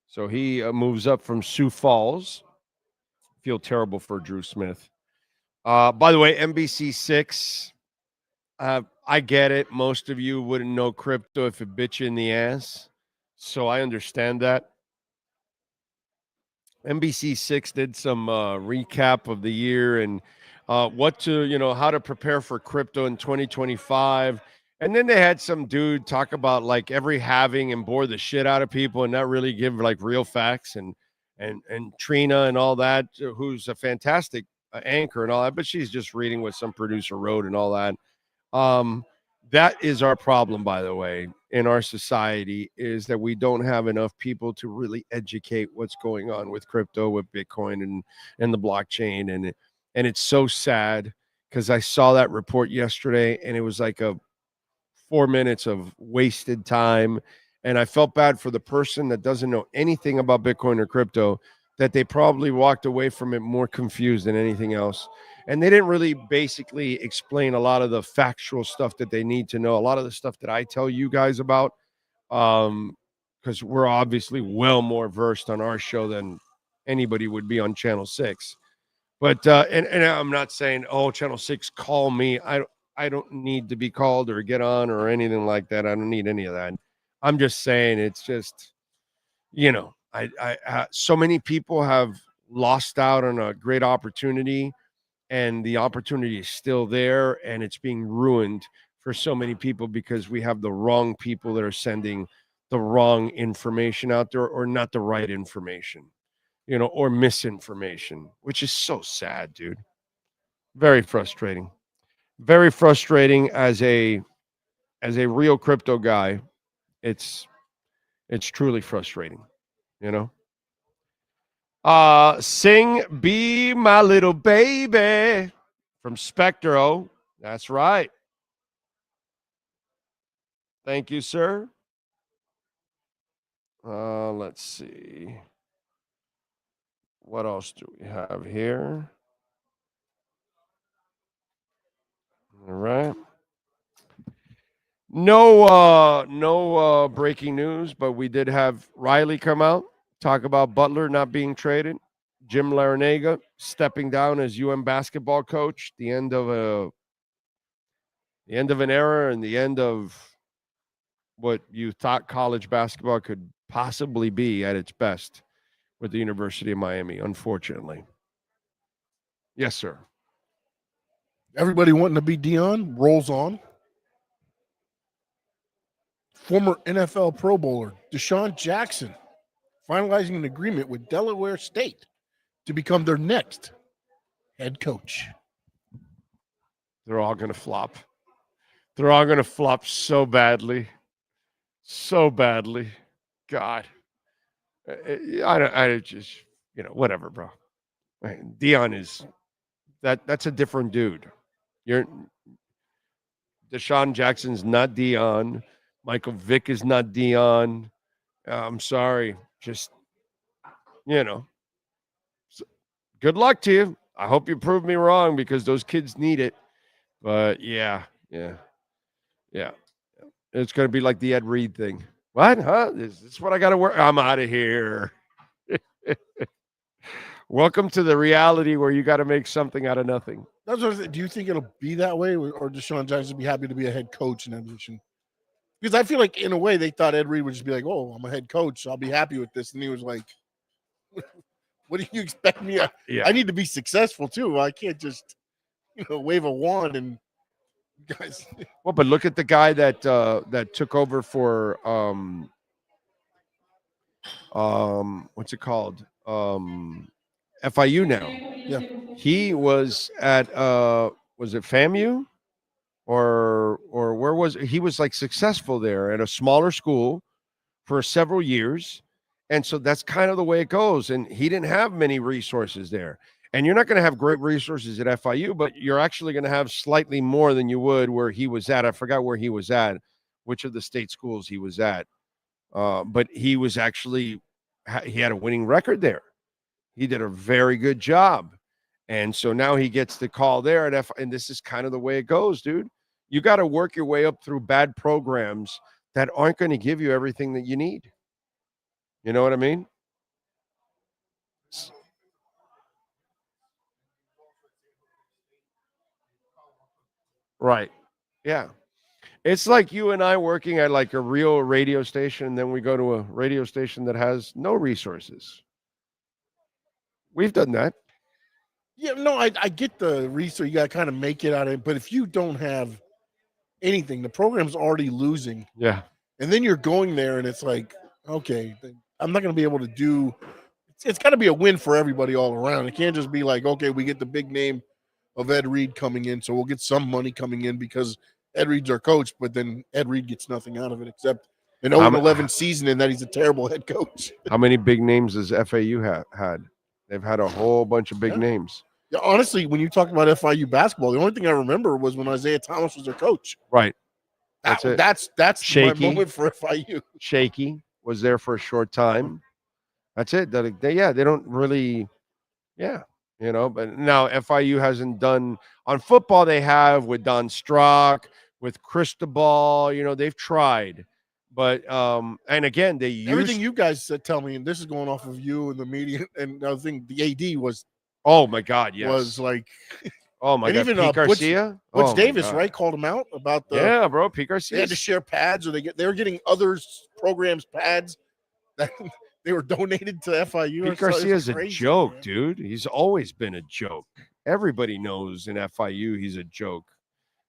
N: So he moves up from Sioux Falls. Feel terrible for Drew Smith. By the way, NBC6, I get it. Most of you wouldn't know crypto if it bit you in the ass. So I understand that. NBC6 did some recap of the year and how to prepare for crypto in 2025. And then they had some dude talk about like every halving and bore the shit out of people and not really give like real facts and Trina and all that, who's a fantastic anchor and all that, but she's just reading what some producer wrote and all that. That is our problem, by the way, in our society, is that we don't have enough people to really educate what's going on with crypto, with Bitcoin and the blockchain. And it's so sad because I saw that report yesterday and it was like 4 minutes of wasted time. And I felt bad for the person that doesn't know anything about Bitcoin or crypto, that they probably walked away from it more confused than anything else. And they didn't really basically explain a lot of the factual stuff that they need to know, a lot of the stuff that I tell you guys about, because we're obviously well more versed on our show than anybody would be on Channel 6. But and I'm not saying, oh, Channel 6, call me. I don't need to be called or get on or anything like that. I don't need any of that. I'm just saying it's just, so many people have lost out on a great opportunity, and the opportunity is still there, and it's being ruined for so many people because we have the wrong people that are sending the wrong information out there, or not the right information, or misinformation, which is so sad, dude. Very frustrating. Very frustrating as a as a real crypto guy, it's truly frustrating, you know. Sing Be My Little Baby from Spectro. That's right. Thank you, sir. Let's see. What else do we have here? All right. No breaking news, but we did have Riley come out, talk about Butler not being traded. Jim Larranaga stepping down as UM basketball coach. The end of an era and the end of what you thought college basketball could possibly be at its best with the University of Miami, unfortunately. Yes, sir.
M: Everybody wanting to be Dion rolls on. Former NFL Pro Bowler Deshaun Jackson finalizing an agreement with Delaware State to become their next head coach.
N: They're all going to flop. They're all going to flop so badly. So badly. God. I just, whatever, bro. Dion is that's a different dude. Deshaun Jackson's not Dion. Michael Vick is not Dion. I'm sorry. Just, good luck to you. I hope you prove me wrong because those kids need it. But yeah. It's going to be like the Ed Reed thing. What? Huh? Is this what I got to work? I'm out of here. Welcome to the reality where you got to make something out of nothing.
M: That's what I said. Do you think it'll be that way, or Deshaun Jackson will be happy to be a head coach in that position? Because I feel like, in a way, they thought Ed Reed would just be like, "Oh, I'm a head coach, so I'll be happy with this," and he was like, "What do you expect me? I need to be successful too. I can't just, wave a wand and guys."
N: Well, but look at the guy that took over for what's it called? FIU now.
M: Yeah.
N: He was at was it FAMU? Or where was he was like successful there at a smaller school for several years. And so that's kind of the way it goes. And he didn't have many resources there. And you're not going to have great resources at FIU, but you're actually going to have slightly more than you would where he was at. I forgot where he was at, which of the state schools he was at. But he was actually, he had a winning record there. He did a very good job. And so now he gets the call there at and this is kind of the way it goes, dude. You got to work your way up through bad programs that aren't going to give you everything that you need. You know what I mean? Right. Yeah. It's like you and I working at like a real radio station, and then we go to a radio station that has no resources. We've done that.
M: Yeah, no, I get the research. You got to kind of make it out of it. But if you don't have anything, the program's already losing.
N: Yeah.
M: And then you're going there and it's like, okay, I'm not going to be able to do – it's got to be a win for everybody all around. It can't just be like, okay, we get the big name of Ed Reed coming in, so we'll get some money coming in because Ed Reed's our coach, but then Ed Reed gets nothing out of it except an 0-11 season and that he's a terrible head coach.
N: How many big names has FAU had? They've had a whole bunch of big names.
M: Yeah, honestly, when you talk about FIU basketball, the only thing I remember was when Isaiah Thomas was their coach.
N: Right.
M: That's
N: Shaky.
M: my moment for FIU.
N: Shaky was there for a short time. That's it. They don't really, but now FIU hasn't done on football. They have with Don Strock, with Cristobal, they've tried, but and again, they use
M: everything you guys tell me, and this is going off of you and the media, and I think the AD was,
N: oh my God, yes,
M: was like,
N: oh my God,
M: even
N: Pete Garcia,
M: Butch Davis, right, called him out about the
N: bro, Pete Garcia.
M: They had to share pads, or they were getting other programs pads that they were donated to FIU.
N: Pete Garcia is a joke, man. Dude. He's always been a joke. Everybody knows in FIU he's a joke.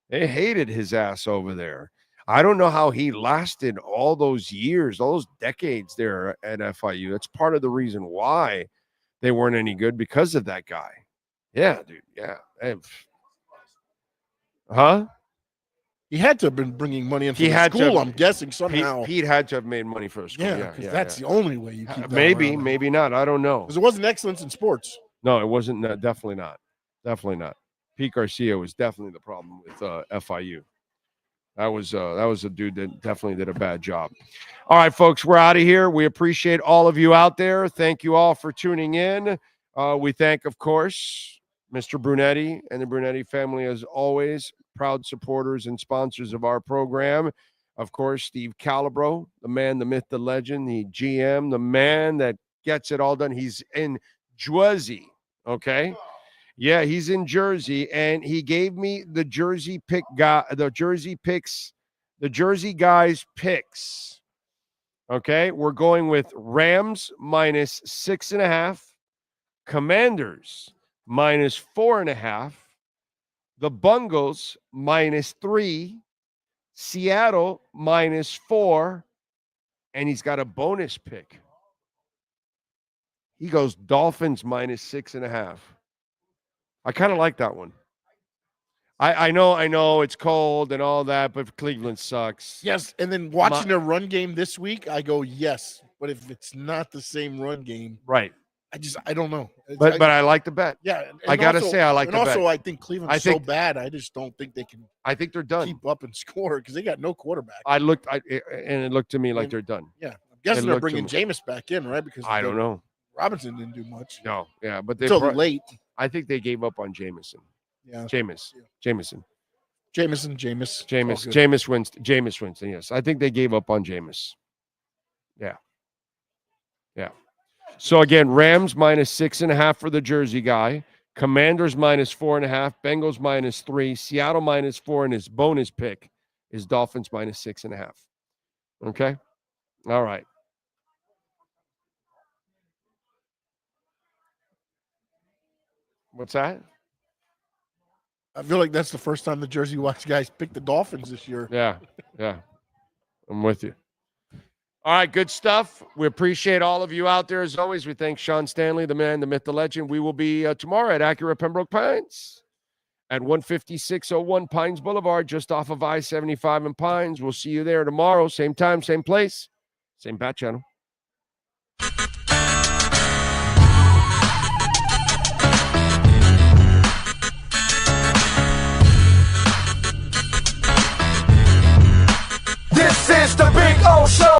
N: They hated his ass over there. I don't know how he lasted all those years, all those decades there at FIU. That's part of the reason why they weren't any good, because of that guy. Yeah, dude. Yeah. Huh?
M: He had to have been bringing money in for
N: He
M: the
N: had to
M: school,
N: have-
M: I'm guessing, somehow.
N: Pete had to have made money for a school.
M: Yeah,
N: Yeah,
M: because
N: yeah,
M: that's
N: yeah.
M: the only way you keep that
N: Maybe,
M: around.
N: maybe not. I don't know.
M: Because it wasn't excellence in sports.
N: No, it wasn't. No, definitely not. Definitely not. Pete Garcia was definitely the problem with FIU. That was a dude that definitely did a bad job. All right, folks, we're out of here. We appreciate all of you out there. Thank you all for tuning in. We thank, of course, Mr. Brunetti and the Brunetti family, as always, proud supporters and sponsors of our program. Of course, Steve Calabro, the man, the myth, the legend, the GM, the man that gets it all done. He's in Jersey, okay? Yeah, he's in Jersey, and he gave me the Jersey guys picks. Okay, we're going with Rams minus 6.5, Commanders minus 4.5, the Bungles minus 3, Seattle minus 4, and he's got a bonus pick. He goes Dolphins minus 6.5. I kind of like that one. I know it's cold and all that, but Cleveland sucks.
M: Yes, and then watching their run game this week, I go, yes. But if it's not the same run game,
N: right?
M: I don't know.
N: But I like the bet.
M: Yeah,
N: I gotta say I like
M: and
N: the bet.
M: also, I think Cleveland's so bad. I just don't think they can.
N: I think they're done.
M: Keep up and score because they got no quarterback.
N: And it looked to me like they're done.
M: Yeah, I'm guessing they're bringing Jameis back in, right? Because
N: I don't know.
M: Robinson didn't do much.
N: No, yeah, but they
M: until late.
N: I think they gave up on Jameson.
M: Yeah,
N: Jameis Winston. Jameis Winston. Yes, I think they gave up on Jameis. Yeah. So again, Rams minus 6.5 for the Jersey guy. Commanders minus 4.5. Bengals minus 3. Seattle minus 4, and his bonus pick is Dolphins minus 6.5. Okay. All right. What's that?
M: I feel like that's the first time the Jersey Watch guys picked the Dolphins this year.
N: Yeah. I'm with you. All right, good stuff. We appreciate all of you out there. As always, we thank Sean Stanley, the man, the myth, the legend. We will be tomorrow at Acura Pembroke Pines at 15601 Pines Boulevard, just off of I-75 in Pines. We'll see you there tomorrow. Same time, same place, same bat channel.
A: This is the Big O Show.